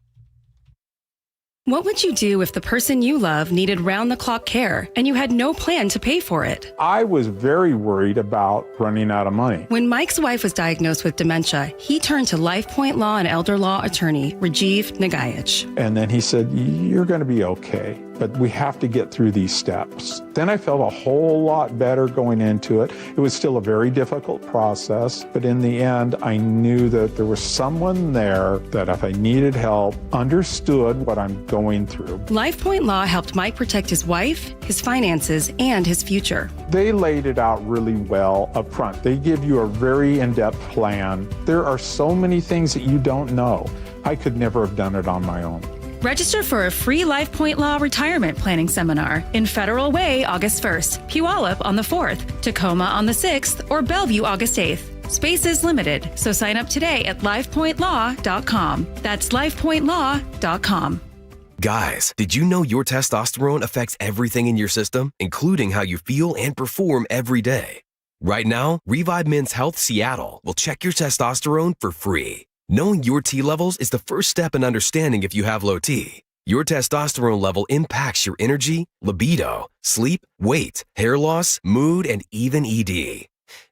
What would you do if the person you love needed round-the-clock care and you had no plan to pay for it? I was very worried about running out of money. When Mike's wife was diagnosed with dementia, he turned to LifePoint Law and Elder Law attorney Rajiv Nagayich. And then he said, "You're going to be okay, but we have to get through these steps." Then I felt a whole lot better going into it. It was still a very difficult process, but in the end, I knew that there was someone there that if I needed help, understood what I'm going through. LifePoint Law helped Mike protect his wife, his finances, and his future. They laid it out really well up front. They give you a very in-depth plan. There are so many things that you don't know. I could never have done it on my own. Register for a free LifePoint Law retirement planning seminar in Federal Way August 1st, Puyallup on the 4th, Tacoma on the 6th, or Bellevue August 8th. Space is limited, so sign up today at lifepointlaw.com. That's lifepointlaw.com. Guys, did you know your testosterone affects everything in your system, including how you feel and perform every day? Right now, Revive Men's Health Seattle will check your testosterone for free. Knowing your T levels is the first step in understanding if you have low T. Your testosterone level impacts your energy, libido, sleep, weight, hair loss, mood, and even ED.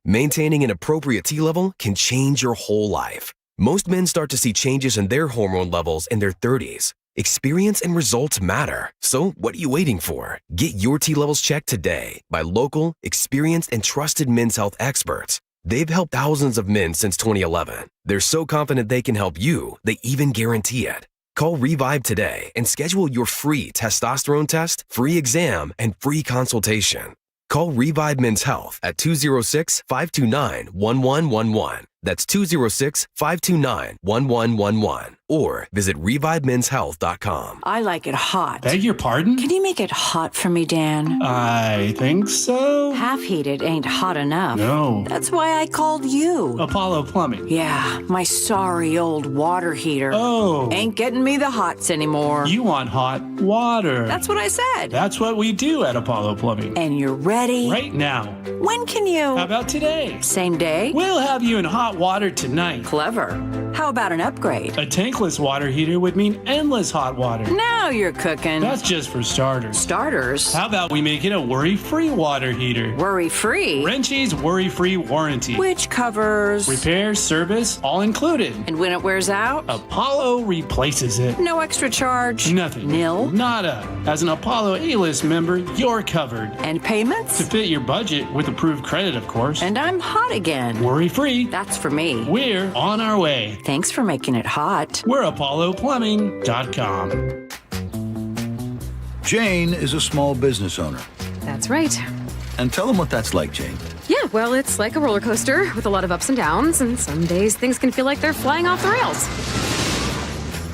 Maintaining an appropriate T level can change your whole life. Most men start to see changes in their hormone levels in their 30s. Experience and results matter. So what are you waiting for? Get your T levels checked today by local, experienced, and trusted men's health experts. They've helped thousands of men since 2011. They're so confident they can help you, they even guarantee it. Call Revive today and schedule your free testosterone test, free exam, and free consultation. Call Revive Men's Health at 206-529-1111. That's 206-529-1111. Or visit ReviveMen'sHealth.com. I like it hot. Beg your pardon? Can you make it hot for me, Dan? I think so. Half heated ain't hot enough. No. That's why I called you. Apollo Plumbing. Yeah, my sorry old water heater. Oh. Ain't getting me the hots anymore. You want hot water. That's what I said. That's what we do at Apollo Plumbing. And you're ready? Right now. When can you? How about today? Same day? We'll have you in hot water tonight. Clever. How about an upgrade? A tankless water heater would mean endless hot water. Now you're cooking. That's just for starters. Starters? How about we make it a worry-free water heater? Worry-free? Wrenchie's worry-free warranty. Which covers? Repair, service, all included. And when it wears out? Apollo replaces it. No extra charge? Nothing. Nil? Nada. As an Apollo A-list member, you're covered. And payments? To fit your budget with approved credit, of course. And I'm hot again. Worry-free. That's for me. We're on our way. Thanks for making it hot. We're ApolloPlumbing.com. Jane is a small business owner. That's right. And tell them what that's like, Jane. Yeah, well, it's like a roller coaster with a lot of ups and downs, and some days things can feel like they're flying off the rails.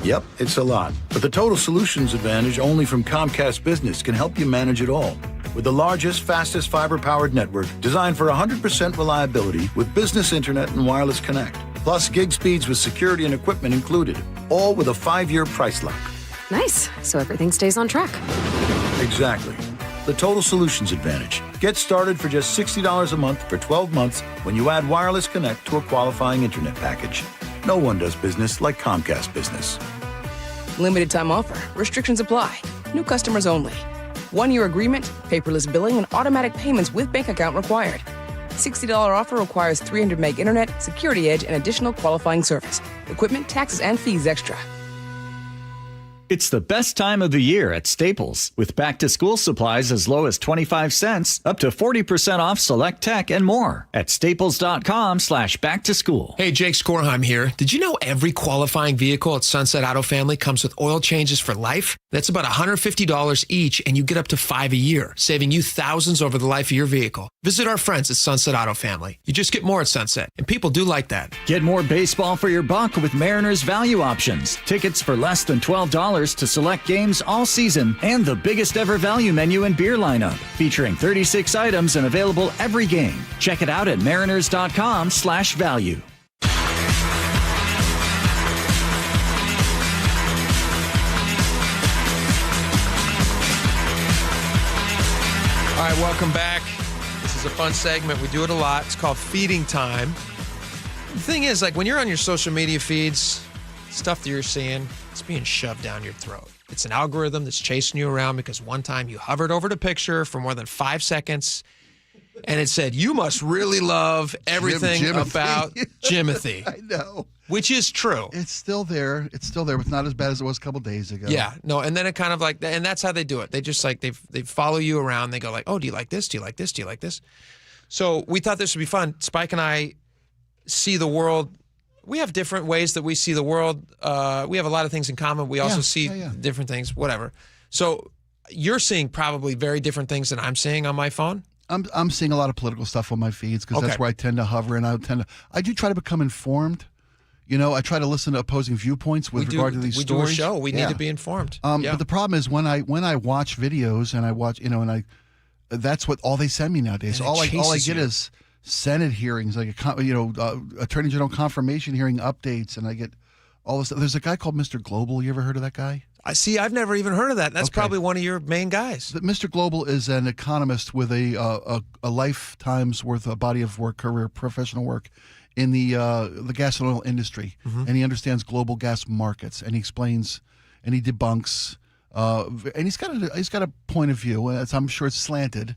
Yep, it's a lot. But the Total Solutions Advantage only from Comcast Business can help you manage it all. With the largest, fastest fiber-powered network designed for 100% reliability with business internet and wireless connect. Plus gig speeds with security and equipment included. All with a 5-year price lock. Nice. So everything stays on track. Exactly. The Total Solutions Advantage. Get started for just $60 a month for 12 months when you add wireless connect to a qualifying internet package. No one does business like Comcast Business. Limited time offer. Restrictions apply. New customers only. 1-year agreement, paperless billing, and automatic payments with bank account required. $60 offer requires 300 meg internet, security edge, and additional qualifying service. Equipment, taxes, and fees extra. It's the best time of the year at Staples, with back-to-school supplies as low as 25 cents, up to 40% off select tech and more at staples.com/back-to-school. Hey, Jake Skorheim here. Did you know every qualifying vehicle at Sunset Auto Family comes with oil changes for life? That's about $150 each, and you get up to 5 a year, saving you thousands over the life of your vehicle. Visit our friends at Sunset Auto Family. You just get more at Sunset, and people do like that. Get more baseball for your buck with Mariners value options. Tickets for less than $12 to select games all season, and the biggest ever value menu and beer lineup, featuring 36 items and available every game. Check it out at mariners.com/value. All right, welcome back. This is a fun segment. We do it a lot. It's called Feeding Time. The thing is, like, when you're on your social media feeds, stuff that you're seeing, it's being shoved down your throat. It's an algorithm that's chasing you around because one time you hovered over the picture for more than 5 seconds and it said, you must really love everything about Jimothy. I know. Which is true. It's still there. It's still there. It's not as bad as it was a couple days ago. Yeah. No, and then it kind of like, and that's how they do it. They just like, they follow you around. They go like, oh, do you like this? Do you like this? Do you like this? So we thought this would be fun. Spike and I see the world. We have different ways that we see the world. We have a lot of things in common. We also see different things, whatever. So you're seeing probably very different things than I'm seeing on my phone. I'm seeing a lot of political stuff on my feeds because that's where I tend to hover, and I do try to become informed. You know, I try to listen to opposing viewpoints with regard to these stories. We do a show. We need to be informed. But the problem is when I watch videos and I watch, that's what all they send me nowadays. All I get is Senate hearings, like Attorney General confirmation hearing updates, and I get all this. There's a guy called Mr. Global. You ever heard of that guy? I see. I've never even heard of that. That's probably one of your main guys. Mr. Global is an economist with a lifetime's worth of body of work, career, professional work in the gas and oil industry, and he understands global gas markets, and he explains and he debunks, and he's got a point of view. I'm sure it's slanted.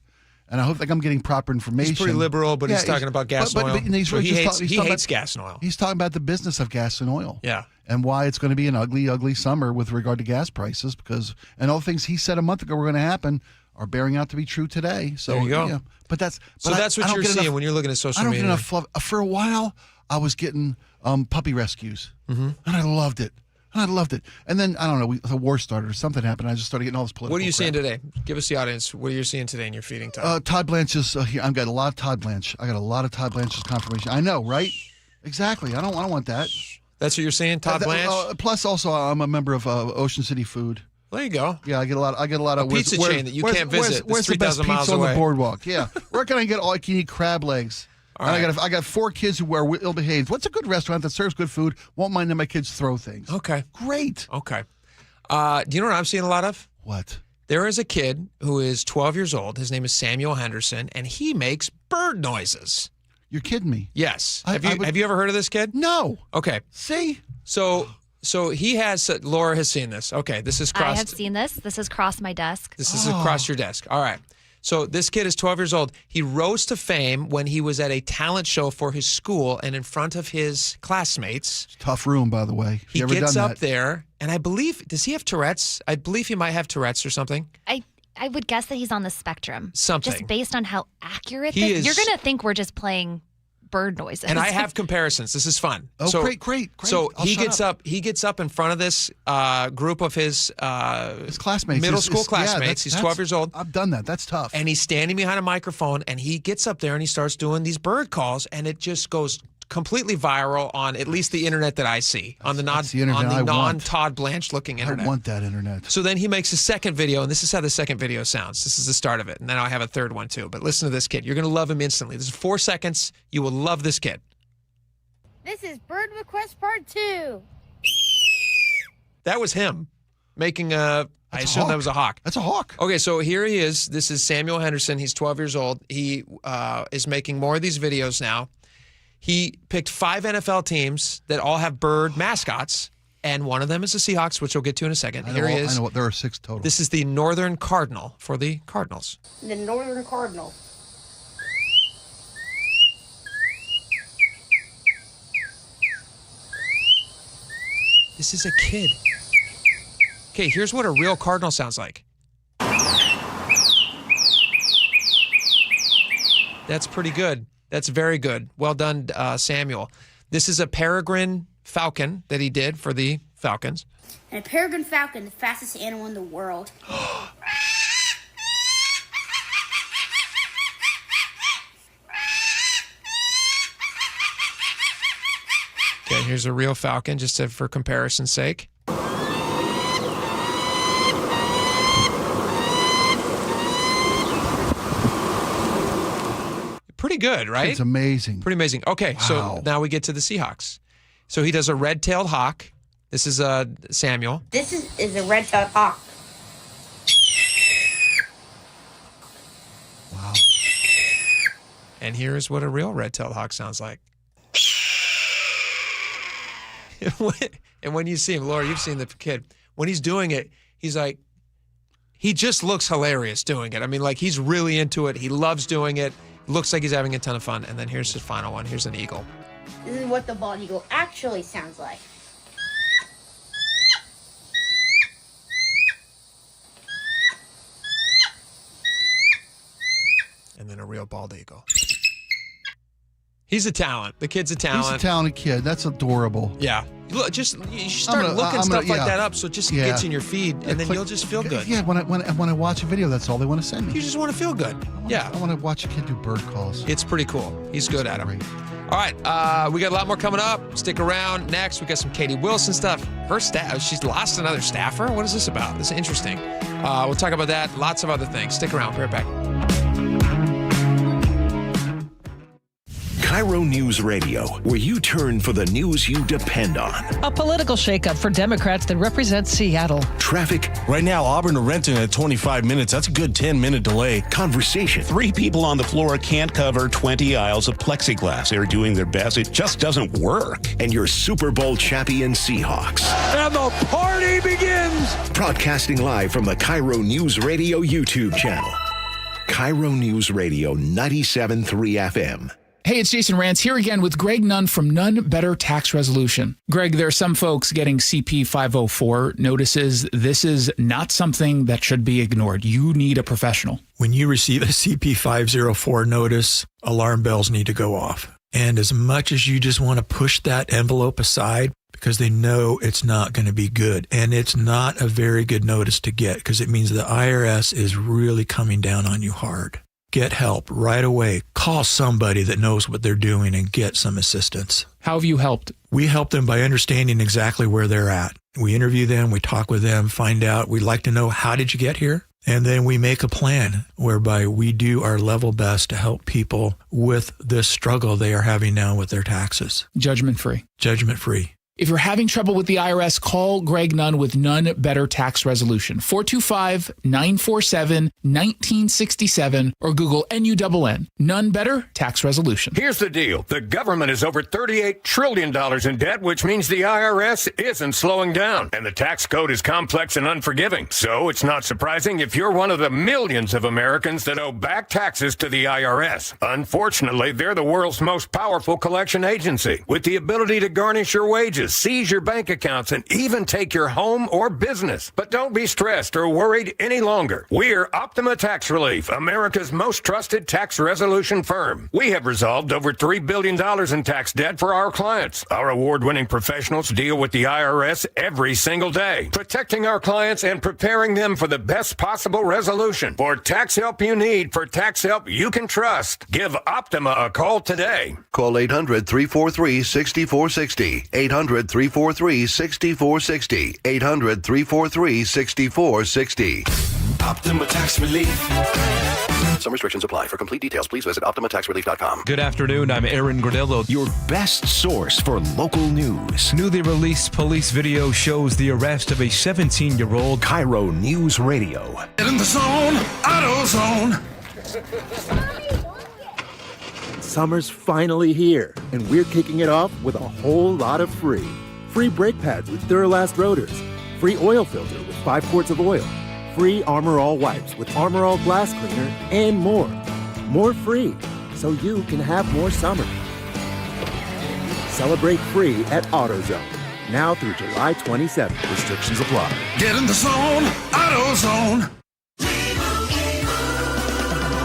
And I hope I'm getting proper information. He's pretty liberal, but he's talking about gas and oil. He hates gas and oil. He's talking about the business of gas and oil. Yeah. And why it's going to be an ugly, ugly summer with regard to gas prices, and all the things he said a month ago were going to happen are bearing out to be true today. So there you go. Yeah. But that's what you're seeing when you're looking at social media. I don't get enough fluff. For a while, I was getting puppy rescues, and I loved it. And then, I don't know, the war started or something happened. I just started getting all this political What are you crap. seeing today? Give us the audience. What are you seeing today in your feeding time? Todd Blanche is here. I've got a lot of Todd Blanche. I got a lot of Todd Blanche's confirmation. I know, right? Exactly. I don't want that. That's what you're saying, Todd Blanche? Plus, also, I'm a member of Ocean City Food. There you go. Yeah, I get a lot of pizza chain that you can't visit. Where's the best pizza on the boardwalk? Yeah. Where can I get all I can eat crab legs? And I got 4 kids who are ill behaved. What's a good restaurant that serves good food? Won't mind that my kids throw things. Okay. Great. Okay. Do you know what I'm seeing a lot of? What? There is a kid who is 12 years old. His name is Samuel Henderson, and he makes bird noises. You're kidding me. Yes. Have you ever heard of this kid? No. Okay. See? So he has, Laura has seen this. Okay, this is crossed. I have seen this. This has crossed my desk. This is across your desk. All right. So this kid is 12 years old. He rose to fame when he was at a talent show for his school and in front of his classmates. Tough room, by the way. He gets up there, and I believe, does he have Tourette's? I believe he might have Tourette's or something. I would guess that he's on the spectrum. Something. Just based on how accurate He is. you're going to think we're just playing bird noises. And I have comparisons. This is fun. Oh, so, great. So I'll he shut gets up. He gets up in front of this group of his classmates, middle school classmates. He's 12 years old. I've done that. That's tough. And he's standing behind a microphone, and he gets up there and he starts doing these bird calls, and it just goes completely viral on at least the internet that I see, on the non-Todd Blanche looking internet. I want that internet. So then he makes a second video, and this is how the second video sounds. This is the start of it, and then I have a third one too. But listen to this kid. You're going to love him instantly. This is 4 seconds. You will love this kid. This is Bird Request Part 2. That was him making I assume that was a hawk. That's a hawk. Okay, so here he is. This is Samuel Henderson. He's 12 years old. He is making more of these videos now. He picked 5 NFL teams that all have bird mascots, and one of them is the Seahawks, which we'll get to in a second. Here he is. I know what. There are 6 total. This is the Northern Cardinal for the Cardinals. The Northern Cardinal. This is a kid. Okay, here's what a real cardinal sounds like. That's pretty good. That's very good. Well done, Samuel. This is a peregrine falcon that he did for the Falcons. And a peregrine falcon, the fastest animal in the world. Okay, here's a real falcon, just for comparison's sake. Pretty good, right? It's amazing. Pretty amazing. Okay, so now we get to the Seahawks. So he does a red-tailed hawk. This is Samuel. This is a red-tailed hawk. Wow. And here's what a real red-tailed hawk sounds like. And when you see him, Laura, you've seen the kid. When he's doing it, he's like, he just looks hilarious doing it. I mean, like, he's really into it. He loves doing it. Looks like he's having a ton of fun. And then here's his final one. Here's an eagle. This is what the bald eagle actually sounds like. And then a real bald eagle. He's a talent. The kid's a talent. He's a talented kid. That's adorable. Yeah. Look, you start looking stuff like that up so it just gets in your feed, and then you'll just feel good. Yeah, when I watch a video, that's all they want to send me. You just want to feel good. I want to watch a kid do bird calls. It's pretty cool. He's good at them. All right, we got a lot more coming up. Stick around. Next, we got some Katie Wilson stuff. Her staff, she's lost another staffer. What is this about? This is interesting. We'll talk about that. Lots of other things. Stick around. We'll be right back. KIRO News Radio, where you turn for the news you depend on. A political shakeup for Democrats that represent Seattle. Traffic. Right now, Auburn to Renton at 25 minutes. That's a good 10-minute delay. Conversation. 3 people on the floor can't cover 20 aisles of plexiglass. They're doing their best. It just doesn't work. And your Super Bowl champion Seahawks. And the party begins. Broadcasting live from the KIRO News Radio YouTube channel. KIRO News Radio 97.3 FM. Hey, it's Jason Rantz here again with Greg Nunn from Nunn Better Tax Resolution. Greg, there are some folks getting CP 504 notices. This is not something that should be ignored. You need a professional. When you receive a CP 504 notice, alarm bells need to go off. And as much as you just want to push that envelope aside, because they know it's not going to be good. And it's not a very good notice to get because it means the IRS is really coming down on you hard. Get help right away. Call somebody that knows what they're doing and get some assistance. How have you helped? We help them by understanding exactly where they're at. We interview them, we talk with them, find out. We'd like to know, how did you get here? And then we make a plan whereby we do our level best to help people with this struggle they are having now with their taxes. Judgment free. Judgment free. If you're having trouble with the IRS, call Greg Nunn with None Better Tax Resolution, 425-947-1967, or Google NUNN, None Better Tax Resolution. Here's the deal. The government is over $38 trillion in debt, which means the IRS isn't slowing down. And the tax code is complex and unforgiving. So it's not surprising if you're one of the millions of Americans that owe back taxes to the IRS. Unfortunately, they're the world's most powerful collection agency, with the ability to garnish your wages, seize your bank accounts, and even take your home or business. But don't be stressed or worried any longer. We're Optima Tax Relief, America's most trusted tax resolution firm. We have resolved over $3 billion in tax debt for our clients. Our award-winning professionals deal with the IRS every single day, protecting our clients and preparing them for the best possible resolution. For tax help you need, for tax help you can trust, give Optima a call today. Call 800-343-6460. 800-343-6460. 800-343-6460. Optima Tax Relief. Some restrictions apply. For complete details, please visit OptimaTaxRelief.com. Good afternoon. I'm Aaron Gordillo. Your best source for local news. Newly released police video shows the arrest of a 17-year-old. KIRO News Radio. Get in the zone. Auto Zone. Summer's finally here, and we're kicking it off with a whole lot of free. Free brake pads with Duralast rotors. Free oil filter with 5 quarts of oil. Free Armor All wipes with Armor All glass cleaner, and more. More free, so you can have more summer. Celebrate free at AutoZone. Now through July 27th. Restrictions apply. Get in the zone. Auto Zone.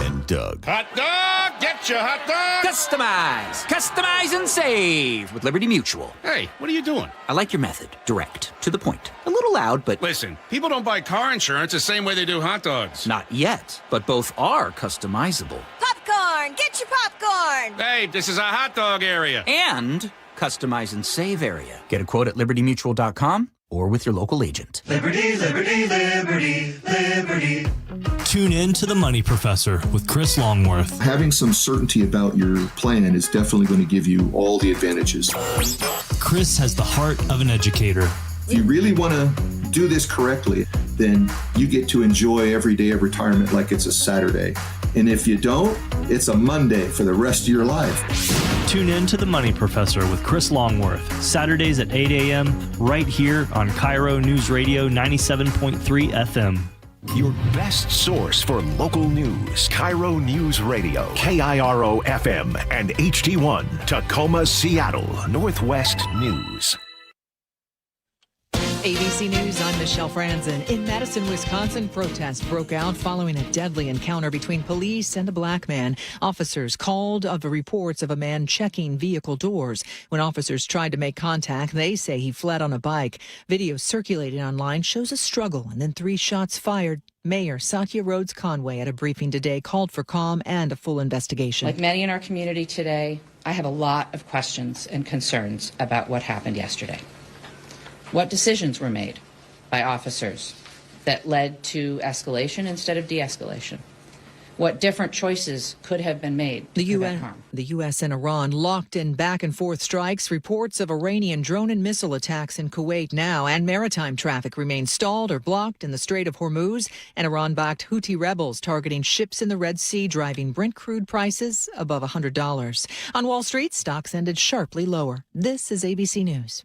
And Doug. Hot dog! Get your hot dog! Customize and save with Liberty Mutual. Hey, what are you doing? I like your method. Direct. To the point. A little loud, but... Listen, people don't buy car insurance the same way they do hot dogs. Not yet, but both are customizable. Popcorn! Get your popcorn! Hey, this is a hot dog area. And customize and save area. Get a quote at libertymutual.com or with your local agent. Liberty, liberty, liberty, liberty. Tune in to The Money Professor with Chris Longworth. Having some certainty about your plan is definitely going to give you all the advantages. Chris has the heart of an educator. If you really want to do this correctly, then you get to enjoy every day of retirement like it's a Saturday. And if you don't, it's a Monday for the rest of your life. Tune in to The Money Professor with Chris Longworth, Saturdays at 8 a.m. right here on KIRO Newsradio 97.3 FM. Your best source for local news. KIRO News Radio. KIRO FM and HD1. Tacoma, Seattle. Northwest News. ABC News, I'm Michelle Franzen. In Madison, Wisconsin, protests broke out following a deadly encounter between police and a black man. Officers called of the reports of a man checking vehicle doors. When officers tried to make contact, they say he fled on a bike. Video circulated online shows a struggle and then 3 shots fired. Mayor Satya Rhodes Conway at a briefing today called for calm and a full investigation. Like many in our community today, I have a lot of questions and concerns about what happened yesterday. What decisions were made by officers that led to escalation instead of de-escalation? What different choices could have been made to prevent harm? The U.S. and Iran locked in back-and-forth strikes. Reports of Iranian drone and missile attacks in Kuwait now, and maritime traffic remains stalled or blocked in the Strait of Hormuz. And Iran-backed Houthi rebels targeting ships in the Red Sea, driving Brent crude prices above $100. On Wall Street, stocks ended sharply lower. This is ABC News.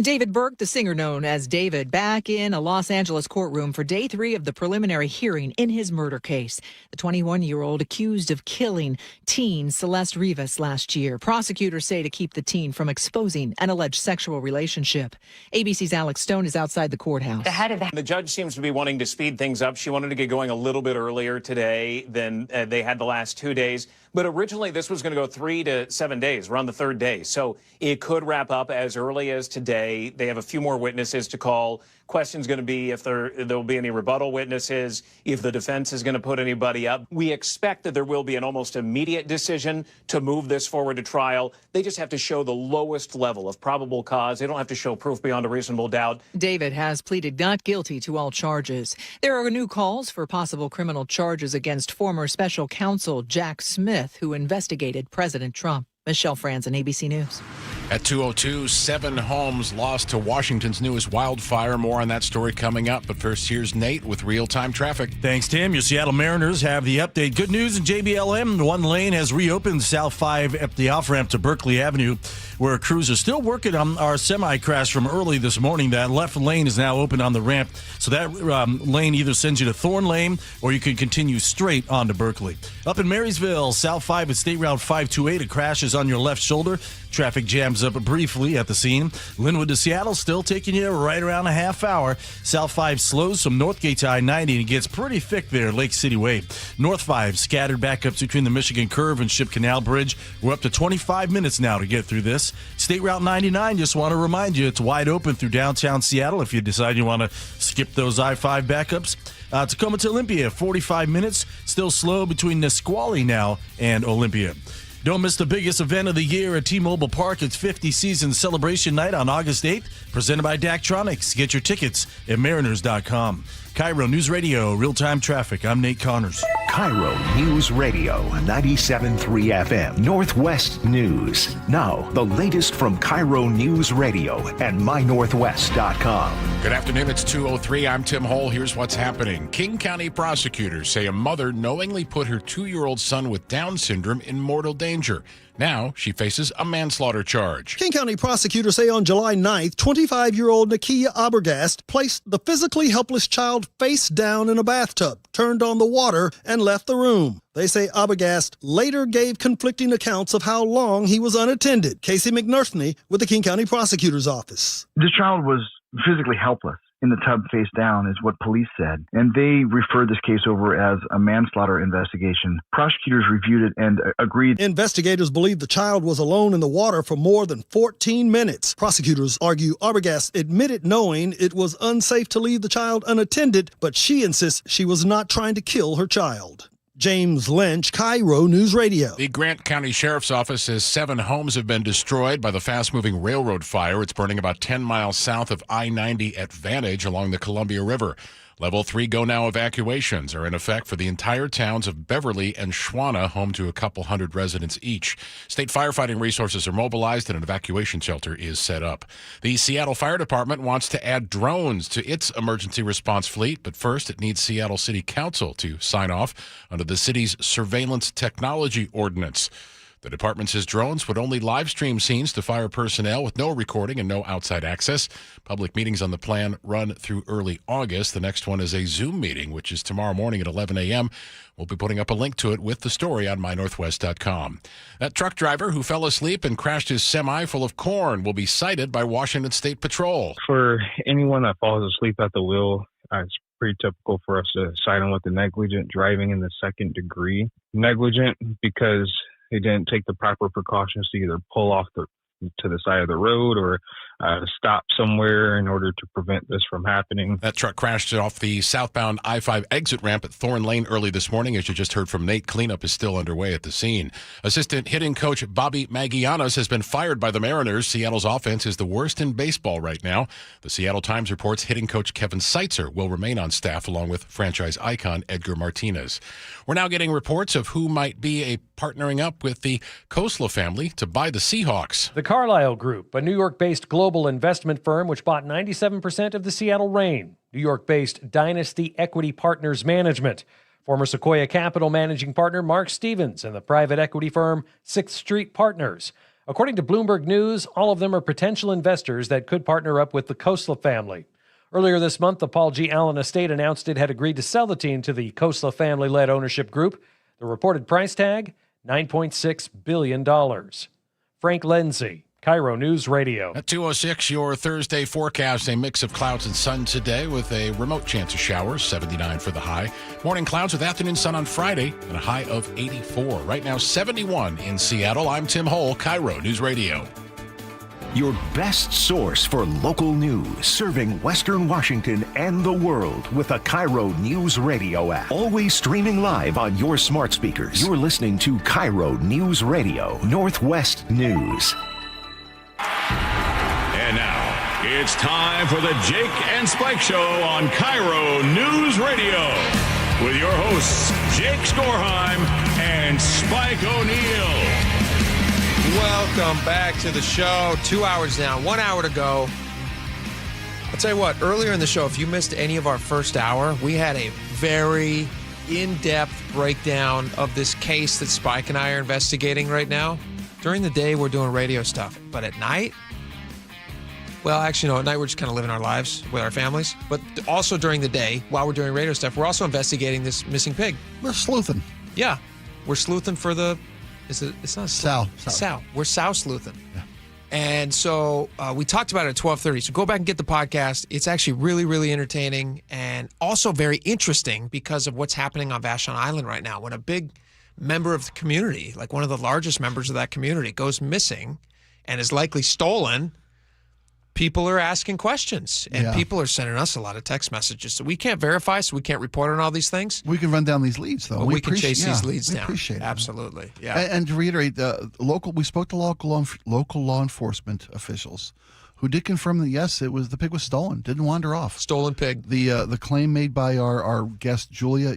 David Burke, the singer known as David, back in a Los Angeles courtroom for day 3 of the preliminary hearing in his murder case. The 21-year-old accused of killing teen Celeste Rivas last year. Prosecutors say to keep the teen from exposing an alleged sexual relationship. ABC's Alex Stone is outside the courthouse. The judge seems to be wanting to speed things up. She wanted to get going a little bit earlier today than they had the last 2 days. But originally, this was going to go 3 to 7 days. We're on the 3rd day. So it could wrap up as early as today. They have a few more witnesses to call. Question's going to be if there will be any rebuttal witnesses, if the defense is going to put anybody up. We expect that there will be an almost immediate decision to move this forward to trial. They just have to show the lowest level of probable cause. They don't have to show proof beyond a reasonable doubt. David has pleaded not guilty to all charges. There are new calls for possible criminal charges against former special counsel Jack Smith, who investigated President Trump. Michelle Franzen, ABC News. At 2:02, 7 homes lost to Washington's newest wildfire. More on that story coming up. But first, here's Nate with real-time traffic. Thanks, Tim. Your Seattle Mariners have the update. Good news in JBLM. One lane has reopened South 5 at the off-ramp to Berkeley Avenue, where crews are still working on our semi-crash from early this morning. That left lane is now open on the ramp. So that lane either sends you to Thorn Lane or you can continue straight on to Berkeley. Up in Marysville, South 5 at State Route 528, a crash is on your left shoulder. Traffic jams up briefly at the scene. Linwood to Seattle still taking you right around a half hour. South 5 slows from Northgate to I-90 and it gets pretty thick there, Lake City Way. North 5 scattered backups between the Michigan Curve and Ship Canal Bridge. We're up to 25 minutes now to get through this. State Route 99, just want to remind you, it's wide open through downtown Seattle if you decide you want to skip those I-5 backups. Tacoma to Olympia, 45 minutes. Still slow between Nisqually now and Olympia. Don't miss the biggest event of the year at T-Mobile Park. It's 50 Season Celebration Night on August 8th, presented by Daktronics. Get your tickets at mariners.com. KIRO News Radio, real-time traffic. I'm Nate Connors. KIRO News Radio, 97.3 FM, Northwest News. Now, the latest from KIRO News Radio and mynorthwest.com. Good afternoon, it's 2:03. I'm Tim Hole. Here's what's happening. King County prosecutors say a mother knowingly put her 2-year-old son with Down syndrome in mortal danger. Now she faces a manslaughter charge. King County prosecutors say on July 9th, 25-year-old Nakia Abergast placed the physically helpless child face down in a bathtub, turned on the water, and left the room. They say Abergast later gave conflicting accounts of how long he was unattended. Casey McNurthney with the King County Prosecutor's Office. The child was physically helpless in the tub face down is what police said, and they referred this case over as a manslaughter investigation. Prosecutors reviewed it and agreed. Investigators believe the child was alone in the water for more than 14 minutes. Prosecutors argue Abergast admitted knowing it was unsafe to leave the child unattended, but she insists she was not trying to kill her child. James Lynch, KIRO News Radio. The Grant County Sheriff's Office says 7 homes have been destroyed by the fast-moving railroad fire. It's burning about 10 miles south of I-90 at Vantage along the Columbia River. Level 3 go-now evacuations are in effect for the entire towns of Beverly and Schwana, home to a couple hundred residents each. State firefighting resources are mobilized and an evacuation shelter is set up. The Seattle Fire Department wants to add drones to its emergency response fleet, but first it needs Seattle City Council to sign off under the city's surveillance technology ordinance. The department says drones would only live stream scenes to fire personnel with no recording and no outside access. Public meetings on the plan run through early August. The next one is a Zoom meeting, which is tomorrow morning at 11 a.m. We'll be putting up a link to it with the story on mynorthwest.com. That truck driver who fell asleep and crashed his semi full of corn will be cited by Washington State Patrol. For anyone that falls asleep at the wheel, it's pretty typical for us to cite them with the negligent driving in the second degree. Negligent because they didn't take the proper precautions to either pull off to the side of the road or stop somewhere in order to prevent this from happening. That truck crashed off the southbound I-5 exit ramp at Thorn Lane early this morning. As you just heard from Nate, cleanup is still underway at the scene. Assistant hitting coach Bobby Magianos has been fired by the Mariners. Seattle's offense is the worst in baseball right now. The Seattle Times reports hitting coach Kevin Seitzer will remain on staff along with franchise icon Edgar Martinez. We're now getting reports of who might be partnering up with the Khosla family to buy the Seahawks. The Carlyle Group, a New York-based global investment firm which bought 97% of the Seattle Reign. New York-based Dynasty Equity Partners Management. Former Sequoia Capital managing partner Mark Stevens and the private equity firm 6th Street Partners. According to Bloomberg News, all of them are potential investors that could partner up with the Khosla family. Earlier this month, the Paul G. Allen estate announced it had agreed to sell the team to the Khosla family-led ownership group. The reported price tag, $9.6 billion. Frank Lenzi, KIRO News Radio. At 2:06, your Thursday forecast, a mix of clouds and sun today with a remote chance of showers, 79 for the high. Morning clouds with afternoon sun on Friday and a high of 84. Right now, 71 in Seattle. I'm Tim Hole, KIRO News Radio. Your best source for local news, serving Western Washington and the world with a KIRO News Radio app. Always streaming live on your smart speakers. You're listening to KIRO News Radio, Northwest News. And now, it's time for the Jake and Spike Show on KIRO News Radio with your hosts, Jake Skorheim and Spike O'Neill. Welcome back to the show. 2 hours now, 1 hour to go. I'll tell you what, earlier in the show, if you missed any of our first hour, we had a very in-depth breakdown of this case that Spike and I are investigating right now. During the day, we're doing radio stuff. But at night, well, actually, no, at night we're just kind of living our lives with our families. But also during the day, while we're doing radio stuff, we're also investigating this missing pig. We're sleuthing. Yeah. We're sleuthing for the... It's not Sow. We're sow sleuthing. Yeah. And so we talked about it at 12:30. So go back and get the podcast. It's actually really, really entertaining and also very interesting because of what's happening on Vashon Island right now. When a big member of the community, like one of the largest members of that community, goes missing and is likely stolen, people are asking questions, and people are sending us a lot of text messages. So we can't verify, so we can't report on all these things. We can run down these leads, though. But we can chase these leads down. Appreciate it. Absolutely, yeah. And to reiterate, we spoke to local law enforcement officials who did confirm that yes, the pig was stolen, didn't wander off. Stolen pig. The claim made by our guest Julia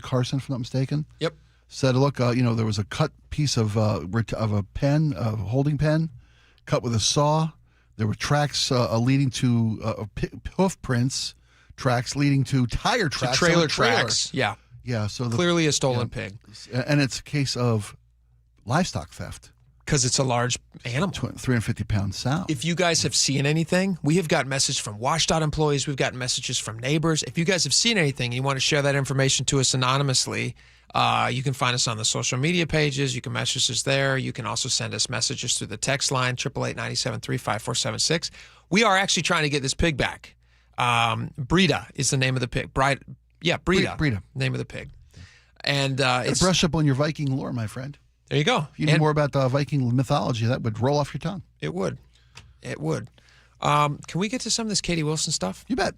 Carson, if I'm not mistaken. Yep. Said, look, there was a cut piece of a pen, a holding pen, cut with a saw. There were tracks leading to hoof prints, tracks leading to tire tracks. Trailer tracks. Yeah. Yeah. So clearly a stolen pig. And it's a case of livestock theft. Because it's a large animal. 350-pound sow. If you guys have seen anything, we have gotten messages from WSDOT employees. We've gotten messages from neighbors. If you guys have seen anything and you want to share that information to us anonymously, you can find us on the social media pages. You can message us there. You can also send us messages through the text line, 888-973-5476. We are actually trying to get this pig back. Brita is the name of the pig. Brita. Brita. Name of the pig. And it's brush up on your Viking lore, my friend. There you go. If you knew more about the Viking mythology, that would roll off your tongue. It would. It would. Can we get to some of this Katie Wilson stuff? You bet.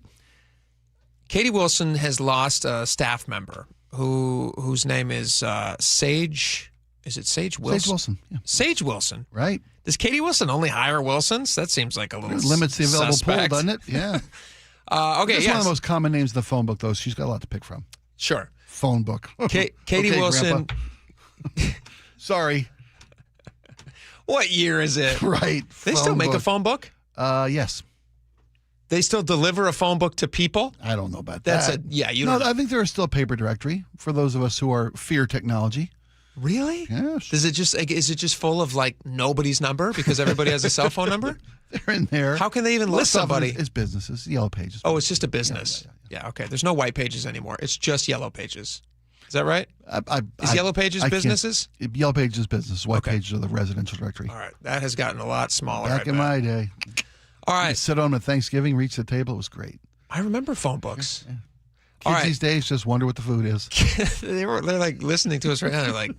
Katie Wilson has lost a staff member whose name is Sage. Is it Sage Wilson? Sage Wilson. Yeah. Sage Wilson. Right. Does Katie Wilson only hire Wilsons? That seems like a little It limits the available suspect. pool, doesn't it? Yeah. Okay. It's one of the most common names in the phone book, though. She's got a lot to pick from. Sure. Phone book. Katie Wilson. Sorry. What year is it? Right. They still make a phone book? Yes. They still deliver a phone book to people? I don't know about that. You know. I think there is still a paper directory for those of us who are fear technology. Really? Yes. Is it just full of like nobody's number because everybody has a cell phone number? They're in there. How can they even list somebody? It's businesses, Yellow Pages. Oh, it's just a business. Yeah, okay. There's no white pages anymore. It's just Yellow Pages. Is that right? Is Yellow Pages businesses? Yellow Pages business. White Pages are the residential directory. All right. That has gotten a lot smaller. Back in my day. All right. You'd sit on at Thanksgiving, reach the table. It was great. I remember phone books. Yeah. Kids these days just wonder what the food is. They're like listening to us right now. They're like,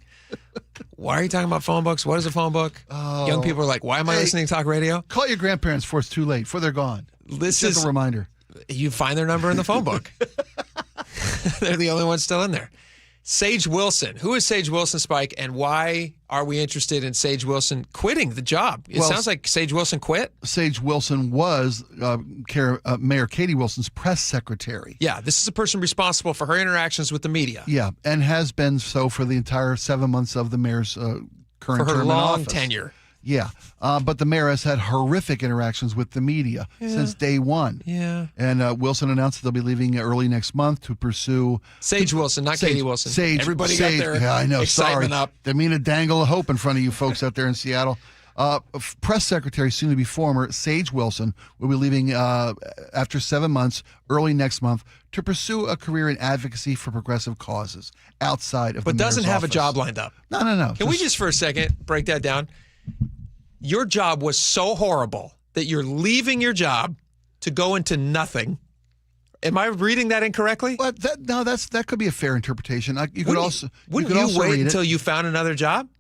why are you talking about phone books? What is a phone book? Oh. Young people are like, why am I listening to talk radio? Call your grandparents before it's too late, before they're gone. This is a reminder. You find their number in the phone book. They're the only ones still in there. Sage Wilson. Who is Sage Wilson, Spike, and why are we interested in Sage Wilson quitting the job? It sounds like Sage Wilson quit. Sage Wilson was Mayor Katie Wilson's press secretary. Yeah, this is a person responsible for her interactions with the media. Yeah, and has been so for the entire 7 months of the mayor's current term in long office. tenure. Yeah, but the mayor has had horrific interactions with the media since day one. Yeah. And Wilson announced that they'll be leaving early next month to pursue... Sage Wilson, not Katie Wilson. Everybody got their excitement up. Didn't mean to dangle a hope in front of you folks out there in Seattle. Press secretary, soon to be former, Sage Wilson, will be leaving after 7 months, early next month, to pursue a career in advocacy for progressive causes outside of the mayor's doesn't have office. a job lined up. No. Can we just for a second break that down? Your job was so horrible that you're leaving your job to go into nothing. Am I reading that incorrectly? But that could be a fair interpretation. You could also wait until you found another job?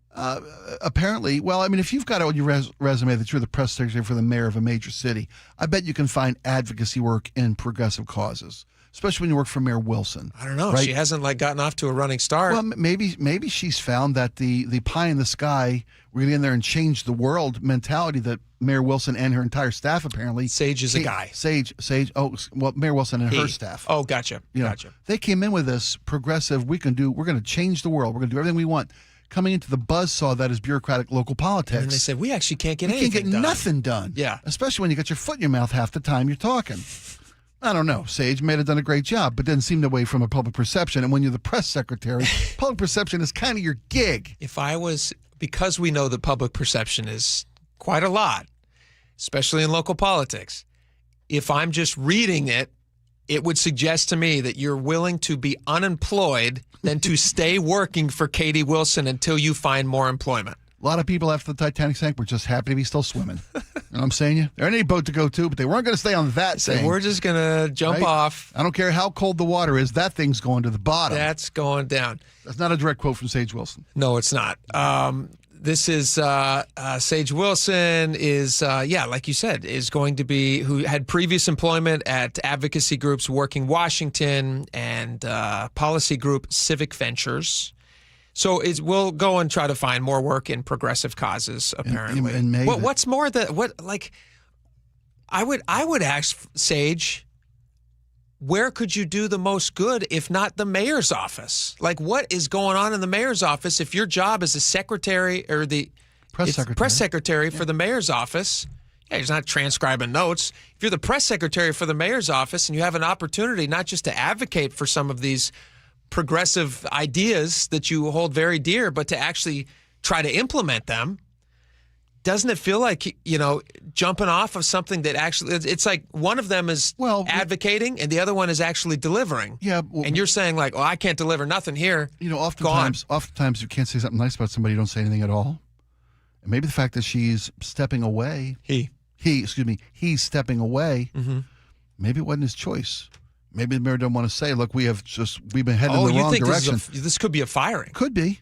Apparently, well, I mean, if you've got on your resume that you're the press secretary for the mayor of a major city, I bet you can find advocacy work in progressive causes, especially when you work for Mayor Wilson. I don't know. Right? She hasn't gotten off to a running start. Well, maybe she's found that the pie in the sky, we're going to get in there and change the world mentality that Mayor Wilson and her entire staff apparently. Sage is a guy. Sage. Oh, well, Mayor Wilson and her staff. Oh, gotcha. Gotcha. They came in with this progressive. We're going to change the world. We're going to do everything we want. coming into the buzzsaw that is bureaucratic local politics. And they said, we actually can't get you anything can't get done. nothing done. Yeah. Especially when you got your foot in your mouth half the time you're talking. I don't know. Sage may have done a great job, but didn't seem to away from a public perception. And when you're the press secretary, public perception is kind of your gig. Because we know that public perception is quite a lot, especially in local politics, if I'm just reading it, it would suggest to me that you're willing to be unemployed than to stay working for Katie Wilson until you find more employment. A lot of people after the Titanic sank were just happy to be still swimming. You know what I'm saying? There ain't any boat to go to, but they weren't going to stay on that thing. We're just going to jump off. I don't care how cold the water is. That thing's going to the bottom. That's going down. That's not a direct quote from Sage Wilson. No, it's not. This is Sage Wilson is, like you said, is going to be, who had previous employment at advocacy groups Working Washington and policy group Civic Ventures. So we'll go and try to find more work in progressive causes, apparently. And what's more I would ask Sage, where could you do the most good if not the mayor's office? Like, what is going on in the mayor's office if your job is a secretary or the press secretary for the mayor's office? Yeah, he's not transcribing notes. If you're the press secretary for the mayor's office and you have an opportunity not just to advocate for some of these progressive ideas that you hold very dear, but to actually try to implement them, doesn't it feel like, jumping off of something that actually, it's like one of them is advocating and the other one is actually delivering. Yeah. And you're saying like, I can't deliver nothing here. Oftentimes you can't say something nice about somebody, you don't say anything at all. And maybe the fact that she's stepping away. He's stepping away. Mm-hmm. Maybe it wasn't his choice. Maybe the mayor doesn't want to say, look, we've been heading in the wrong direction. This could be a firing. Could be.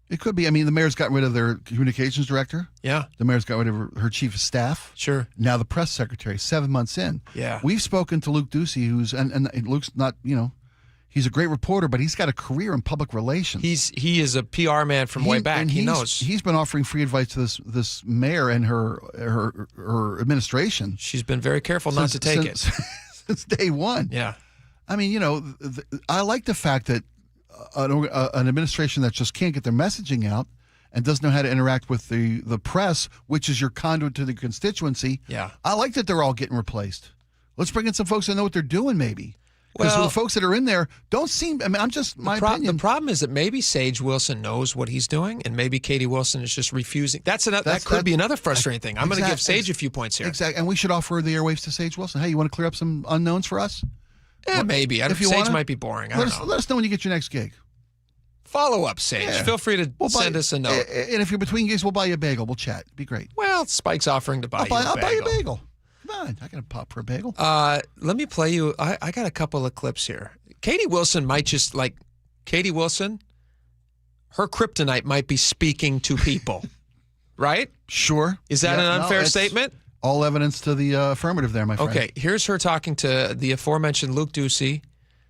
It could be. I mean, the mayor's gotten rid of their communications director. Yeah. The mayor's got rid of her chief of staff. Sure. Now the press secretary, 7 months in. Yeah. We've spoken to Luke Ducey, and Luke's not, he's a great reporter, but he's got a career in public relations. He is a PR man from way back. He knows. He's been offering free advice to this mayor and her administration. She's been very careful not to take it. Since day one. Yeah. I mean, I like the fact that an administration that just can't get their messaging out and doesn't know how to interact with the press, which is your conduit to the constituency. Yeah. I like that they're all getting replaced. Let's bring in some folks that know what they're doing, maybe. Because the folks that are in there don't seem, I'm just, my opinion. The problem is that maybe Sage Wilson knows what he's doing, and maybe Katie Wilson is just refusing. That could be another frustrating thing. I'm going to give Sage a few points here. Exactly. And we should offer the airwaves to Sage Wilson. Hey, you want to clear up some unknowns for us? Yeah, maybe. Sage might be boring. I don't know. Let us know when you get your next gig. Follow up, Sage. Yeah. Feel free to send us a note. And if you're between gigs, we'll buy you a bagel. We'll chat. It'd be great. Well, Spike's offering to buy you a bagel. I'll buy you a bagel. Come on. I got to pop for a bagel. Let me play you. I got a couple of clips here. Katie Wilson might just, Katie Wilson, her kryptonite might be speaking to people. Right? Sure. Is that an unfair statement? All evidence to the affirmative there, my friend. Okay, here's her talking to the aforementioned Luke Ducey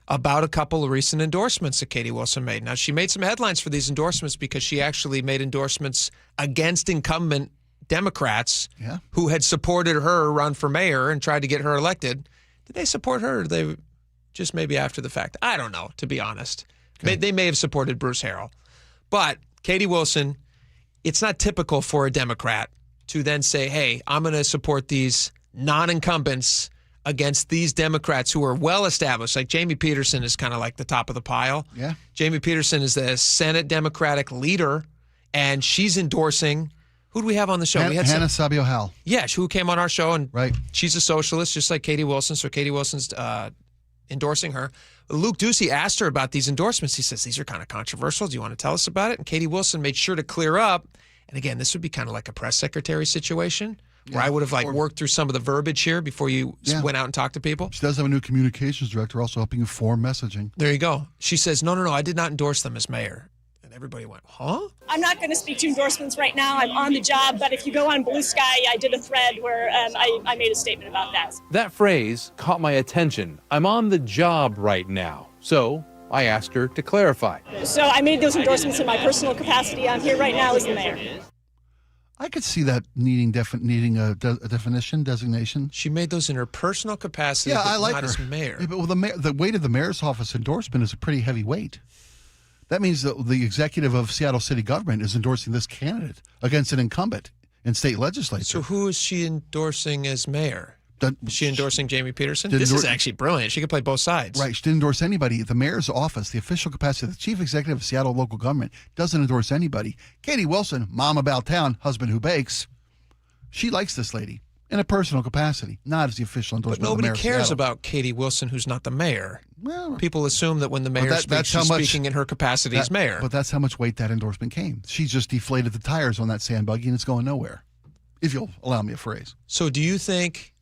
about a couple of recent endorsements that Katie Wilson made. Now, she made some headlines for these endorsements because she actually made endorsements against incumbent Democrats who had supported her run for mayor and tried to get her elected. Did they support her, or did they just maybe after the fact? I don't know, to be honest. Okay. They may have supported Bruce Harrell. But Katie Wilson, it's not typical for a Democrat to then say, hey, I'm going to support these non-incumbents against these Democrats who are well-established. Like Jamie Peterson is kind of like the top of the pile. Yeah. Jamie Peterson is the Senate Democratic leader, and she's endorsing, who do we have on the show? We had Hannah Sabio Howell. Yeah, who came on our show, and right. She's a socialist, just like Katie Wilson, so Katie Wilson's endorsing her. Luke Ducey asked her about these endorsements. He says, these are kind of controversial. Do you want to tell us about it? And Katie Wilson made sure to clear up. And again, this would be kind of like a press secretary situation where I would have worked through some of the verbiage here before you went out and talked to people. She does have a new communications director also helping you form messaging. There you go. She says, no, I did not endorse them as mayor. And everybody went, huh? I'm not going to speak to endorsements right now. I'm on the job. But if you go on Blue Sky, I did a thread where I made a statement about that. That phrase caught my attention. I'm on the job right now. So I asked her to clarify. So I made those endorsements in my personal capacity. I'm here right now as the mayor. I could see that needing a definition, designation. She made those in her personal capacity, but I like not her. As mayor. Yeah, but the weight of the mayor's office endorsement is a pretty heavy weight. That means that the executive of Seattle city government is endorsing this candidate against an incumbent in state legislature. So who is she endorsing as mayor? Is she endorsing Jamie Peterson? This is actually brilliant. She could play both sides. Right. She didn't endorse anybody. The mayor's office, the official capacity, the chief executive of Seattle local government, doesn't endorse anybody. Katie Wilson, mom about town, husband who bakes, she likes this lady in a personal capacity, not as the official endorsement. But nobody of the mayor cares of Seattle. about Katie Wilson, who's not the mayor. Well, people assume that when the mayor speaks, she's speaking in her capacity as mayor. But that's how much weight that endorsement came. She just deflated the tires on that sand buggy, and it's going nowhere, if you'll allow me a phrase. So do you think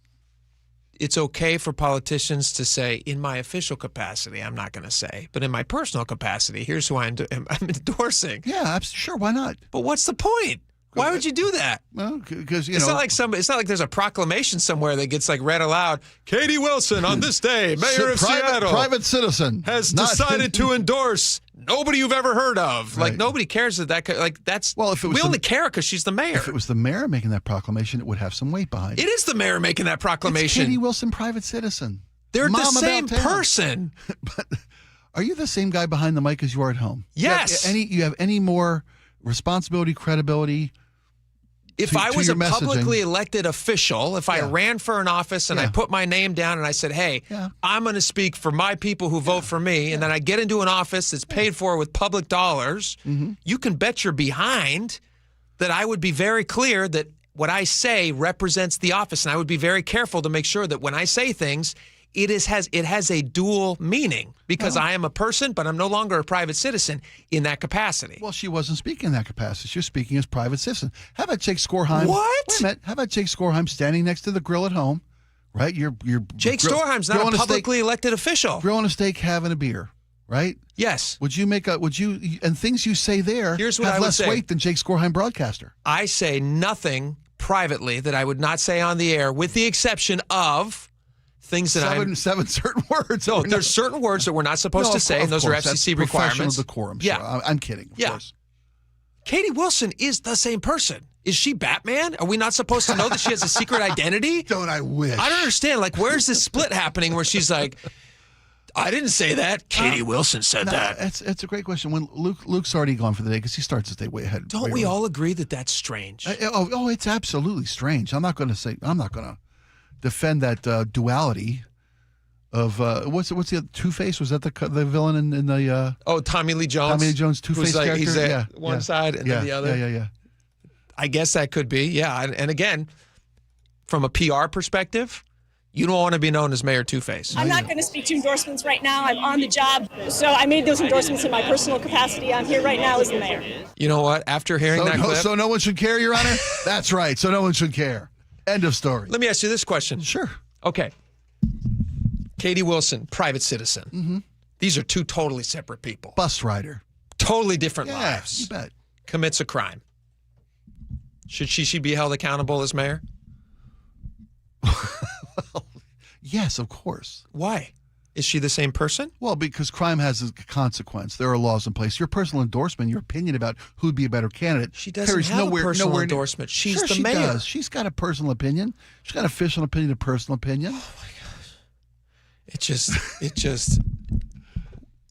it's okay for politicians to say, in my official capacity, I'm not going to say, but in my personal capacity, here's who I'm endorsing? Yeah, I'm sure. Why not? But what's the point? Why would you do that? Well, because it's not like it's not like there's a proclamation somewhere that gets like read aloud. Katie Wilson on this day, mayor of Seattle, private citizen, has decided to endorse nobody you've ever heard of. Right. Like nobody cares that like that's. Well, if it was we only care because she's the mayor. If it was the mayor making that proclamation, it would have some weight behind it. It is the mayor making that proclamation. It's Katie Wilson, private citizen. They're the same person. But are you the same guy behind the mic as you are at home? Yes. You have any more responsibility, credibility? If I was a publicly elected official, if I ran for an office and I put my name down and I said, hey, I'm going to speak for my people who vote for me, and then I get into an office that's paid for with public dollars, you can bet your behind that I would be very clear that what I say represents the office, and I would be very careful to make sure that when I say things, it has a dual meaning because I am a person, but I'm no longer a private citizen in that capacity. Well, she wasn't speaking in that capacity. She was speaking as private citizen. How about Jake Skorheim? What? Wait a minute. How about Jake Skorheim standing next to the grill at home, right? Jake Skorheim's not a publicly elected official. Grilling a steak, having a beer, right? Yes. And things you say there Here's what have I would less say. weight than Jake Skorheim broadcaster. I say nothing privately that I would not say on the air, with the exception of things that seven certain words. No, there's certain words that we're not supposed to say, and those are FCC requirements. Professional decorum. Yeah, sure. I'm kidding. Of course. Katie Wilson is the same person. Is she Batman? Are we not supposed to know that she has a secret identity? Don't I wish? I don't understand. Like, where's this split happening where she's like, I didn't say that. Katie Wilson said that. It's a great question. When Luke's already gone for the day because he starts his day way ahead. Don't we all agree that that's strange? It's absolutely strange. I'm not going to defend that duality of what's the other, Two-Face? Was that the villain in the Tommy Lee Jones? Tommy Lee Jones Two-Face character. He's at one side and then the other. Yeah. I guess that could be. Yeah, and again, from a PR perspective, you don't want to be known as Mayor Two-Face. I'm not going to speak to endorsements right now. I'm on the job. So I made those endorsements in my personal capacity. I'm here right now as the mayor. You know what? After hearing that clip. So no one should care, Your Honor? That's right. So no one should care. End of story. Let me ask you this question. Sure. Okay. Katie Wilson, private citizen. Mm-hmm. These are two totally separate people. Bus rider. Totally different lives. You bet. Commits a crime. Should she be held accountable as mayor? Well, yes, of course. Why? Is she the same person? Well, because crime has a consequence. There are laws in place. Your personal endorsement, your opinion about who'd be a better candidate, she doesn't have a personal endorsement. She's the mayor. Does. She's got a personal opinion. She's got official opinion, a personal opinion. Oh my gosh!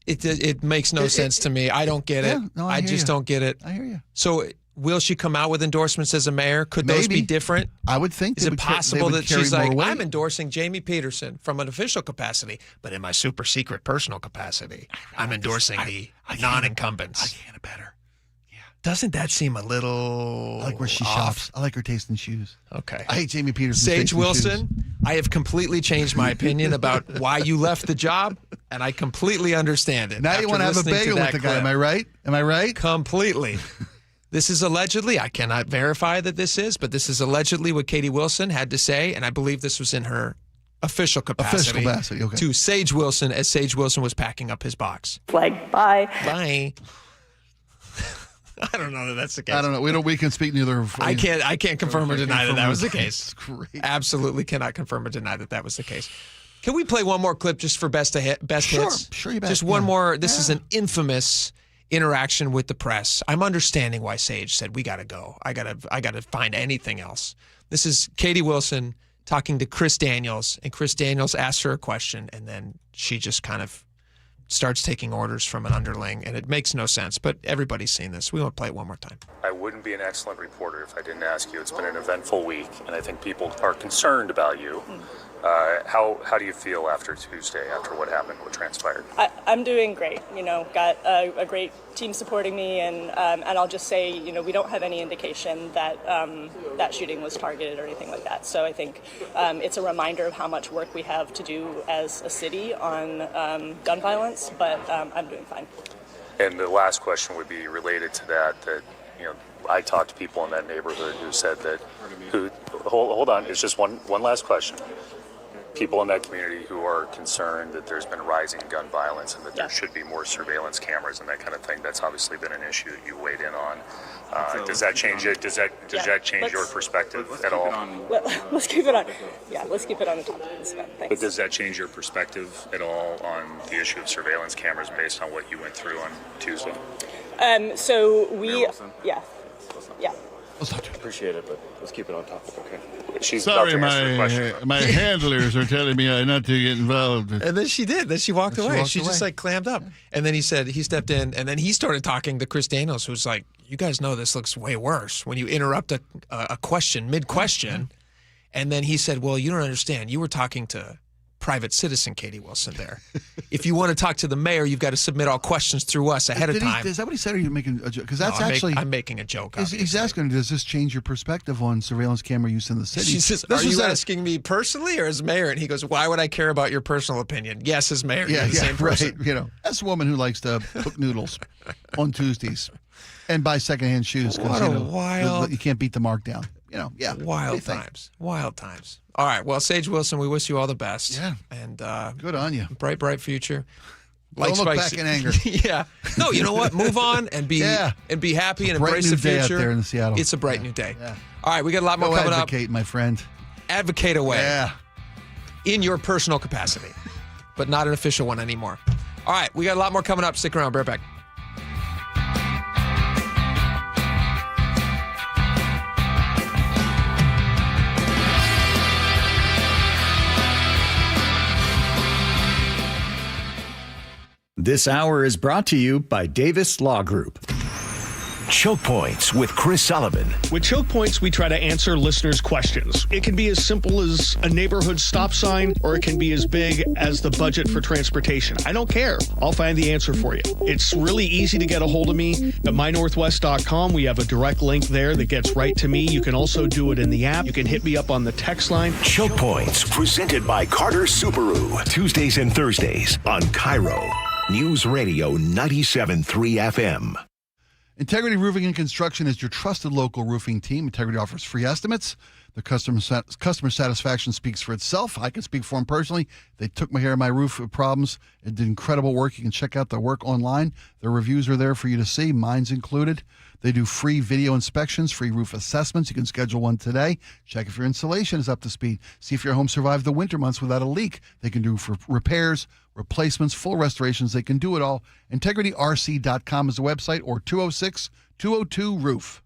It makes no sense to me. I don't get it. No, I just don't get it. I hear you. So, will she come out with endorsements as a mayor? Could those be different? I would think. Is it possible that she's like, I'm endorsing Jamie Peterson from an official capacity, but in my super secret personal capacity, I'm endorsing the non-incumbents? I can't better. Yeah. Doesn't that seem a little I like where she off? shops. I like her taste in shoes. Okay. I hate Jamie Peterson. Sage Wilson, I have completely changed my opinion about why you left the job, and I completely understand it. Now you want to have a bagel with the guy, am I right? Am I right? Completely. This is allegedly, I cannot verify that this is, but this is allegedly what Katie Wilson had to say, and I believe this was in her official capacity, okay. to Sage Wilson as Sage Wilson was packing up his box. Flag, bye. Bye. I don't know that that's the case. I don't know. We can speak neither. I can't confirm or deny that was the case. That's great. Absolutely cannot confirm or deny that was the case. Can we play one more clip just for best hits? Sure, you bet. Just one more. This is an infamous interaction with the press. I'm understanding why Sage said we got to go. I got to find anything else. This is Katie Wilson talking to Chris Daniels, and Chris Daniels asked her a question, and then she just kind of starts taking orders from an underling, and it makes no sense. But everybody's seen this. We want to play it one more time. I wouldn't be an excellent reporter if I didn't ask you. It's been an eventful week, and I think people are concerned about you. How do you feel after Tuesday, after what happened, what transpired? I'm doing great. Got a great team supporting me, and I'll just say, we don't have any indication that that shooting was targeted or anything like that. So I think it's a reminder of how much work we have to do as a city on gun violence, but I'm doing fine. And the last question would be related to that, I talked to people in that neighborhood who said that, hold on, it's just one last question. People in that community who are concerned that there's been rising gun violence and that there should be more surveillance cameras and that kind of thing. That's obviously been an issue that you weighed in on. Does that change it? Does that change your perspective at all? Let's keep it on. Yeah, let's keep it on the top of this event. Thanks. But does that change your perspective at all on the issue of surveillance cameras based on what you went through on Tuesday? Yeah. Appreciate it, but let's keep it on topic, okay? Sorry, my handlers are telling me not to get involved. And then she did. Then she walked away. She just clammed up. And then he stepped in, and then he started talking to Chris Daniels, who's like, you guys know this looks way worse when you interrupt a question mid-question. And then he said, well, you don't understand. You were talking to private citizen Katie Wilson there. If you want to talk to the mayor, you've got to submit all questions through us ahead of time. Is that what he said, or are you making a joke? Because that's I'm making a joke. He's asking, does this change your perspective on surveillance camera use in the city? She says, are you asking me personally or as mayor? And he goes, why would I care about your personal opinion? Yes, as mayor. Yeah, you're the same person. Right. As a woman who likes to cook noodles on Tuesdays and buy secondhand shoes because you can't beat the markdown. Wild times. All right. Well, Sage Wilson, we wish you all the best. Yeah. And good on you. Bright future. Don't look back in anger. Yeah. No, you know what? Move on and be happy and embrace the future. Out there in Seattle. It's a bright new day. Yeah. All right, we got a lot more coming up. Advocate, my friend. Advocate away. Yeah. In your personal capacity, but not an official one anymore. All right, we got a lot more coming up. Stick around. Be right back. This hour is brought to you by Davis Law Group. Choke Points with Chris Sullivan. With Choke Points, we try to answer listeners' questions. It can be as simple as a neighborhood stop sign, or it can be as big as the budget for transportation. I don't care. I'll find the answer for you. It's really easy to get a hold of me at mynorthwest.com. We have a direct link there that gets right to me. You can also do it in the app. You can hit me up on the text line. Choke Points, presented by Carter Subaru. Tuesdays and Thursdays on KIRO Newsradio 97.3 FM. Integrity Roofing and Construction is your trusted local roofing team. Integrity offers free estimates. The customer satisfaction speaks for itself. I can speak for them personally. They took my care of my roof problems and did incredible work. You can check out their work online. Their reviews are there for you to see, mine's included. They do free video inspections, free roof assessments. You can schedule one today. Check if your insulation is up to speed. See if your home survived the winter months without a leak. They can do for repairs, replacements, full restorations. They can do it all. IntegrityRC.com is the website, or 206-202-ROOF.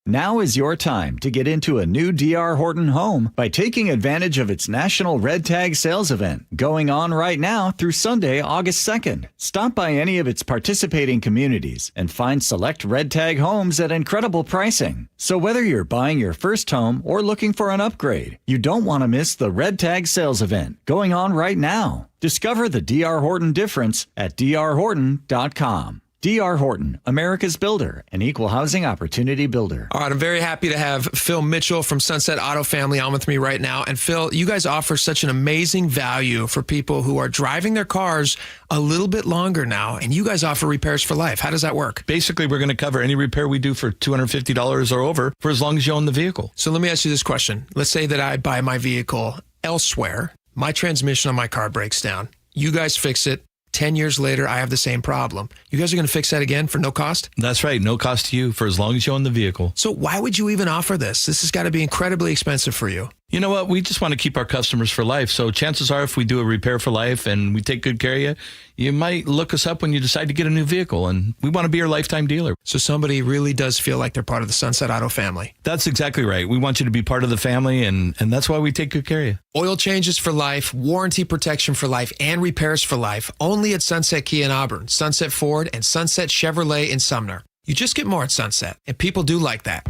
Now is your time to get into a new D.R. Horton home by taking advantage of its National Red Tag Sales Event going on right now through Sunday, August 2nd. Stop by any of its participating communities and find select Red Tag homes at incredible pricing. So whether you're buying your first home or looking for an upgrade, you don't want to miss the Red Tag Sales Event going on right now. Discover the D.R. Horton difference at drhorton.com. D.R. Horton, America's builder, an equal housing opportunity builder. All right, I'm very happy to have Phil Mitchell from Sunset Auto Family on with me right now. And Phil, you guys offer such an amazing value for people who are driving their cars a little bit longer now, and you guys offer repairs for life. How does that work? Basically, we're going to cover any repair we do for $250 or over for as long as you own the vehicle. So let me ask you this question. Let's say that I buy my vehicle elsewhere. My transmission on my car breaks down. You guys fix it. 10 years later, I have the same problem. You guys are going to fix that again for no cost? That's right. No cost to you for as long as you own the vehicle. So why would you even offer this? This has got to be incredibly expensive for you. You know what? We just want to keep our customers for life. So chances are if we do a repair for life and we take good care of you, you might look us up when you decide to get a new vehicle. And we want to be your lifetime dealer. So somebody really does feel like they're part of the Sunset Auto family. That's exactly right. We want you to be part of the family, and that's why we take good care of you. Oil changes for life, warranty protection for life, and repairs for life. Only at Sunset Kia in Auburn, Sunset Ford, and Sunset Chevrolet in Sumner. You just get more at Sunset, and people do like that.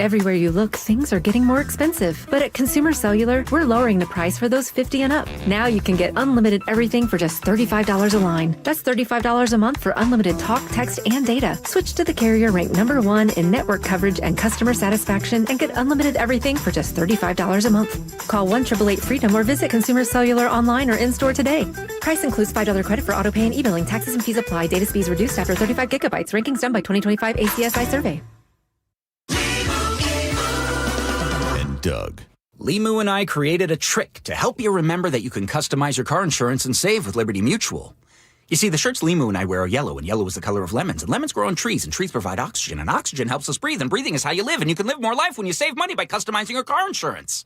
Everywhere you look, things are getting more expensive. But at Consumer Cellular, we're lowering the price for those 50 and up. Now you can get unlimited everything for just $35 a line. That's $35 a month for unlimited talk, text, and data. Switch to the carrier ranked #1 in network coverage and customer satisfaction and get unlimited everything for just $35 a month. Call 1-888-FREEDOM or visit Consumer Cellular online or in-store today. Price includes $5 credit for auto pay and e-billing. Taxes and fees apply. Data speeds reduced after 35 gigabytes. Rankings done by 2025 ACSI survey. Doug. Limu and I created a trick to help you remember that you can customize your car insurance and save with Liberty Mutual. You see, the shirts Limu and I wear are yellow, and yellow is the color of lemons, and lemons grow on trees, and trees provide oxygen, and oxygen helps us breathe, and breathing is how you live, and you can live more life when you save money by customizing your car insurance.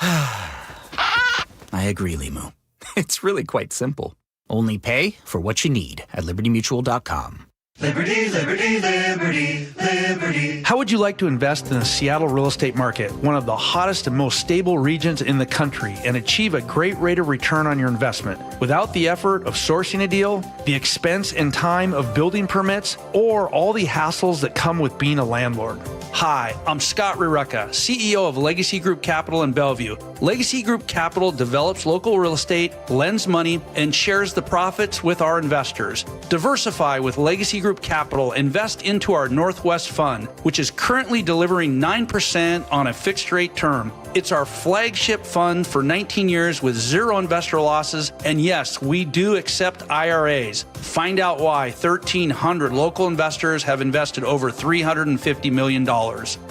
I agree, Limu. It's really quite simple. Only pay for what you need at libertymutual.com. Liberty, liberty, liberty, liberty. How would you like to invest in the Seattle real estate market, one of the hottest and most stable regions in the country, and achieve a great rate of return on your investment without the effort of sourcing a deal, the expense and time of building permits, or all the hassles that come with being a landlord? Hi, I'm Scott Rireka, CEO of Legacy Group Capital in Bellevue. Legacy Group Capital develops local real estate, lends money, and shares the profits with our investors. Diversify with Legacy Group Capital. Invest into our Northwest Fund, which is currently delivering 9% on a fixed rate term. It's our flagship fund for 19 years with zero investor losses. And yes, we do accept IRAs. Find out why 1,300 local investors have invested over $350 million.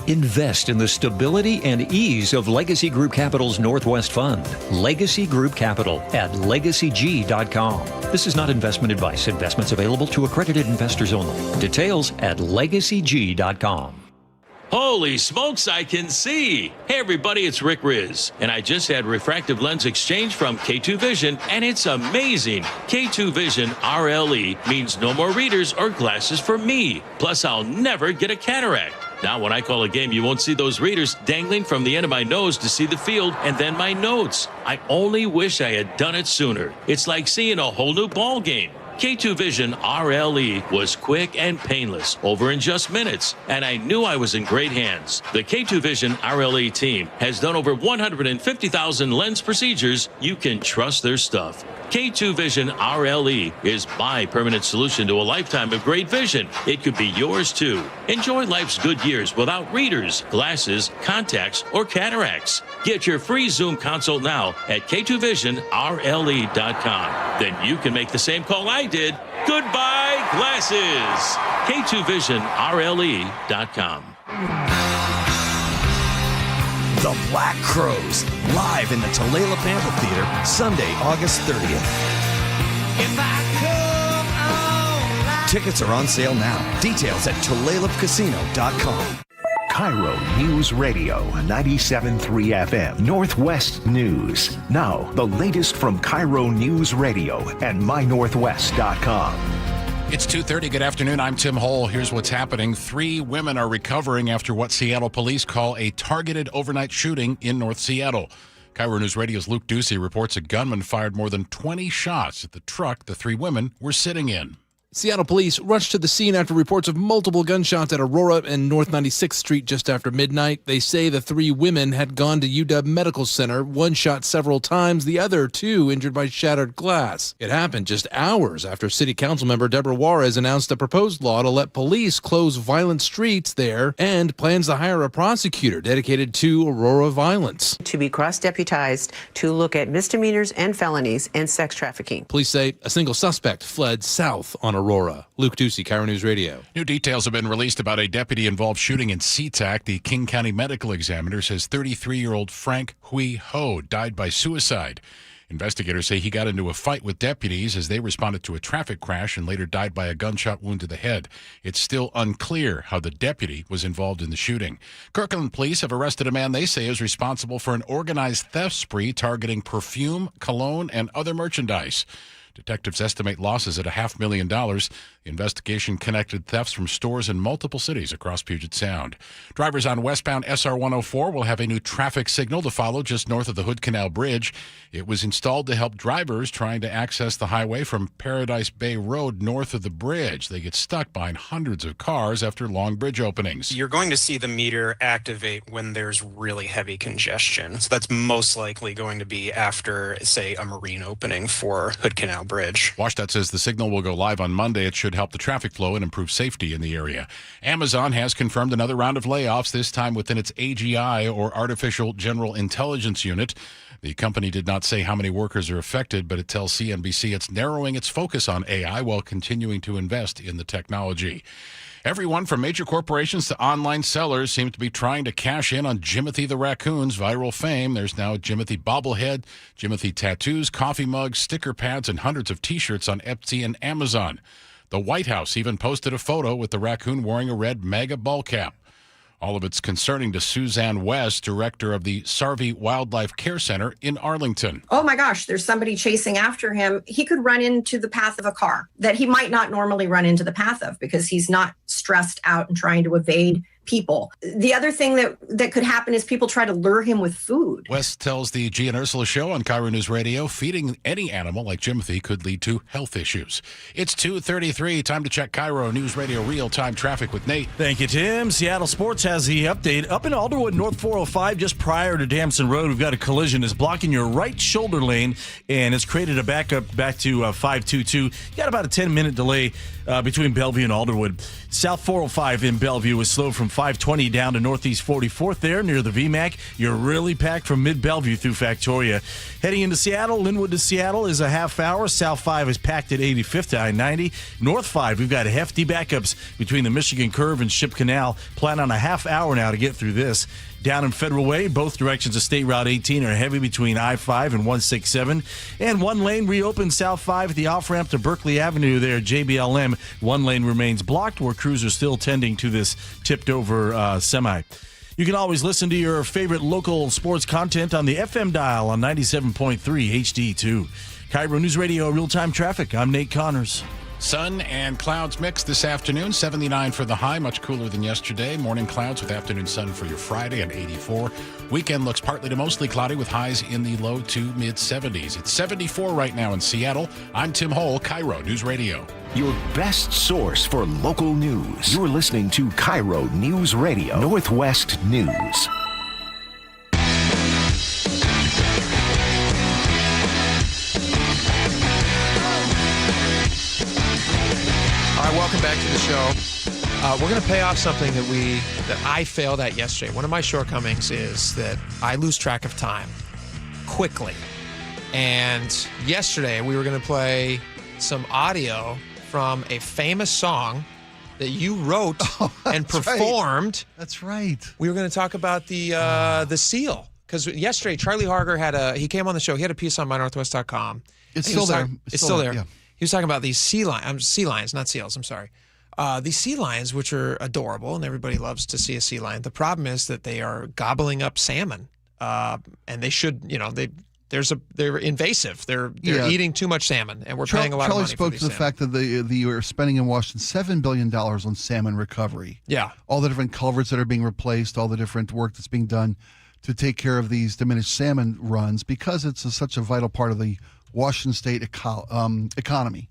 Invest in the stability and ease of Legacy Group Capital's Northwest Fund. Legacy Group Capital at legacyg.com. This is not investment advice. Investments available to accredited investors only. Details at legacyg.com. Holy smokes, I can see. Hey everybody, it's Rick Riz, and I just had refractive lens exchange from K2 Vision, and it's amazing. K2 Vision RLE means no more readers or glasses for me. Plus, I'll never get a cataract. Now, when I call a game, you won't see those readers dangling from the end of my nose to see the field and then my notes. I only wish I had done it sooner. It's like seeing a whole new ball game. K2 Vision RLE was quick and painless, over in just minutes, and I knew I was in great hands. The K2 Vision RLE team has done over 150,000 lens procedures. You can trust their stuff. K2 Vision RLE is my permanent solution to a lifetime of great vision. It could be yours too. Enjoy life's good years without readers, glasses, contacts, or cataracts. Get your free Zoom consult now at K2VisionRLE.com. Then you can make the same call I did. Goodbye, glasses. K2VisionRLE.com. The Black Crowes, live in the Tulalip Amphitheater, Sunday, August 30th. Tickets are on sale now. Details at TulalipCasino.com. KIRO News Radio, 97.3 FM, Northwest News. Now, the latest from KIRO News Radio and MyNorthwest.com. It's 2:30. Good afternoon. I'm Tim Hole. Here's what's happening. 3 women are recovering after what Seattle police call a targeted overnight shooting in North Seattle. KIRO News Radio's Luke Ducey reports a gunman fired more than 20 shots at the truck the 3 women were sitting in. Seattle police rushed to the scene after reports of multiple gunshots at Aurora and North 96th Street just after midnight. They say the 3 women had gone to UW Medical Center, one shot several times, the other 2 injured by shattered glass. It happened just hours after City Council member Deborah Juarez announced a proposed law to let police close violent streets there and plans to hire a prosecutor dedicated to Aurora violence. To be cross-deputized to look at misdemeanors and felonies and sex trafficking. Police say a single suspect fled south on Aurora. Luke Ducey, KIRO News Radio. New details have been released about a deputy-involved shooting in SeaTac. The King County Medical Examiner says 33-year-old Frank Hui Ho died by suicide. Investigators say he got into a fight with deputies as they responded to a traffic crash and later died by a gunshot wound to the head. It's still unclear how the deputy was involved in the shooting. Kirkland police have arrested a man they say is responsible for an organized theft spree targeting perfume, cologne, and other merchandise. Detectives estimate losses at $500,000. The investigation connected thefts from stores in multiple cities across Puget Sound. Drivers on westbound SR 104 will have a new traffic signal to follow just north of the Hood Canal Bridge. It was installed to help drivers trying to access the highway from Paradise Bay Road north of the bridge. They get stuck behind hundreds of cars after long bridge openings. You're going to see the meter activate when there's really heavy congestion. So that's most likely going to be after, say, a marine opening for Hood Canal Bridge. WashDOT says the signal will go live on Monday. It should help the traffic flow and improve safety in the area. Amazon has confirmed another round of layoffs, this time within its AGI, or Artificial General Intelligence Unit. The company did not say how many workers are affected, but it tells CNBC it's narrowing its focus on AI while continuing to invest in the technology. Everyone from major corporations to online sellers seem to be trying to cash in on Jimothy the Raccoon's viral fame. There's now a Jimothy bobblehead, Jimothy tattoos, coffee mugs, sticker pads, and hundreds of T-shirts on Etsy and Amazon. The White House even posted a photo with the raccoon wearing a red MAGA ball cap. All of it's concerning to Suzanne West, director of the Sarvey Wildlife Care Center in Arlington. Oh my gosh, there's somebody chasing after him. He could run into the path of a car that he might not normally run into the path of because he's not stressed out and trying to evade people. The other thing that could happen is people try to lure him with food. West tells the G and Ursula show on KIRO News Radio, feeding any animal like Jimothy could lead to health issues. It's 2:33. Time to check KIRO News Radio real-time traffic with Nate. Thank you, Tim. Seattle Sports has the update. Up in Alderwood, North 405, just prior to Damson Road, we've got a collision. It's blocking your right shoulder lane, and it's created a backup back to 522. You got about a 10-minute delay between Bellevue and Alderwood. South 405 in Bellevue is slow from 520 down to Northeast 44th there near the VMAC. You're really packed from mid-Bellevue through Factoria. Heading into Seattle, Linwood to Seattle is a half hour. South 5 is packed at 85th to I-90. North 5, we've got hefty backups between the Michigan Curve and Ship Canal. Plan on a half hour now to get through this. Down in Federal Way, both directions of State Route 18 are heavy between I-5 and 167. And one lane reopened South 5 at the off-ramp to Berkeley Avenue there, JBLM. One lane remains blocked where crews are still tending to this tipped-over semi. You can always listen to your favorite local sports content on the FM dial on 97.3 HD2. KIRO News Radio real-time traffic. I'm Nate Connors. Sun and clouds mix this afternoon. 79 for the high, much cooler than yesterday. Morning clouds with afternoon sun for your Friday at 84. Weekend looks partly to mostly cloudy with highs in the low to mid-70s. It's 74 right now in Seattle. I'm Tim Hole, KIRO News Radio. Your best source for local news. You're listening to KIRO News Radio, Northwest News. Welcome back to the show. We're going to pay off something that I failed at yesterday. One of my shortcomings is that I lose track of time quickly. And yesterday we were going to play some audio from a famous song that you wrote and performed. Right. That's right. We were going to talk about the seal. Because yesterday Charlie Harger he came on the show. He had a piece on mynorthwest.com. It's still there. It's still there. Yeah. He was talking about these sea lions, not seals, I'm sorry. These sea lions, which are adorable, and everybody loves to see a sea lion. The problem is that they are gobbling up salmon, and they should, they're invasive. They're eating too much salmon, and we're paying a lot of money for these Charlie spoke to the fact that you are spending in Washington $7 billion on salmon recovery. Yeah. All the different culverts that are being replaced, all the different work that's being done to take care of these diminished salmon runs, because it's such a vital part of the Washington State economy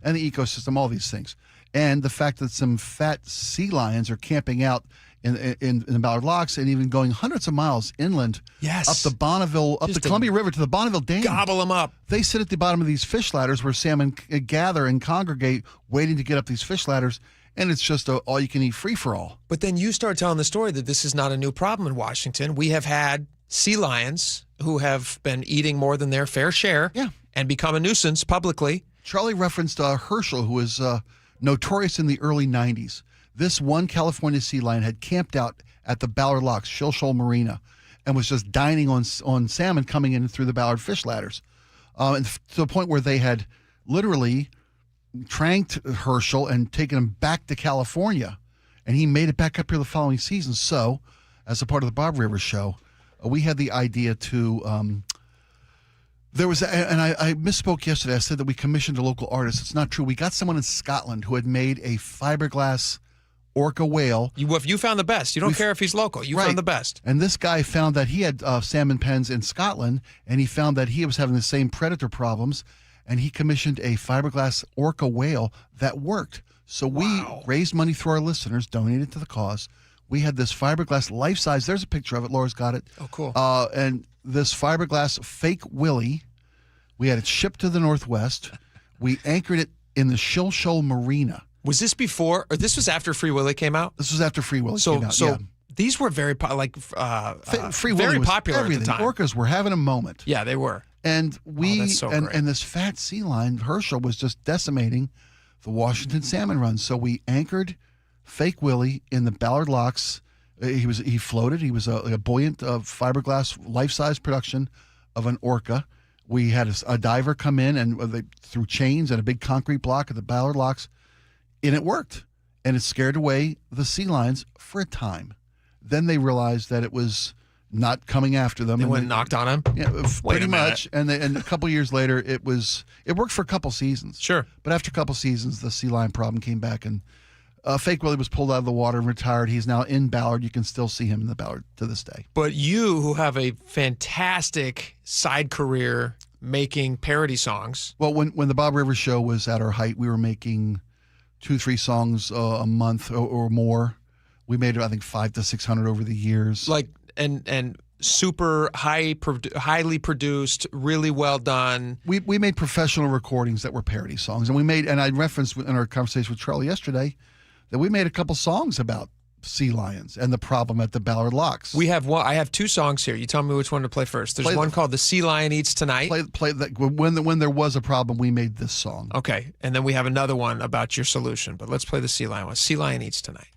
and the ecosystem, all these things. And the fact that some fat sea lions are camping out in the Ballard Locks and even going hundreds of miles inland, up the Bonneville, up the Columbia River to the Bonneville Dam. Gobble them up. They sit at the bottom of these fish ladders where salmon gather and congregate, waiting to get up these fish ladders. And it's just all-you-can-eat free-for-all. But then you start telling the story that this is not a new problem in Washington. We have had sea lions who have been eating more than their fair share and become a nuisance publicly. Charlie referenced Herschel, who was notorious in the early 90s. This one California sea lion had camped out at the Ballard Locks, Shoal Marina, and was just dining on salmon coming in through the Ballard fish ladders. and to the point where they had literally tranked Herschel and taken him back to California, and he made it back up here the following season. So, as a part of the Bob Rivers show, we had the idea to. There was, and I misspoke yesterday. I said that we commissioned a local artist. It's not true. We got someone in Scotland who had made a fiberglass orca whale. You found the best. You don't care if he's local. You found the best. And this guy found that he had salmon pens in Scotland, and he found that he was having the same predator problems, and he commissioned a fiberglass orca whale that worked. So we raised money through our listeners, donated to the cause. We had this fiberglass life-size. There's a picture of it. Laura's got it. Oh, cool. And this fiberglass fake Willie, we had it shipped to the Northwest. We anchored it in the Shill Shoal Marina. Was this before, or this was after Free Willy came out? This was after Free Willy came out. So these were very Free Willy very was popular everything. at the time. Orcas were having a moment. Yeah, they were. And that's so great. and this fat sea lion, Herschel, was just decimating the Washington salmon run. So we anchored fake Willie in the Ballard Locks. He floated. He was a buoyant fiberglass life-size production of an orca. We had a diver come in and they threw chains and a big concrete block at the Ballard Locks, and it worked. And it scared away the sea lions for a time. Then they realized that it was not coming after them. They went and knocked on him? Yeah, pretty much. And a couple years later, it worked for a couple seasons. Sure. But after a couple seasons, the sea lion problem came back, and Fake Willie was pulled out of the water and retired. He's now in Ballard. You can still see him in the Ballard to this day. But you, who have a fantastic side career making parody songs. Well, when the Bob Rivers show was at our height, we were making 2-3 songs a month or more. We made, I think, 500 to 600 over the years. Like and super highly produced, really well done. We made professional recordings that were parody songs, and I referenced in our conversation with Charlie yesterday that we made a couple songs about sea lions and the problem at the Ballard Locks. I have 2 songs here. You tell me which one to play first. There's one called "The Sea Lion Eats Tonight." Play that when there was a problem, we made this song. Okay, and then we have another one about your solution. But let's play the sea lion one. "Sea Lion Eats Tonight."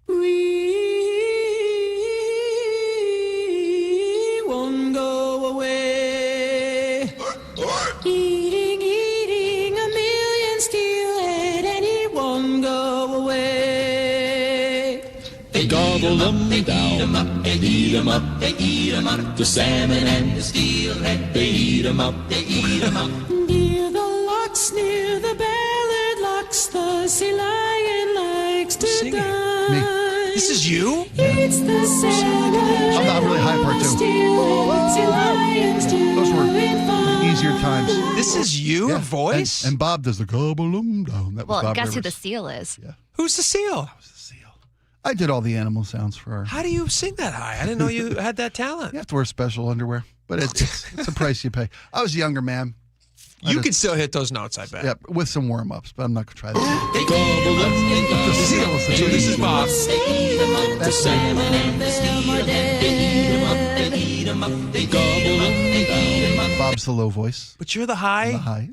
Won't go away. Eating a million steelhead, and he won't go away. They gobble them down and eat 'em up. They eat 'em up. The salmon and the steelhead. They eat 'em up. They eat 'em up. Near the locks, near the Ballard Locks, the sea lion likes to dine. Me. This is you? It's the salmon. I'm not really high part too. Those were easier times. This is you, Yeah. voice? And Bob does the gobble 'em down. That was Well, Bob guess who Rivers. the seal is? Yeah. Who's the seal? I did all the animal sounds for her. How do you sing that high? I didn't know you had that talent. You have to wear special underwear, but it's a price you pay. I was a younger man. You could still hit those notes, I bet. Yeah, with some warm-ups, but I'm not going to try that. They gobble them and So this is Bob. They eat 'em up. The salmon and the steelhead. They eat 'em up. They eat 'em up. They gobble them and eat 'em up. Bob's the low voice. But you're the high? The high.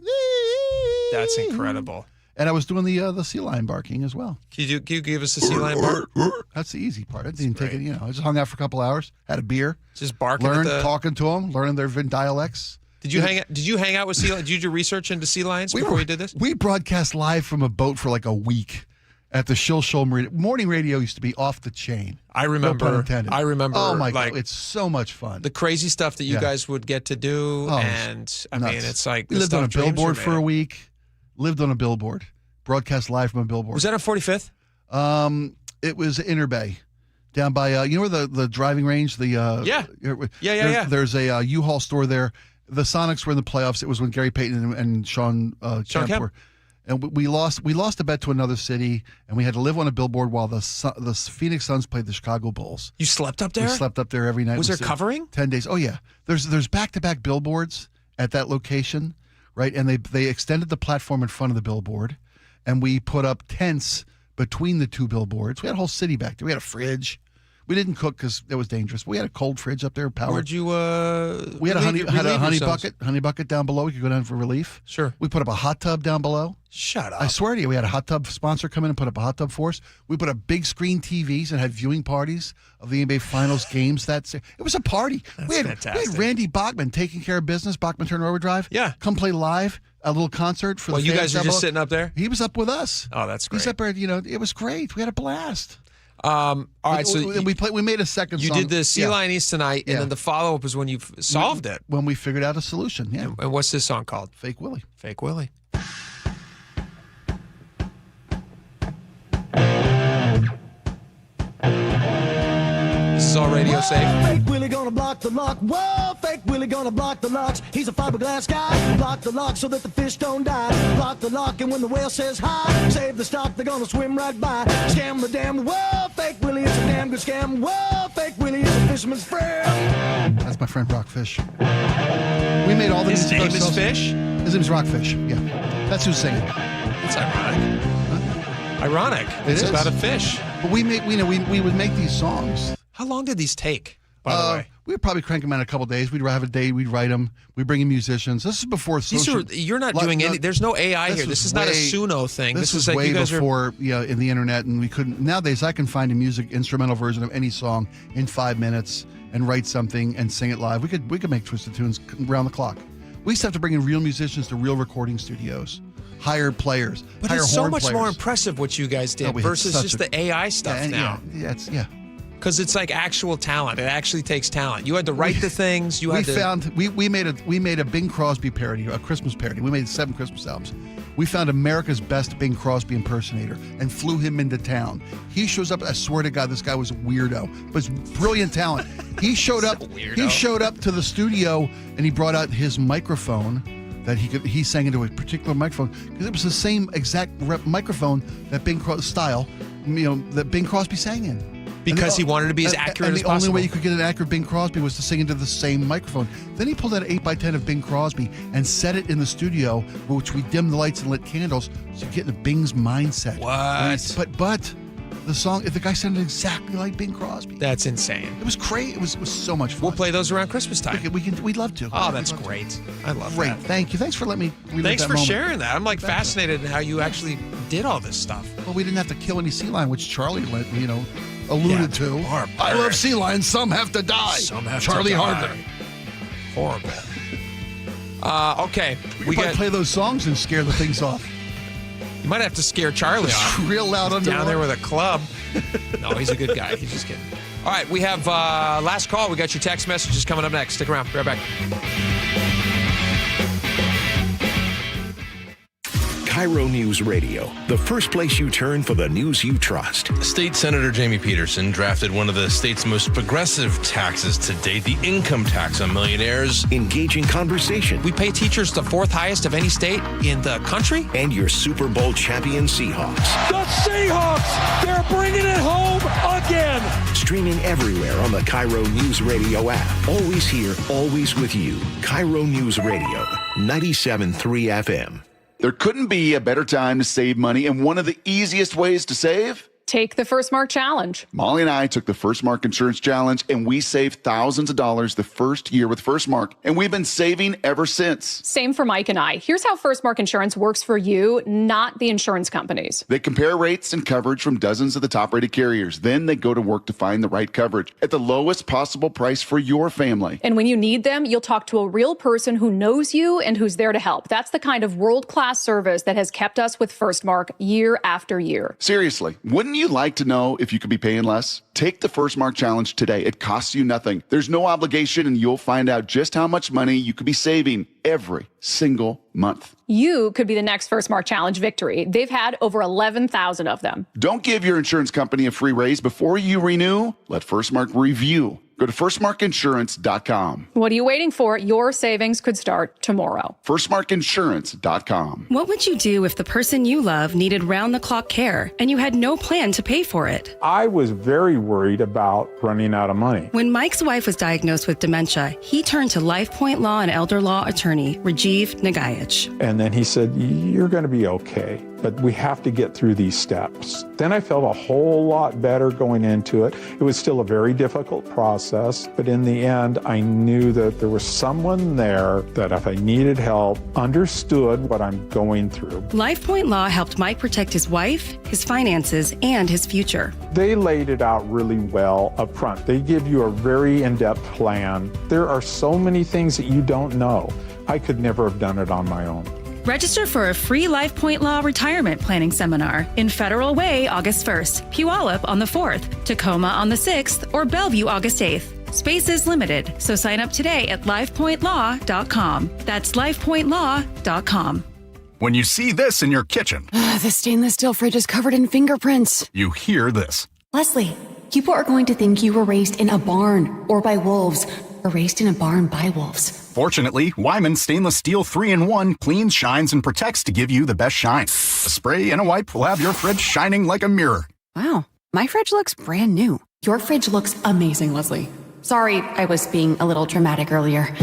That's incredible. And I was doing the sea lion barking as well. Can you give us a sea lion bark? That's the easy part. I didn't take it, I just hung out for a couple hours, had a beer. Just barking learned, at the... talking to them, learning their dialects. Did you hang out with sea lions? Did you do research into sea lions before you did this? We broadcast live from a boat for like a week at the Shill Shoal Marina. Morning radio used to be off the chain. I remember. No pun intended. I remember. Oh my God, it's so much fun. The crazy stuff that you guys would get to do, and I mean, it's like we lived on a billboard for a week. Lived on a billboard. Broadcast live from a billboard. Was that on 45th? It was Inner Bay, down by you know where the driving range. Yeah. There's a U-Haul store there. The Sonics were in the playoffs. It was when Gary Payton and Sean Kemp were. And we lost a bet to another city, and we had to live on a billboard while the Phoenix Suns played the Chicago Bulls. You slept up there? We slept up there every night. Was there covering? 10 days. Oh, yeah. There's back-to-back billboards at that location, right? And they extended the platform in front of the billboard, and we put up tents between the two billboards. We had a whole city back there. We had a fridge. We didn't cook because it was dangerous. We had a cold fridge up there. Powered. Where'd you? We had a honey yourselves? bucket down below. We could go down for relief. Sure. We put up a hot tub down below. Shut up. I swear to you, we had a hot tub sponsor come in and put up a hot tub for us. We put up big screen TVs and had viewing parties of the NBA Finals games. It was a party. We had Randy Bachman taking care of business. Bachman Turner Overdrive. Yeah. Come play live. A little concert for the fans. You guys were down just below. sitting up there? He was up with us. Oh, that's great. He's up there. It was great. We had a blast. All right, so we made a second song. You did the Sea Lion East tonight, and then the follow-up is when you solved it. When we figured out a solution, yeah. And what's this song called? Fake Willie. Fake Willie. This is all radio safe. Fake Willie gonna block the lock. Whoa, fake Willie gonna block the locks. He's a fiberglass guy. Block the lock so that the fish don't die. Block the lock, and when the whale says hi, save the stock, they're gonna swim right by. Scam the damn. Whoa, fake Willie, it's a damn good scam. Whoa, fake Willie, it's a fisherman's friend. That's my friend Rockfish. We made all the His music name is ourselves. Fish? His name is Rockfish. Yeah, that's who's singing. That's ironic. Ironic. It's about a fish. But we would make these songs. How long did these take, by the way? We would probably crank them out in a couple of days. We'd have a day. We'd write them. We'd bring in musicians. This is before social. You're not doing any. There's no AI here. This is not a Suno thing. This is was like way you guys before in the internet, and we couldn't. Nowadays, I can find a music instrumental version of any song in 5 minutes and write something and sing it live. We could make Twisted Tunes around the clock. We used to have to bring in real musicians to real recording studios. Hire players. But hire it's so horn much players. more impressive what you guys did we had versus such just a- the AI stuff now. Yeah. Because it's like actual talent. It actually takes talent. You had to write the things. We made a Bing Crosby parody, a Christmas parody. We made 7 Christmas albums. We found America's best Bing Crosby impersonator and flew him into town. He shows up. I swear to God, this guy was a weirdo, but it's brilliant talent. He showed up. He showed up to the studio and he brought out his microphone that he sang into a particular microphone because it was the same exact microphone that Bing Crosby style, that Bing Crosby sang in. Because he wanted to be as accurate as possible. And the only way you could get an accurate Bing Crosby was to sing into the same microphone. Then he pulled out an 8x10 of Bing Crosby and set it in the studio, which we dimmed the lights and lit candles, so you get into Bing's mindset. What? But the song, the guy sounded exactly like Bing Crosby. That's insane. It was great. It was so much fun. We'll play those around Christmas time. We'd love to. Oh, that's great. I love that. Thank you. Thanks for letting me relive Thanks that for moment. sharing that. I'm fascinated in how you actually did all this stuff. Well, we didn't have to kill any sea lion, which Charlie alluded to. Barbaric. I love sea lions. Some have to die. Some have Charlie to die. Hardler. Horrible. Okay. We got to play those songs and scare the things off. You might have to scare Charlie off. Real loud He's down there with a club. No, he's a good guy. He's just kidding. All right, we have last call. We got your text messages coming up next. Stick around. Be right back. KIRO Newsradio, the first place you turn for the news you trust. State Senator Jamie Peterson drafted one of the state's most progressive taxes to date, the income tax on millionaires. Engaging conversation. We pay teachers the 4th highest of any state in the country. And your Super Bowl champion Seahawks. The Seahawks, they're bringing it home again. Streaming everywhere on the KIRO Newsradio app. Always here, always with you. KIRO Newsradio, 97.3 FM. There couldn't be a better time to save money, and one of the easiest ways to save? Take the First Mark Challenge. Molly and I took the First Mark Insurance Challenge, and we saved thousands of dollars the first year with First Mark, and we've been saving ever since. Same for Mike and I. Here's how First Mark Insurance works for you, not the insurance companies. They compare rates and coverage from dozens of the top-rated carriers. Then they go to work to find the right coverage at the lowest possible price for your family. And when you need them, you'll talk to a real person who knows you and who's there to help. That's the kind of world-class service that has kept us with First Mark year after year. Seriously, wouldn't you like to know if you could be paying less? Take the First Mark Challenge today. It costs you nothing. There's no obligation, and you'll find out just how much money you could be saving every single month. You could be the next First Mark Challenge victory. They've had over 11,000 of them. Don't give your insurance company a free raise before you renew. Let First Mark review. Go to firstmarkinsurance.com. What are you waiting for? Your savings could start tomorrow. Firstmarkinsurance.com. What would you do if the person you love needed round-the-clock care and you had no plan to pay for it? I was very worried about running out of money. When Mike's wife was diagnosed with dementia, he turned to LifePoint Law and elder law attorney Rajiv Nagayich. And then he said, "You're going to be okay." but we have to get through these steps. Then I felt a whole lot better going into it. It was still a very difficult process, but in the end, I knew that there was someone there that if I needed help, understood what I'm going through. LifePoint Law helped Mike protect his wife, his finances, and his future. They laid it out really well up front. They give you a very in-depth plan. There are so many things that you don't know. I could never have done it on my own. Register for a free LifePoint Law retirement planning seminar in Federal Way August 1st, Puyallup on the 4th, Tacoma on the 6th, or Bellevue August 8th. Space is limited, so sign up today at lifepointlaw.com. That's lifepointlaw.com. When you see this in your kitchen, The stainless steel fridge is covered in fingerprints. you hear this. Leslie, people are going to think you were raised in a barn or by wolves, or raised in a barn by wolves. Fortunately, Wyman Stainless Steel 3-in-1 cleans, shines, and protects to give you the best shine. A spray and a wipe will have your fridge shining like a mirror. Wow, my fridge looks brand new. Your fridge looks amazing, Leslie. Sorry, I was being a little dramatic earlier.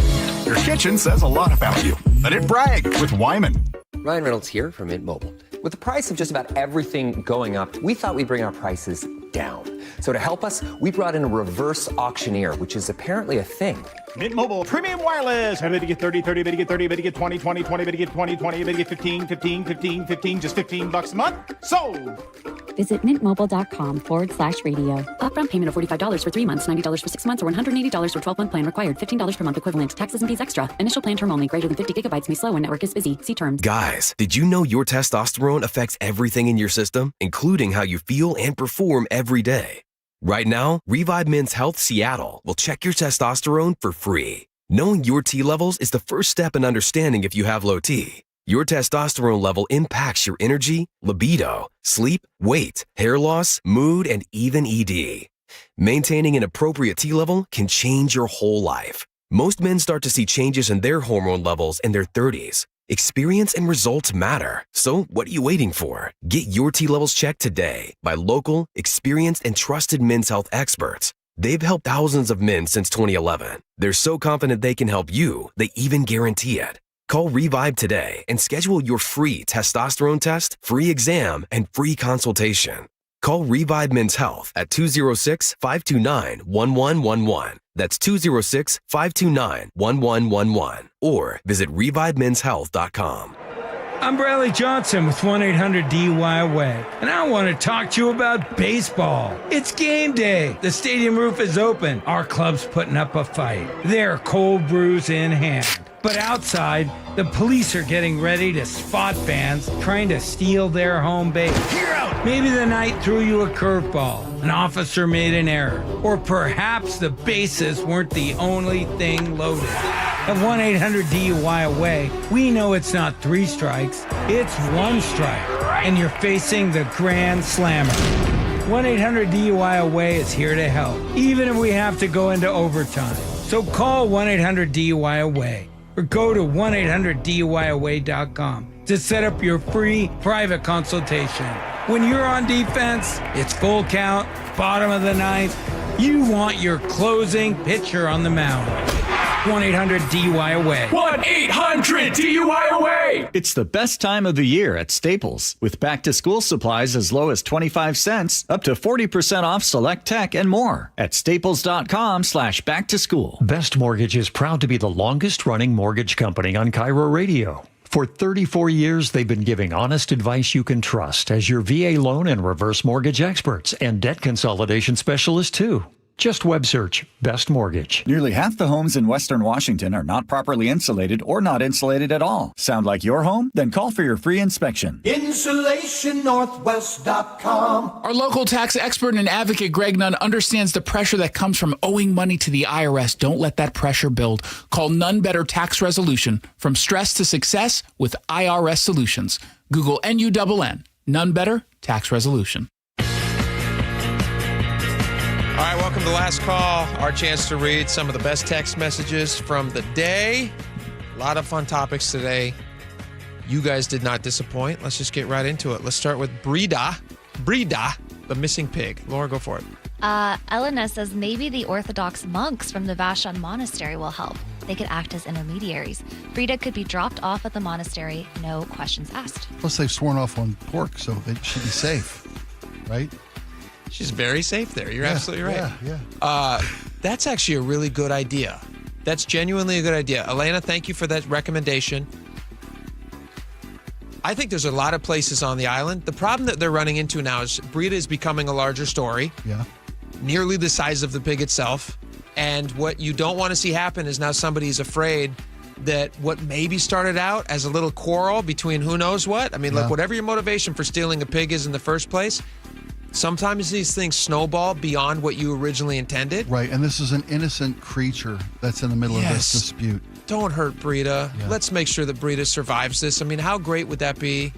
Your kitchen says a lot about you. Let it brag with Wyman. Ryan Reynolds here from Mint Mobile. With the price of just about everything going up, we thought we'd bring our prices down. So to help us, we brought in a reverse auctioneer, which is apparently a thing. Mint Mobile Premium Wireless. How to get 30, 30, to get 30, to get 20, 20, 20, to get 20, 20, to get 15, 15, 15, 15, just $15 a month. Sold! Visit mintmobile.com/radio. Upfront payment of $45 for 3 months, $90 for 6 months, or $180 for 12-month plan required. $15 per month equivalent. Taxes and fees extra. Initial plan term only. Greater than 50 gigabytes may slow when network is busy. See terms. Guys, did you know your testosterone affects everything in your system, including how you feel and perform every day? Right now, Revive Men's Health Seattle will check your testosterone for free. Knowing your T levels is the first step in understanding if you have low T. Your testosterone level impacts your energy, libido, sleep, weight, hair loss, mood, and even ED. Maintaining an appropriate T level can change your whole life. Most men start to see changes in their hormone levels in their 30s. Experience and results matter. So what are you waiting for? Get your T levels checked today by local, experienced, and trusted men's health experts. They've helped thousands of men since 2011. They're so confident they can help you, they even guarantee it. Call Revive today and schedule your free testosterone test, free exam, and free consultation. Call Revive Men's Health at 206-529-1111. That's 206-529-1111. Or visit ReviveMen'sHealth.com. I'm Bradley Johnson with 1-800-DUI-AWAY, and I want to talk to you about baseball. It's game day. The stadium roof is open. Our club's putting up a fight. They're cold brews in hand. But outside, the police are getting ready to spot fans trying to steal their home base. Maybe the night threw you a curveball. An officer made an error. Or perhaps the bases weren't the only thing loaded. At 1-800-DUI-AWAY, we know it's not 3 strikes, it's 1 strike. And you're facing the Grand Slammer. 1-800-DUI-AWAY is here to help, even if we have to go into overtime. So call 1-800-DUI-AWAY or go to 1-800-DUI-AWAY.com to set up your free private consultation. When you're on defense, it's full count, bottom of the 9th. You want your closing pitcher on the mound. 1-800-DUI-AWAY. 1-800-DUI-AWAY. It's the best time of the year at Staples, with back-to-school supplies as low as 25 cents, up to 40% off select tech and more at staples.com/back-to-school. Best Mortgage is proud to be the longest-running mortgage company on KIRO Radio. For 34 years, they've been giving honest advice you can trust as your VA loan and reverse mortgage experts and debt consolidation specialists, too. Just web search Best Mortgage. Nearly half the homes in Western Washington are not properly insulated or not insulated at all. Sound like your home? Then call for your free inspection. InsulationNorthwest.com. Our local tax expert and advocate Greg Nunn understands the pressure that comes from owing money to the IRS. Don't let that pressure build. Call None Better Tax Resolution. From stress to success with IRS Solutions. Google NUNN. None Better Tax Resolution. All right, welcome to Last Call, our chance to read some of the best text messages from the day. A lot of fun topics today. You guys did not disappoint. Let's just get right into it. Let's start with Brida, the missing pig. Laura, go for it. Elena says maybe the Orthodox monks from the Vashon Monastery will help. They could act as intermediaries. Brita could be dropped off at the monastery, no questions asked. Plus, they've sworn off on pork, so they should be safe, right? She's very safe there. You're absolutely right. Yeah. That's actually a really good idea. That's genuinely a good idea. Elena, thank you for that recommendation. I think there's a lot of places on the island. The problem that they're running into now is Brita is becoming a larger story. Yeah. Nearly the size of the pig itself. And what you don't want to see happen is now somebody's afraid that what maybe started out as a little quarrel between who knows what. I mean, look, whatever your motivation for stealing a pig is in the first place, sometimes these things snowball beyond what you originally intended. Right, and this is an innocent creature that's in the middle of this dispute. Don't hurt Brita. Yeah. Let's make sure that Brita survives this. I mean, how great would that be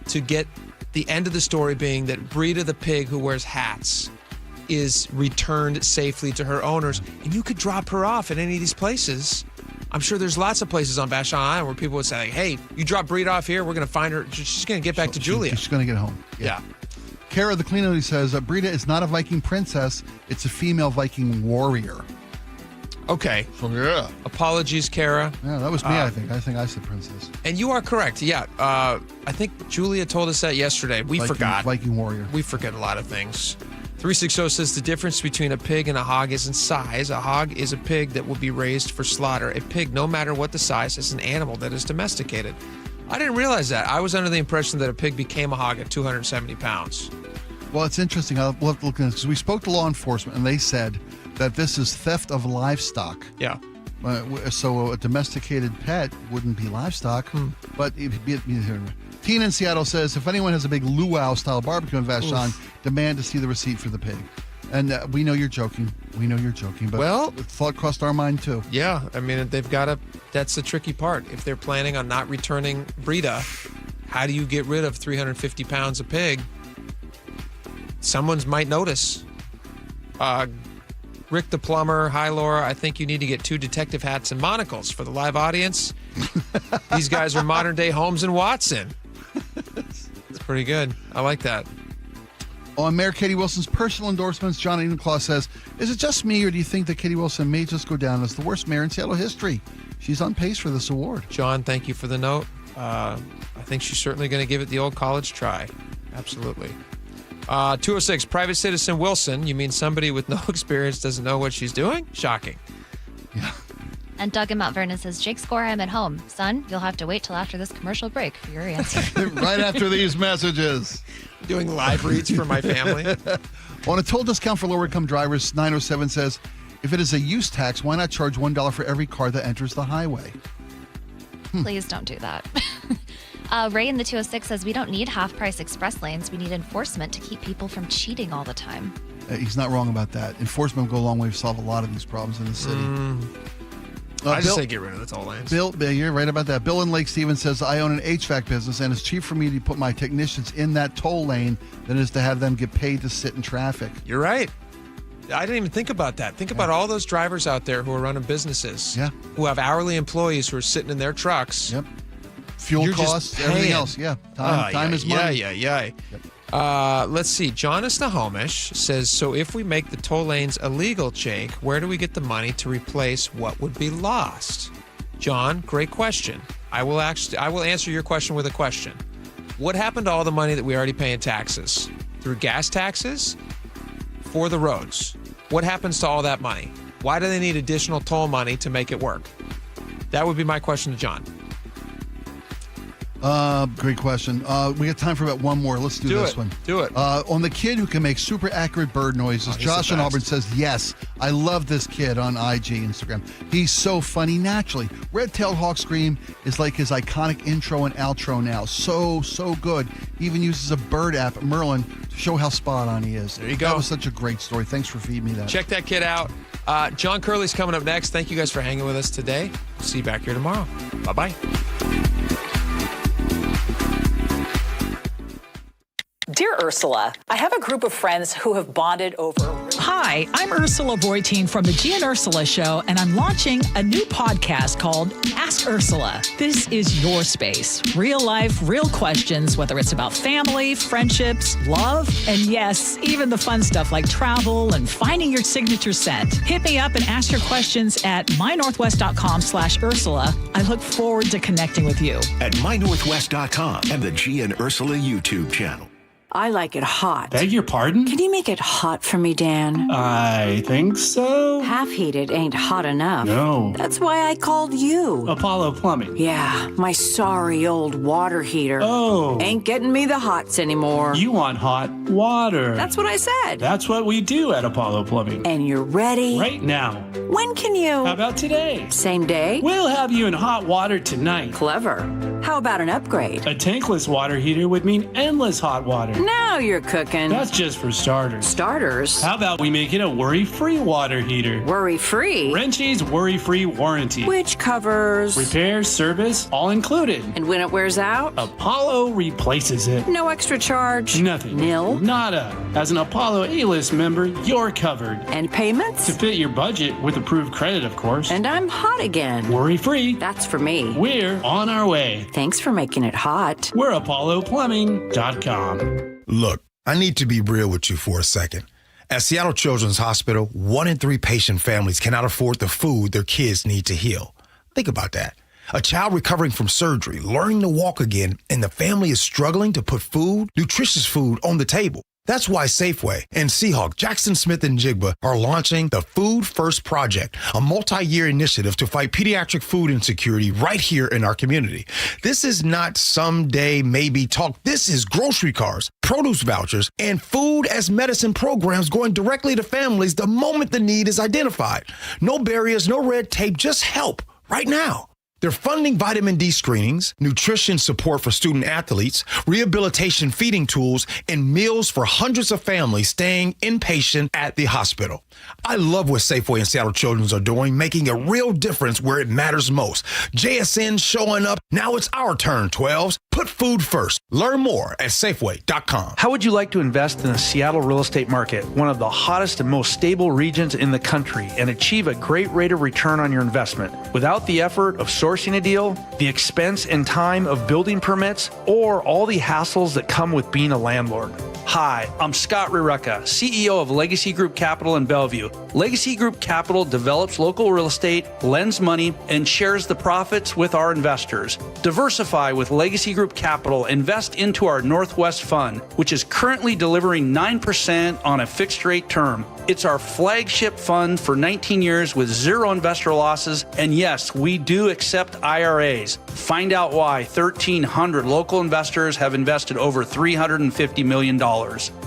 to get the end of the story being that Brita the pig who wears hats is returned safely to her owners, and you could drop her off at any of these places. I'm sure there's lots of places on Vashon Island where people would say, like, hey, you drop Brita off here, we're going to find her. She's going to get back to Julia. She's going to get home. Yeah. Kara the Clean says, Brita is not a Viking princess. It's a female Viking warrior. Okay. So, yeah. Apologies, Kara. Yeah, that was me, I think. I think I said princess. And you are correct. Yeah. I think Julia told us that yesterday. We forgot. Viking warrior. We forget a lot of things. 360 says the difference between a pig and a hog is in size. A hog is a pig that will be raised for slaughter. A pig, no matter what the size, is an animal that is domesticated. I didn't realize that. I was under the impression that a pig became a hog at 270 pounds. Well, it's interesting. We'll have to look at this because we spoke to law enforcement and they said that this is theft of livestock. Yeah. So a domesticated pet wouldn't be livestock, but Tina in Seattle says, if anyone has a big luau-style barbecue in Vashon, demand to see the receipt for the pig. And we know you're joking. But the thought crossed our mind too. Yeah, I mean, they've got to, that's the tricky part. If they're planning on not returning Brita, how do you get rid of 350 pounds of pig? Someone's might notice. Rick the plumber, hi Laura, I think you need to get 2 detective hats and monocles for the live audience. These guys are modern day Holmes and Watson. It's pretty good. I like that. On Mayor Katie Wilson's personal endorsements, John Edenclaw says, is it just me or do you think that Katie Wilson may just go down as the worst mayor in Seattle history? She's on pace for this award. John, thank you for the note. I think she's certainly going to give it the old college try. Absolutely. 206, private citizen Wilson. You mean somebody with no experience doesn't know what she's doing? Shocking. Yeah. And Doug in Mount Vernon says, Jake Skorheim at home. Son, you'll have to wait till after this commercial break for your answer. Right after these messages. Doing live reads for my family. On a toll discount for lower-income drivers, 907 says, if it is a use tax, why not charge $1 for every car that enters the highway? Please don't do that. Ray in the 206 says, we don't need half-price express lanes. We need enforcement to keep people from cheating all the time. He's not wrong about that. Enforcement will go a long way to solve a lot of these problems in the city. I just say get rid of the toll lanes. Bill, you're right about that. Bill in Lake Stevens says, I own an HVAC business, and it's cheap for me to put my technicians in that toll lane than it is to have them get paid to sit in traffic. You're right. I didn't even think about that. Think about all those drivers out there who are running businesses, who have hourly employees who are sitting in their trucks. Yep. Fuel costs, everything else. Yeah. Time is money. Yeah. Let's see. Jonas Nahomish says, so if we make the toll lanes illegal, Jake, where do we get the money to replace what would be lost? John, great question. I will answer your question with a question. What happened to all the money that we already pay in taxes? Through gas taxes? For the roads. What happens to all that money? Why do they need additional toll money to make it work? That would be my question to John. Great question. We got time for about one more. Let's do this one. Do it. On the kid who can make super accurate bird noises, Josh in Auburn says, yes, I love this kid on IG, Instagram. He's so funny naturally. Red-tailed hawk scream is like his iconic intro and outro now. So good. He even uses a bird app, Merlin, to show how spot on he is. There you go. That was such a great story. Thanks for feeding me that. Check that kid out. John Curley's coming up next. Thank you guys for hanging with us today. See you back here tomorrow. Bye-bye. Dear Ursula, I have a group of friends who have bonded over Hi, I'm Ursula Voitin from the Gia and Ursula Show, and I'm launching a new podcast called Ask Ursula. This is your space. Real life, real questions, whether it's about family, friendships, love, and yes, even the fun stuff like travel and finding your signature scent. Hit me up and ask your questions at mynorthwest.com/Ursula. I look forward to connecting with you. At mynorthwest.com and the Gia and Ursula YouTube channel. I like it hot. Beg your pardon? Can you make it hot for me, Dan? I think so. Half heated ain't hot enough. No. That's why I called you. Apollo Plumbing. Yeah, my sorry old water heater. Oh. Ain't getting me the hots anymore. You want hot water. That's what I said. That's what we do at Apollo Plumbing. And you're ready? Right now. When can you? How about today? Same day? We'll have you in hot water tonight. Clever. How about an upgrade? A tankless water heater would mean endless hot water. Now you're cooking. That's just for starters. Starters? How about we make it a worry-free water heater? Worry-free? Wrenchie's worry-free warranty. Which covers? Repair, service, all included. And when it wears out? Apollo replaces it. No extra charge? Nothing. Nil? Nada. As an Apollo A-list member, you're covered. And payments? To fit your budget with approved credit, of course. And I'm hot again. Worry-free. That's for me. We're on our way. Thanks for making it hot. We're ApolloPlumbing.com. Look, I need to be real with you for a second. At Seattle Children's Hospital, 1 in 3 patient families cannot afford the food their kids need to heal. Think about that. A child recovering from surgery, learning to walk again, and the family is struggling to put food, nutritious food, on the table. That's why Safeway and Seahawk, Jackson Smith and Jigba are launching the Food First Project, a multi-year initiative to fight pediatric food insecurity right here in our community. This is not someday maybe talk. This is grocery cards, produce vouchers, and food as medicine programs going directly to families the moment the need is identified. No barriers, no red tape, just help right now. They're funding vitamin D screenings, nutrition support for student athletes, rehabilitation feeding tools, and meals for hundreds of families staying inpatient at the hospital. I love what Safeway and Seattle Children's are doing, making a real difference where it matters most. JSN showing up. Now it's our turn, 12s. Put food first. Learn more at Safeway.com. How would you like to invest in the Seattle real estate market, one of the hottest and most stable regions in the country, and achieve a great rate of return on your investment without the effort of sourcing a deal, the expense and time of building permits, or all the hassles that come with being a landlord? Hi, I'm Scott Rireka, CEO of Legacy Group Capital in Bellevue. Legacy Group Capital develops local real estate, lends money, and shares the profits with our investors. Diversify with Legacy Group Capital. Invest into our Northwest Fund, which is currently delivering 9% on a fixed rate term. It's our flagship fund for 19 years with 0 investor losses. And yes, we do accept IRAs. Find out why 1,300 local investors have invested over $350 million.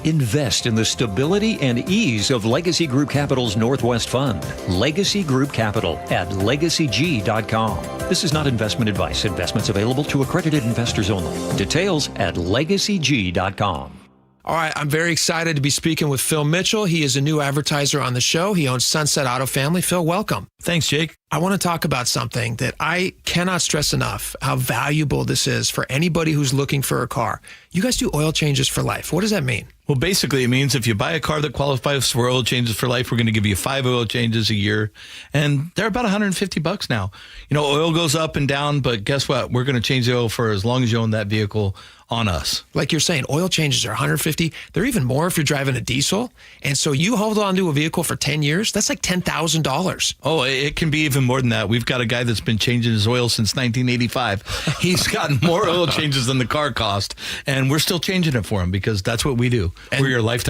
Invest in the stability and ease of Legacy Group Capital's Northwest Fund. Legacy Group Capital at LegacyG.com. This is not investment advice. Investments available to accredited investors only. Details at LegacyG.com. All right, I'm very excited to be speaking with Phil Mitchell. He is a new advertiser on the show. He owns Sunset Auto Family. Phil, welcome. Thanks, Jake. I want to talk about something that I cannot stress enough, how valuable this is for anybody who's looking for a car. You guys do oil changes for life. What does that mean? Well, basically, it means if you buy a car that qualifies for oil changes for life, we're going to give you 5 oil changes a year. And they're about $150 now. You know, oil goes up and down, but guess what? We're going to change the oil for as long as you own that vehicle on us. Like you're saying, oil changes are $150. They're even more if you're driving a diesel. And so you hold on to a vehicle for 10 years. That's like $10,000. Oh, it can be even more than that. We've got a guy that's been changing his oil since 1985. He's gotten more oil changes than the car cost. And we're still changing it for him because that's what we do. And we're your lifetime